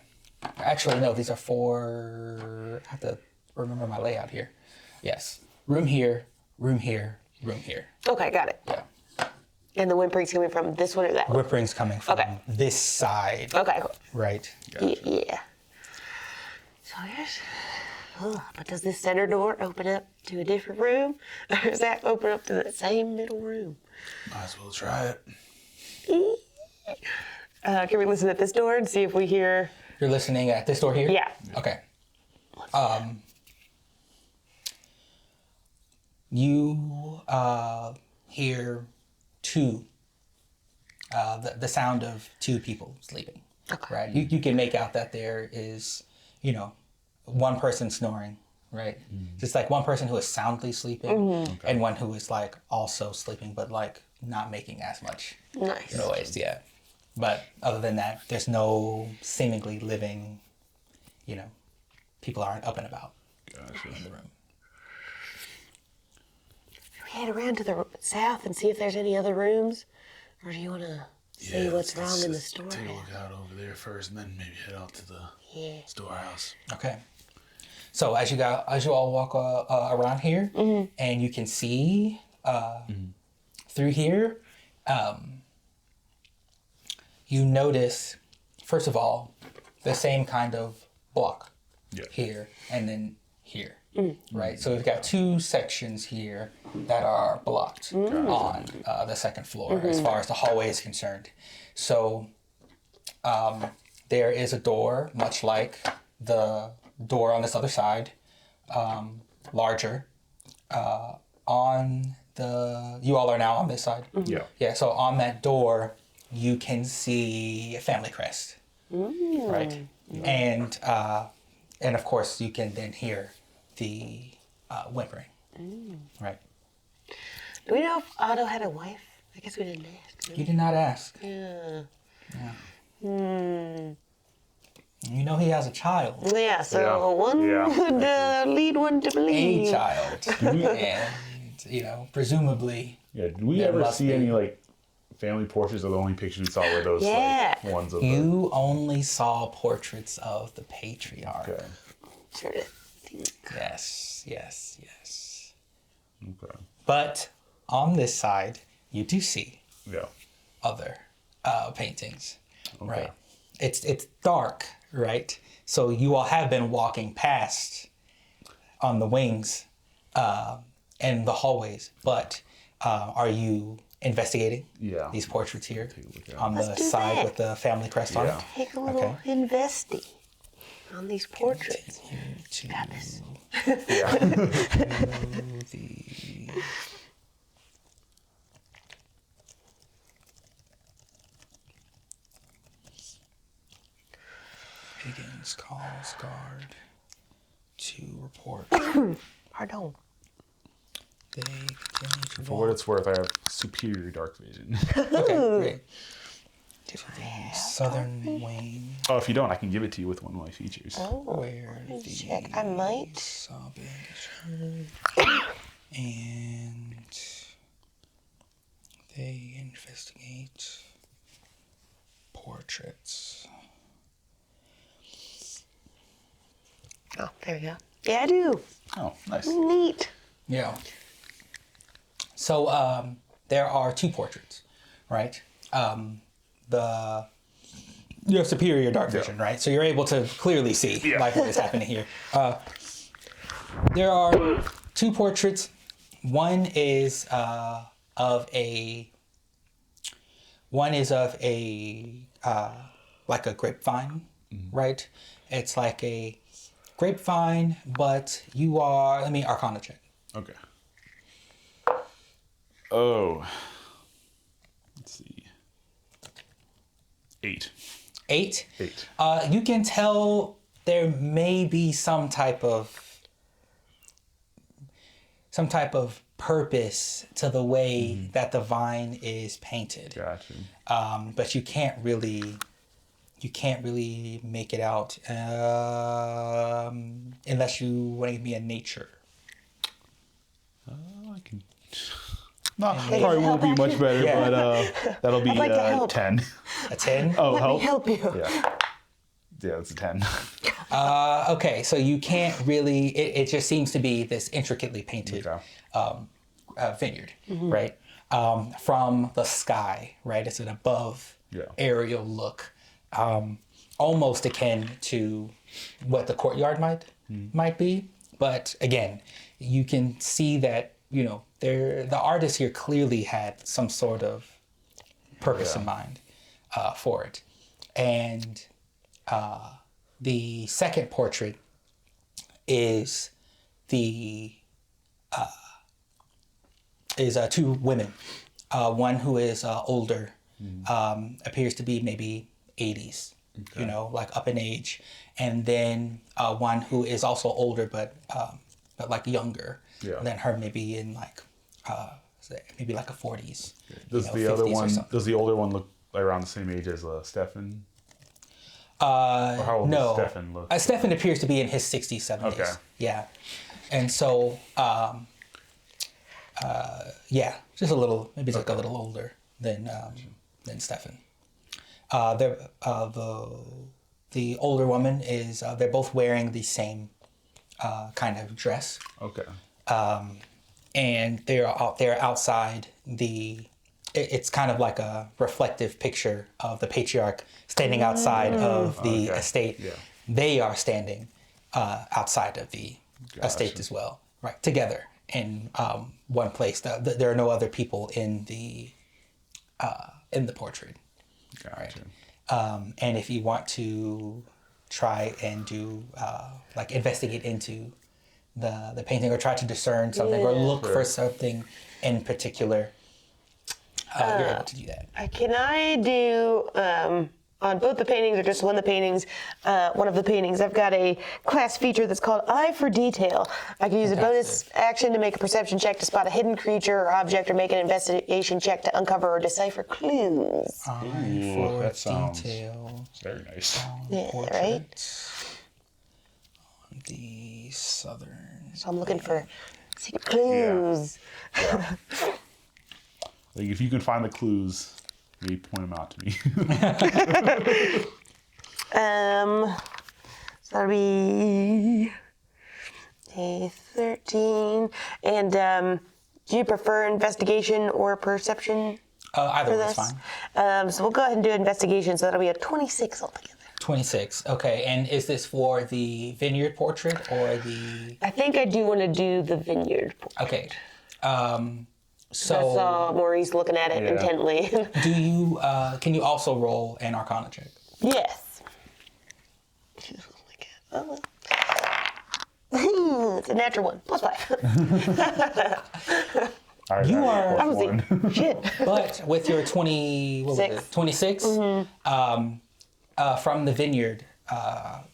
Actually, no, these are 4. I have to remember my layout here. Yes. Room here. Okay, got it. Yeah. And the whimpering's coming from this one or that one? Whimpering's coming from this side. Okay, cool. Right. Yeah. So here's. But does this center door open up to a different room, or does that open up to the same middle room? Might as well try it. Can we listen at this door and see if we hear? You're listening at this door here? Yeah. Okay. You hear 2, the sound of 2 people sleeping. Okay. Right? You can make out that there is, one person snoring, right? Just like one person who is soundly sleeping and one who is like also sleeping, but like not making as much noise. Yeah. But other than that, there's no seemingly living, people aren't up and about in the room. Should we head around to the south and see if there's any other rooms? Or do you want to see what's wrong in the storehouse? Take a look out over there first, and then maybe head out to the storehouse. Okay. So as you all walk around here, and you can see through here, you notice, first of all, the same kind of block here and then here, right? So we've got 2 sections here that are blocked on the second floor as far as the hallway is concerned. So there is a door, much like the door on this other side, larger. You all are now on this side. Yeah. So on that door, you can see a family crest, right? And of course, you can then hear the whimpering Right. Do we know if Otto had a wife? I guess we didn't ask. You did not ask. Yeah. You know he has a child. Yeah, so Yeah. one would lead one to A believe. child. And, you know, presumably. Yeah, did we There ever must see be. any like family portraits, or the only pictures we saw were those Yeah. like ones of the You only saw portraits of the patriarch. Okay. Sure did. Yes, yes, yes. Okay. But on this side, you do see Yeah. other paintings, right? It's dark, right? So you all have been walking past on the wings and the hallways, but are you investigating Yeah. these portraits here Take a look at on the Let's do side that. with the family crest on it? Yeah. Take a little investing on these portraits. Continue to Got this. the Higgins calls guard to report. Pardon. They continue to For what it's worth, I have superior dark vision. Okay, great. To the southern wing Oh, if you don't, I can give it to you with one of my features. where the Check. I might. sobbing is heard, and they investigate portraits. Oh, there we go. Yeah, I do. Oh, nice. Neat. Yeah. So there are two portraits, right? You have superior dark vision, right? So you're able to clearly see like what is happening here. There are two portraits. One is of a like a grapevine, right? It's like a grapevine, but you are. Let me Arcana check. Okay. Oh. Let's see. 8. 8. 8. You can tell there may be some type of purpose to the way that the vine is painted. Gotcha. But you can't really make it out unless you want to give me a nature. I can. No, probably won't be much better, Yeah. but that'll be like to help. 10. A 10? Oh, Let me help? help you. Yeah. Yeah, it's a 10. Okay, so you can't really. It just seems to be this intricately painted Okay. vineyard, right? From the sky, right? It's an above aerial look, almost akin to what the courtyard might be. But again, you can see that the artist here clearly had some sort of purpose in mind for it, and the second portrait is two women. One who is older, appears to be maybe 80s, like up in age, and then one who is also older but like younger than her, maybe in like maybe like a 40s. Does the 50s other or one? something. Does the older one look around the same age as Stefan? Or how old No, does Stefan look? Stefan appears to be in his 60s, 70s. Okay. Yeah, and so just a little, maybe like a little older than Stefan. The older woman is they're both wearing the same kind of dress, Okay. and they're outside it's kind of like a reflective picture of the patriarch standing outside of the estate. Yeah. They are standing outside of the estate as well, right? Together in one place. There are no other people in the portrait. Gotcha. And if you want to try and do like investigate into the painting or try to discern something or look for something in particular, you're able to do that. Can I do on both the paintings or just one of the paintings, I've got a class feature that's called Eye for Detail. I can use a bonus action to make a perception check to spot a hidden creature or object, or make an investigation check to uncover or decipher clues. Ooh, that sounds Detail. very nice. Yeah, Portrait right? on the southern. So I'm looking for secret clues. Like if you can find the clues, maybe point them out to me. So that'll be a 13. And do you prefer investigation or perception? Either for one's this? fine. So we'll go ahead and do investigation. So that'll be a 26 altogether. 26. Okay, and is this for the vineyard portrait or the? I think I do want to do the vineyard. Okay. I So saw Maurice looking at it intently. do you? Can you also roll an Arcana check? Yes. It's a natural one. +5. All right, You I are- got I was one. like, shit. But with your 26, from the vineyard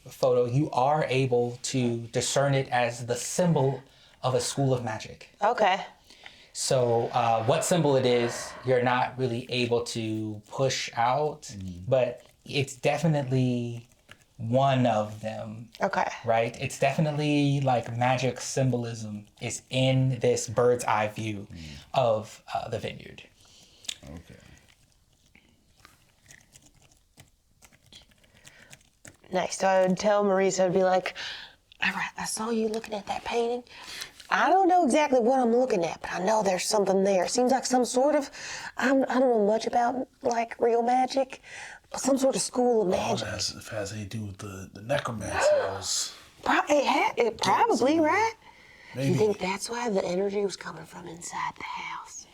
photo, you are able to discern it as the symbol of a school of magic. Okay. So what symbol it is, you're not really able to push out, but it's definitely one of them, Okay. right? It's definitely like magic symbolism is in this bird's eye view of the vineyard. Okay. Nice. So I would tell Maurice, I'd be like, all right, I saw you looking at that painting. I don't know exactly what I'm looking at, but I know there's something there. Seems like some sort of, I don't know much about like real magic, but some sort of school of magic. If it has anything to do with the necromancers. It probably, right? Maybe. You think that's why the energy was coming from inside the house?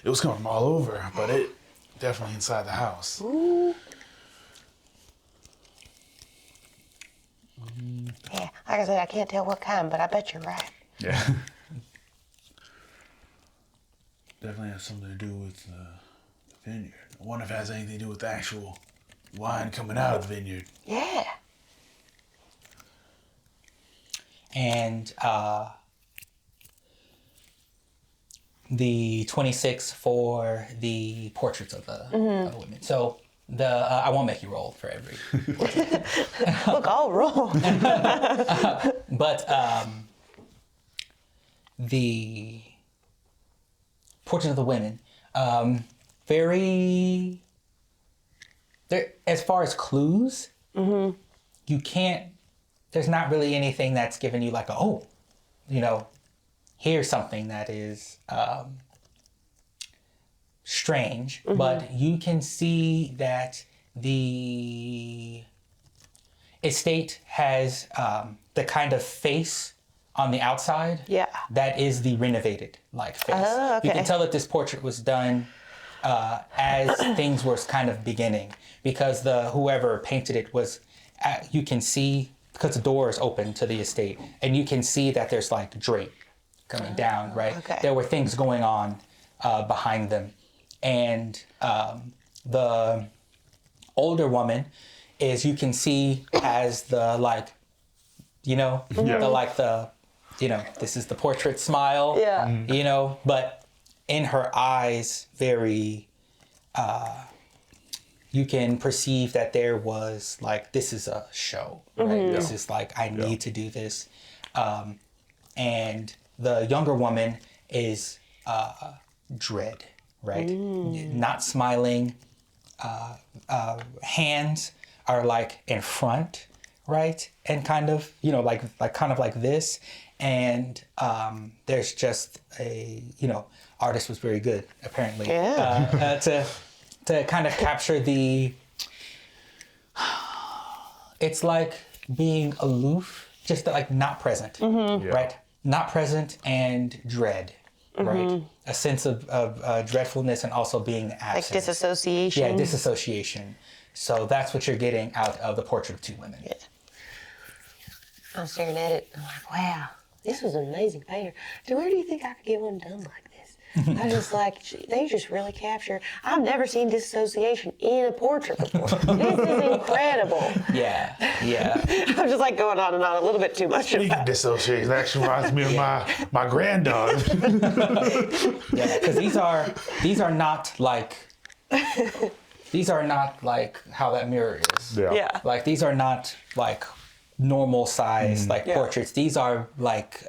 It was coming from all over, but it definitely inside the house. Ooh. Yeah, like I said, I can't tell what kind, but I bet you're right. Yeah. Definitely has something to do with the vineyard. I wonder if it has anything to do with the actual wine coming out of the vineyard. Yeah. And the 26 for the portraits of the women. So I won't make you roll for every. Look, I'll roll. But the portrait of the women, very. There, as far as clues, you can't. There's not really anything that's given you like here's something that is strange, but you can see that the estate has the kind of face on the outside that is the renovated like face. Oh, okay. You can tell that this portrait was done as things were kind of beginning, because whoever painted it was you can see, because the door is open to the estate, and you can see that there's like drape coming down, right? Okay. There were things going on behind them. And the older woman is, you can see as the this is the portrait smile, but in her eyes, very, you can perceive that there was like, this is a show, right? This is like, I need to do this. And the younger woman is dread, right? Not smiling. Hands are like in front, right? And kind of, like this. And there's just artist was very good, apparently, to kind of capture it's like being aloof, just like not present, right? Not present and dread, right? A sense of dreadfulness, and also being absent. Like disassociation. Yeah, disassociation. So that's what you're getting out of the portrait of two women. Yeah. I'm staring at it. I'm like, wow, this was an amazing painter. So where do you think I could get one done like this? I just like, they just really capture. I've never seen disassociation in a portrait before. This is incredible. Yeah. I'm just like going on and on a little bit too much. Speaking of dissociation, that actually reminds me of my granddaughter. Yeah, because these are not like how that mirror is. Yeah. Like these are not like normal size Yeah. portraits. These are like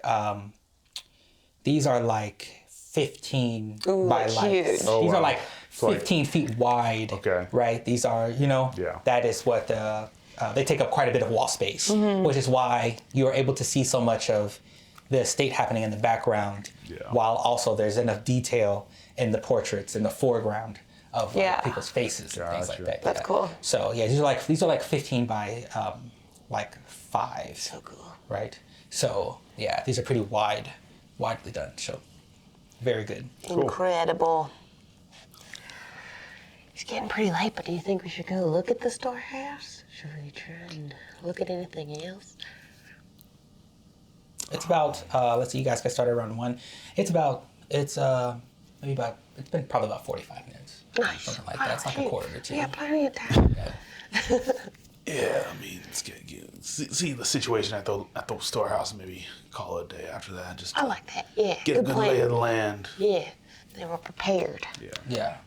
15 by that's like huge. Oh, these wow. are like It's like- 15 feet wide. Okay. Right. These are Yeah. that is what they take up quite a bit of wall space, which is why you are able to see so much of the estate happening in the background, while also there's enough detail in the portraits in the foreground of people's faces and things like Gotcha. that. That's cool. So yeah, these are like 15 by like 5. So cool. Right. So yeah, these are pretty widely done. So very good. Incredible. It's getting pretty late, but do you think we should go look at the storehouse? Should we try and look at anything else? It's about let's see, you guys got started around 1. It's maybe about it's been probably about 45 minutes. Nice. Something like that. It's like a quarter to 2. Yeah, plenty of time. Yeah, I mean, let's see the situation at the storehouse and maybe call it a day after that. Just I like that. Yeah, get a good good lay of plan. the land. Yeah, they were prepared. Yeah.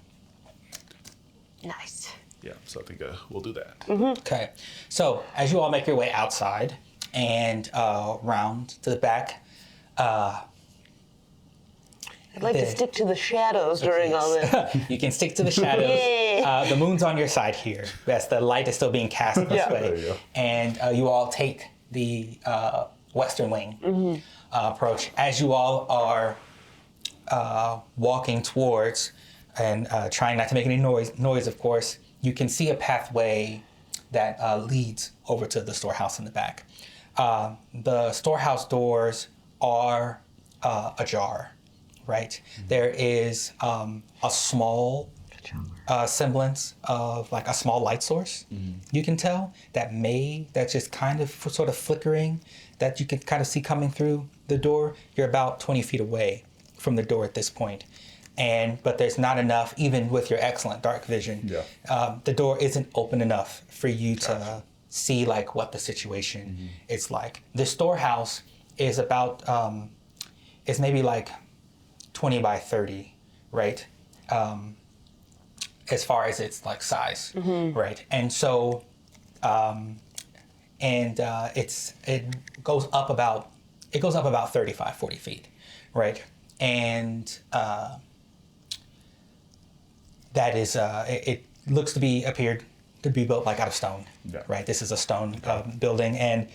Nice. Yeah, so I think we'll do that. Okay. So as you all make your way outside and round to the back, I'd like to stick to the shadows during all this. you can stick to the shadows. Yeah. The moon's on your side here. Yes, the light is still being cast this Yeah. way. There you go. And you all take the western wing approach. As you all are walking towards and trying not to make any noise, of course, you can see a pathway that leads over to the storehouse in the back. The storehouse doors are ajar, right? There is a small semblance of like a small light source. You can tell that's just kind of sort of flickering, that you can kind of see coming through the door. You're about 20 feet away from the door at this point. But there's not enough, even with your excellent dark vision. The door isn't open enough for you to see like what the situation is like. The storehouse is about, it's maybe like 20 by 30, right? As far as its like size, right? And so, it goes up about 35, 40 feet, right? And that is, it looks to appeared to be built like out of stone, right? This is a stone building, and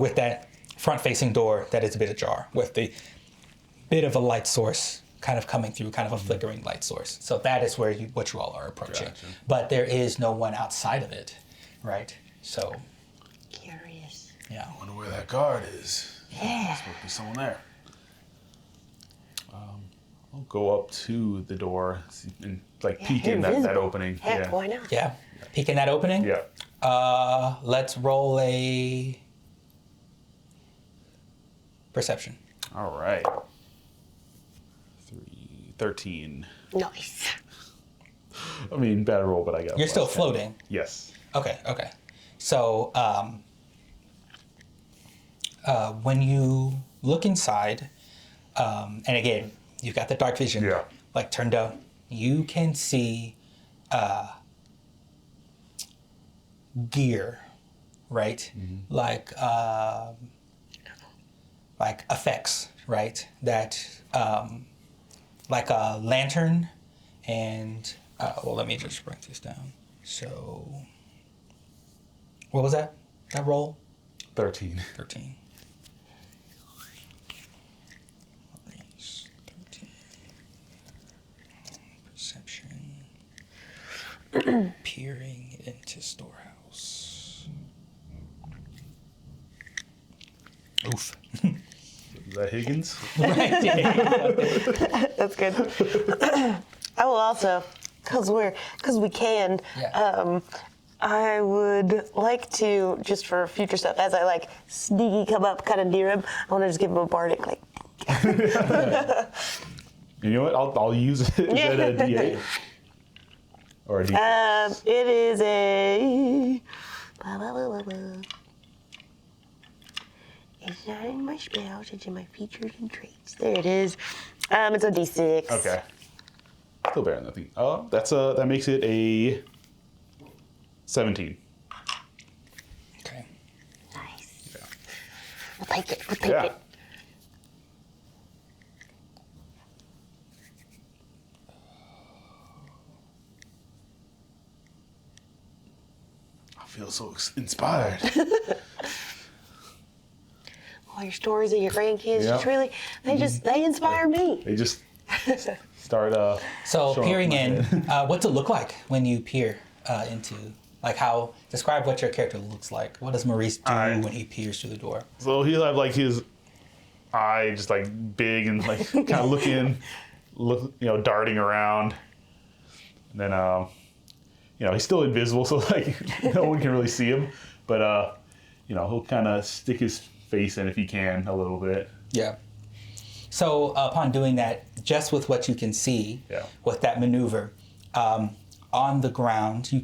with that front-facing door that is a bit ajar, with the bit of a light source kind of coming through, kind of a flickering light source. So that is what you all are approaching. Gotcha. But there is no one outside of it, right? So, Curious. yeah. I wonder where that guard is. Yeah. There's supposed to be someone there. I'll go up to the door and like peek in that invisible. opening. Heck, why not? Yeah. Peek in that opening? Yeah. Let's roll a perception. All right. 13. Nice. I mean, bad roll, but I got. You're a still +10. floating. Yes. Okay. So, when you look inside, and again, you've got the dark vision, Yeah. like turned down, you can see gear, right? Like effects, right? That like a lantern, and let me just write this down. So, what was that? That roll? 13. 13. 13. Perception. Peering into storehouse. Oof. Is that Higgins? Right. That's good. I will also, because we can, Yeah. I would like to, just for future stuff, as I like sneaky come up kind of near him, I want to just give him a bardic, like, You know what? I'll use it. Is that a D8? Or a D6? It is a. It's not in my spells. It's in my features and traits. There it is. It's a D6. Okay. Still better than nothing. Oh, that makes it a 17. Okay. Nice. Yeah. We'll take it. We'll take Yeah. it. I feel so inspired. All your stories of your grandkids, Yeah. just really, they inspire me. They just start. So showing peering up my in, head. what's it look like when you peer into, like how, describe what your character looks like. What does Maurice do when he peers through the door? So he'll have like his eye just like big and like kind of looking, darting around. And then, he's still invisible, so like no one can really see him. But he'll kind of stick his face in if he can a little bit. Yeah. So upon doing that, just with what you can see, with that maneuver, on the ground, you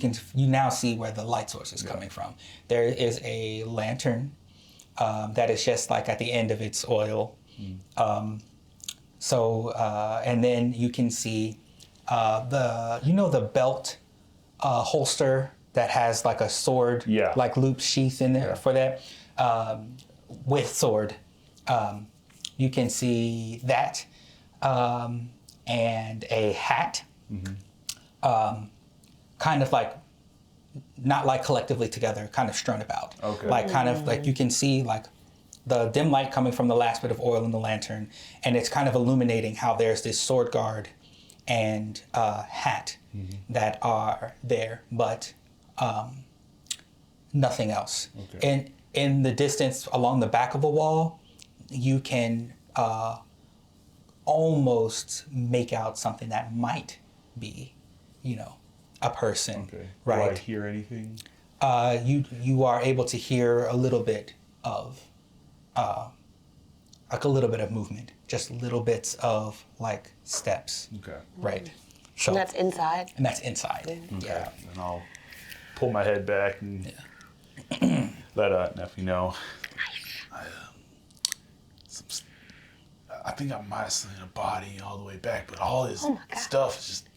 now see where the light source is coming from. There is a lantern that is just like at the end of its oil. And then you can see the belt holster that has like a sword, like loop sheath in there for that, with sword. You can see that, and a hat, kind of like, not like collectively together, kind of strewn about. Okay. Like kind of like you can see like the dim light coming from the last bit of oil in the lantern, and it's kind of illuminating how there's this sword guard and hat that are there, but nothing else. Okay. And in the distance along the back of the wall, you can almost make out something that might be, a person. Okay. Right. Do I hear anything? You are able to hear a little bit of, like a little bit of movement, just little bits of like steps. Okay. Right. So And that's inside. and that's inside. Yeah. And I'll pull my head back and let nephew know. I think I might have seen a body all the way back, but all his stuff is just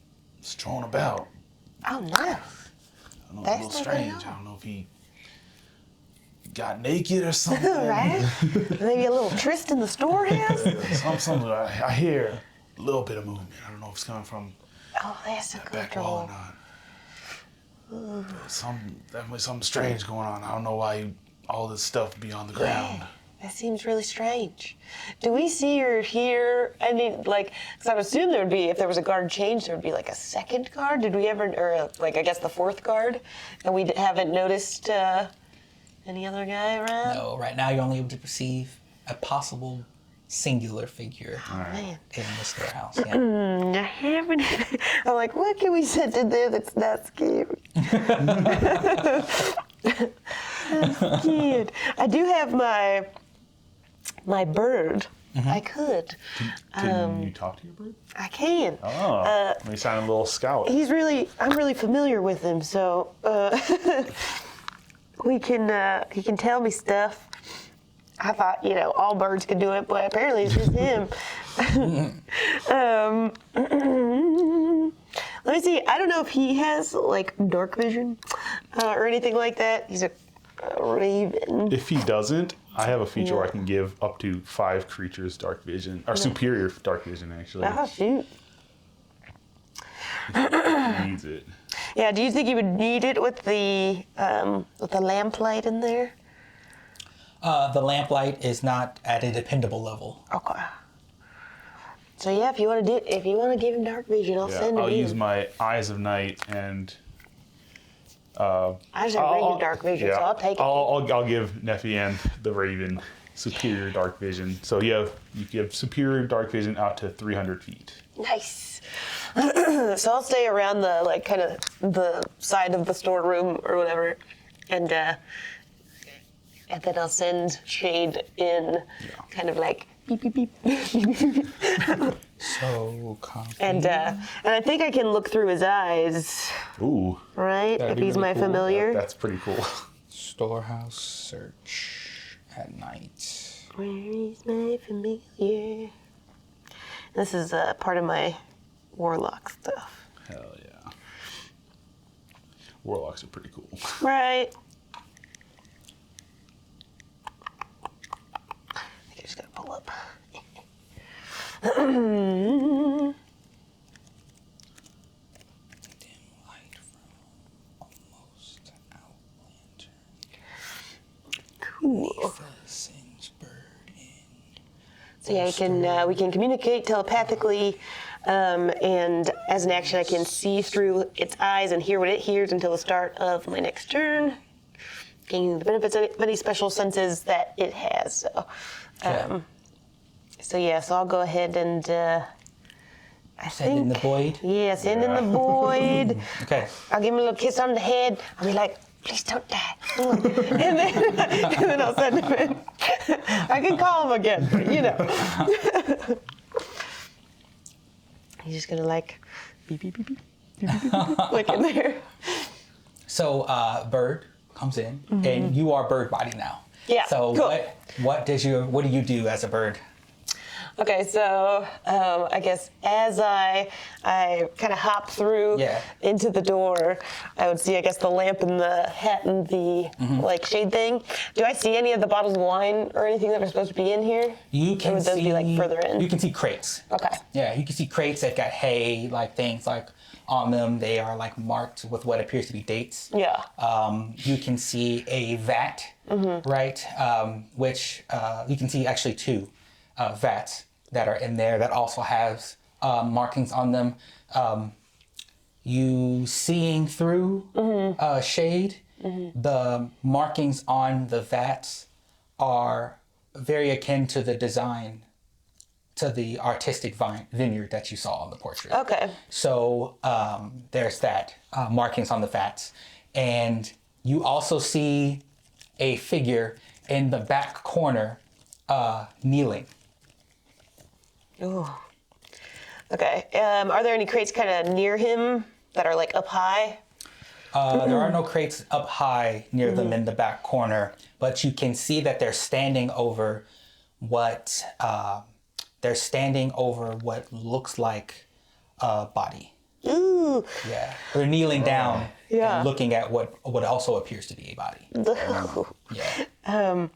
strewn about. Oh no. I don't know, That's a little not strange. good at all. I don't know if he got naked or something. Right? Maybe a little tryst in the storehouse. Something I hear a little bit of movement. I don't know if it's coming from Oh, that's that back wall or uncomfortable. not. Definitely something strange going on. I don't know why all this stuff be on the ground. That seems really strange. Do we see or hear any, because I would assume there would be, if there was a guard change, there would be like a second guard? Did we ever, or I guess the fourth guard? And we haven't noticed any other guy around? No, right now you're only able to perceive a possible singular figure Man. in the storehouse. Yeah. I haven't. I'm like, what can we set in there that's not scary? That's cute. I do have my bird. I could. Can you talk to your bird? I can. Oh, he sounded a little scout. I'm really familiar with him, so he can tell me stuff. I thought, all birds could do it, but apparently it's just him. Let me see. I don't know if he has dark vision or anything like that. He's a raven. If he doesn't, I have a feature where I can give up to 5 creatures dark vision, or superior dark vision, actually. Oh shoot. He needs it. Yeah. Do you think you would need it with the lamplight in there? The lamplight is not at a dependable level. Okay. So yeah, if you want to give him dark vision, I'll send it I'll in. use my eyes of night and. I just have regular dark vision, so I'll take it. I'll give Nephian the Raven superior dark vision. So you give superior dark vision out to 300 feet. Nice. So I'll stay around the kind of the side of the storeroom or whatever, and And then I'll send Shade in, kind of like beep beep beep. So copy. And I think I can look through his eyes, Ooh, right? That'd If be he's really my cool. familiar. that's pretty cool. Storehouse search at night. Where is my familiar? This is part of my warlock stuff. Hell yeah. Warlocks are pretty cool. Right. I think I just gotta pull up. Dim light from almost out lantern. Cool. Sings bird in. So yeah, we can communicate telepathically, and as an action, I can see through its eyes and hear what it hears until the start of my next turn, gaining the benefits of any special senses that it has. So I'll go ahead and I Send in the void. Yeah, send in the void. Okay. I'll give him a little kiss on the head. I'll be like, please don't die. and then I'll send him in. I can call him again, but you know. He's just gonna like beep beep beep beep beep beep beep, beep like in there. So bird comes in, and you are bird body now. Yeah, So cool. what do you do as a bird? Okay, so I guess as I kind of hop through into the door, I would see, I guess, the lamp and the hat and the like shade thing. Do I see any of the bottles of wine or anything that are supposed to be in here? You can or would those see be like further in? You can see crates. Okay. Yeah, you can see crates that got hay, like things like on them. They are like marked with what appears to be dates. Yeah. You can see a vat, right? Which you can see actually two vats that are in there that also has markings on them. You seeing through shade, the markings on the vats are very akin to the design, to the artistic vineyard that you saw on the portrait. Okay. So there's that, markings on the vats. And you also see a figure in the back corner kneeling. Ooh. Okay. Are there any crates kind of near him that are like up high? There are no crates up high near them in the back corner, but you can see that they're standing over what looks like a body. Ooh. Yeah. They're kneeling down Yeah. and looking at what also appears to be a body. Yeah.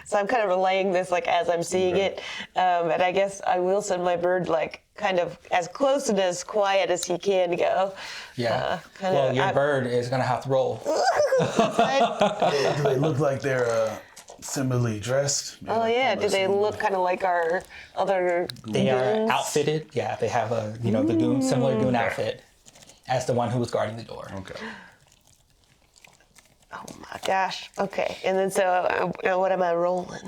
So I'm kind of relaying this like as I'm seeing it, and I guess I will send my bird like kind of as close and as quiet as he can go. Yeah. Well, your bird is gonna have to roll. Do they look like they're similarly dressed? Maybe Oh like yeah, from do a they similar- look kind of like our other They are goons? outfitted. Yeah, they have a the goon, similar goon outfit as the one who was guarding the door. Okay. Oh my gosh. Okay, and then so what am I rolling?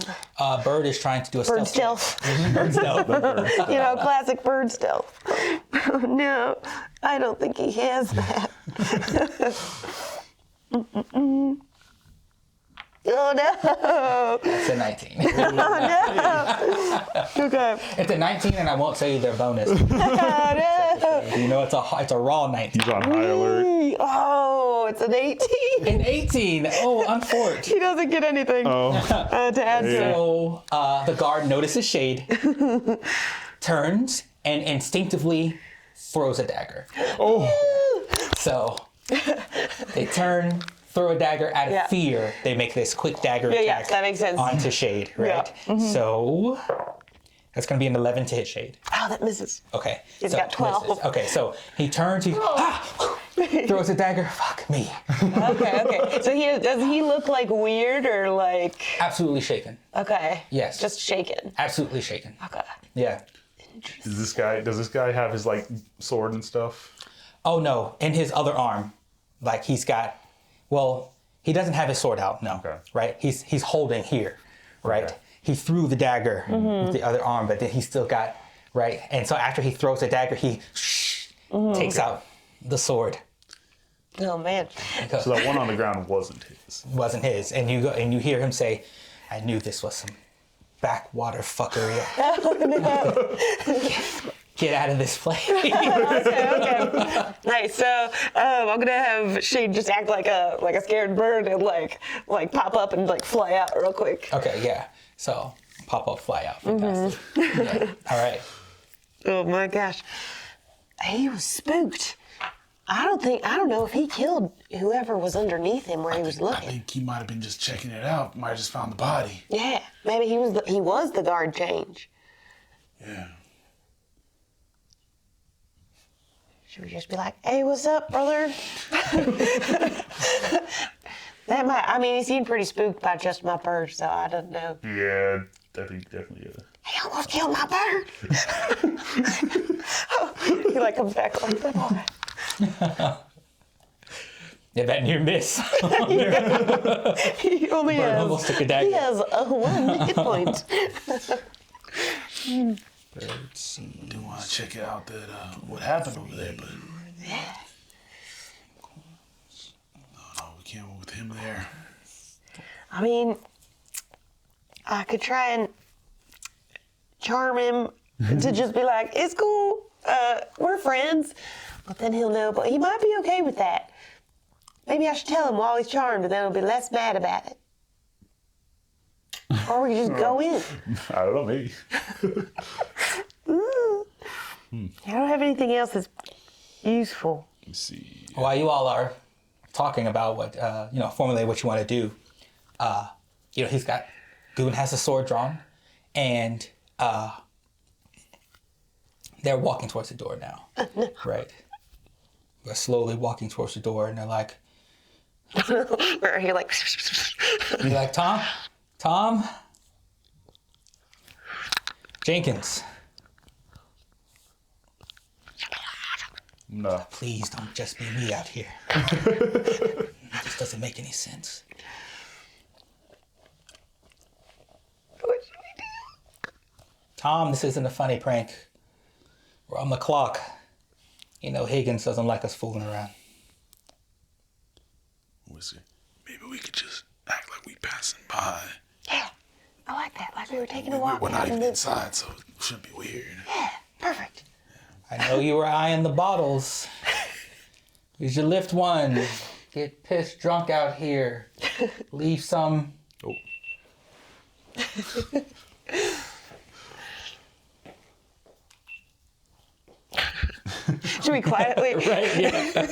Bird is trying to do a Bird stealth. stealth. Bird stealth. You know, classic bird stealth. No, I don't think he has that. Oh no! It's a 19. Oh no! Okay. It's a 19, and I won't tell you their bonus. Oh no! You know, it's a raw 19. He's on high alert. Oh, it's an 18. An 18. Oh, unfortunate. He doesn't get anything to add to it. So the guard notices shade, turns, and instinctively throws a dagger. Oh. So they turn, throw a dagger out of Yeah. fear. They make this quick dagger Yeah, attack that makes sense. onto shade, right? Yeah. So that's going to be an 11 to hit shade. Oh, that misses. Okay. He's so got 12. misses. Okay, so he turns, throws a dagger. Fuck me. Okay. So does he look like weird or like? Absolutely shaken. Okay. Yes. Just shaken. Absolutely shaken. Okay. Yeah. Does this guy have his like sword and stuff? Oh no, in his other arm, like he doesn't have his sword out, no. Okay. Right? He's holding here, right? Okay. He threw the dagger with the other arm, but then he still got, right? And so after he throws the dagger, he takes out the sword. Oh man. So that one on the ground wasn't his. Wasn't his, and you go and you hear him say, "I knew this was some backwater fuckery. Get out of this place." Okay. Nice. So I'm gonna have Shane just act like a scared bird and like pop up and like fly out real quick. Okay, yeah. So pop up, fly out. Fantastic. Yeah. All right. Oh my gosh. He was spooked. I don't know if he killed whoever was underneath him where he was I looking. think he might have been just checking it out. Might have just found the body. Yeah, maybe he was the guard change. Yeah. Should we just be like, "Hey, what's up, brother?" He seemed pretty spooked by just my bird, so I don't know. Yeah, I think definitely. He almost killed my bird. He like comes back like that. Yeah, that near miss. He only Bird has, almost took a dagger. he has a 1 hit point. Let's see. Do want to check it out that what happened over there, but no, we can't with him there. I mean, I could try and charm him to just be like, "It's cool, we're friends," but then he'll know. But he might be okay with that. Maybe I should tell him while he's charmed, and then he'll be less mad about it. Or we can just go in. I don't know, maybe. I don't have anything else that's useful. Let me see. While you all are talking about what formulate what you want to do, Goon has a sword drawn, and they're walking towards the door now. Right. They're slowly walking towards the door, and they're like, Or you're like, you're like, Tom Jenkins, No. please don't just be me out here. This doesn't make any sense. "What should we do?" Tom, this isn't a funny prank. We're on the clock. You know, Higgins doesn't like us fooling around. We'll see. Maybe we could just act like we passing by. Yeah, I like that. Like we were taking a walk. We're not out in even the- inside, so it shouldn't be weird. Yeah, perfect. I know you were eyeing the bottles. Here's your lift one. Get pissed drunk out here. Leave some. Oh. Should we quietly? Right, yeah.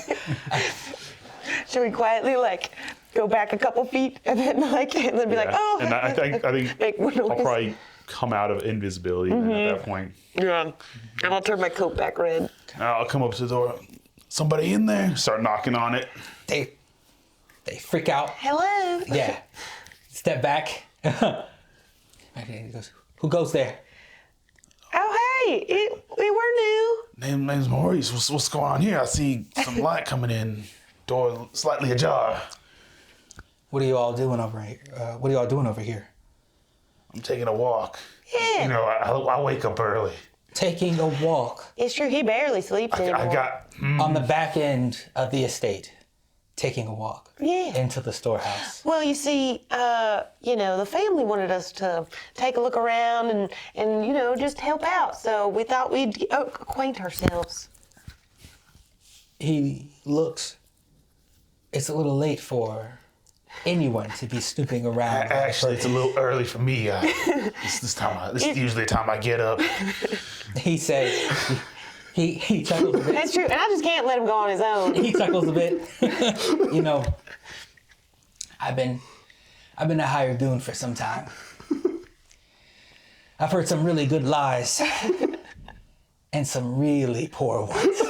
Should we quietly like go back a couple feet and then be like, Yeah. "Oh." And I think Make one I'll noise. probably come out of invisibility then at that point. Yeah. And I'll turn my coat back red. I'll come up to the door. Somebody in there? Start knocking on it. They freak out. Hello. Yeah. Step back. Okay, he goes, who goes there? Oh hey, we were new. Name's Maurice. What's going on here? I see some light coming in. Door slightly ajar. What are you all doing over here? I'm taking a walk. Yeah. You know, I wake up early. Taking a walk It's true. He barely sleeps anymore. I got on the back end of the estate. Taking a walk Yeah. into the storehouse. Well, you see, the family wanted us to take a look around and just help out. So we thought we'd acquaint ourselves. He looks. It's a little late for anyone to be snooping around. Actually, it's a little early for me. This is usually the time I get up. He says, he chuckles a bit. That's true. And I just can't let him go on his own. He chuckles a bit. I've been a hired goon for some time. I've heard some really good lies and some really poor ones.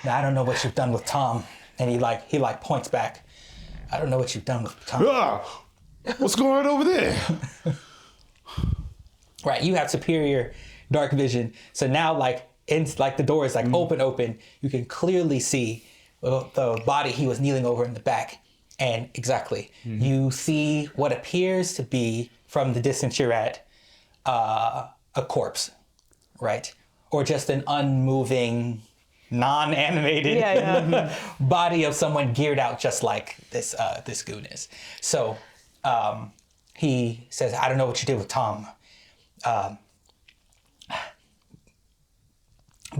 Now, I don't know what you've done with Tom. And he points back. I don't know what you've done with Tom. Ah, what's going on over there? Right, you have superior dark vision. So now the door is open. You can clearly see the body he was kneeling over in the back. And exactly, you see what appears to be, from the distance you're at, a corpse, right? Or just an unmoving non-animated Yeah, body of someone geared out just like this goon is. So he says, I don't know what you did with Tom, but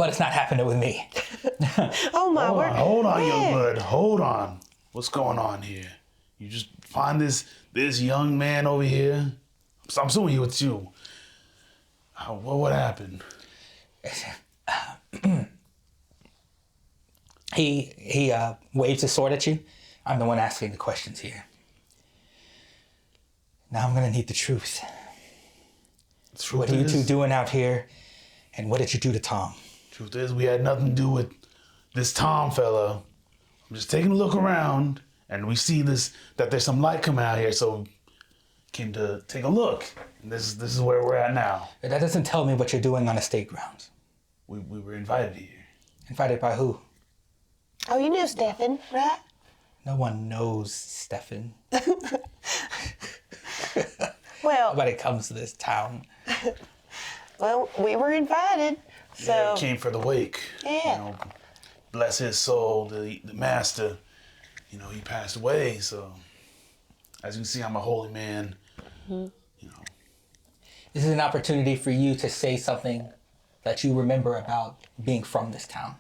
it's not happening with me. Oh my word. Hold on, Man. young blood. Hold on. What's going on here? You just find this young man over here. So I'm assuming he was you. What happened? He waves his sword at you. I'm the one asking the questions here. Now I'm gonna need the truth. What are you two doing out here? And what did you do to Tom? Truth is, we had nothing to do with this Tom fella. I'm just taking a look around, and we see that there's some light coming out here, so came to take a look. And this is where we're at now. That doesn't tell me what you're doing on estate grounds. We were invited here. Invited by who? Oh, you knew Stefan, right? No one knows Stefan. Well, Nobody comes to this town. well, we were invited, so Yeah, we came for the wake. Yeah. You know, bless his soul, the master. You know, he passed away, so as you can see, I'm a holy man. You know, This is an opportunity for you to say something that you remember about being from this town.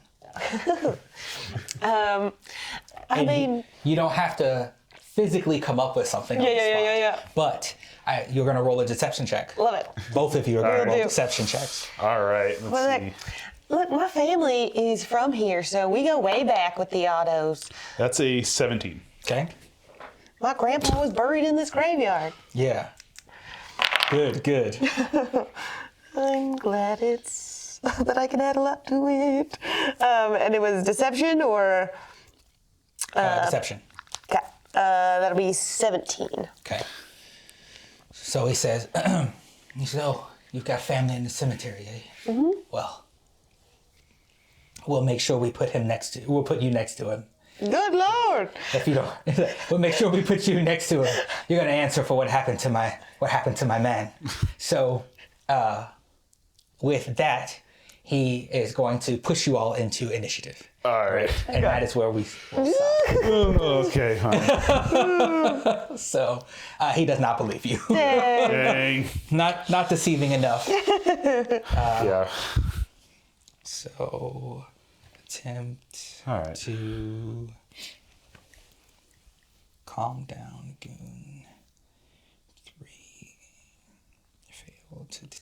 I mean, You don't have to physically come up with something on the spot. yeah. But you're going to roll a deception check. Love it. Both of you are going to roll do. deception checks. All right, let's Well, see. look, my family is from here, so we go way back with the Ottos. That's a 17. Okay? My grandpa was buried in this graveyard. Yeah. Good. I'm glad it's that I can add a lot to it. And it was deception or Deception. okay, that'll be 17. Okay. So he says, oh, you've got family in the cemetery, eh? Mm-hmm. Well, we'll make sure we'll put you next to him. Good Lord! If you don't, we'll make sure we put you next to him. You're gonna answer for what happened to my man. So, with that, he is going to push you all into initiative, All right. and that is where we will stop. Okay, huh. So, he does not believe you. Dang. not deceiving enough. Yeah. So, attempt All right. to calm down, goon. 3 failed to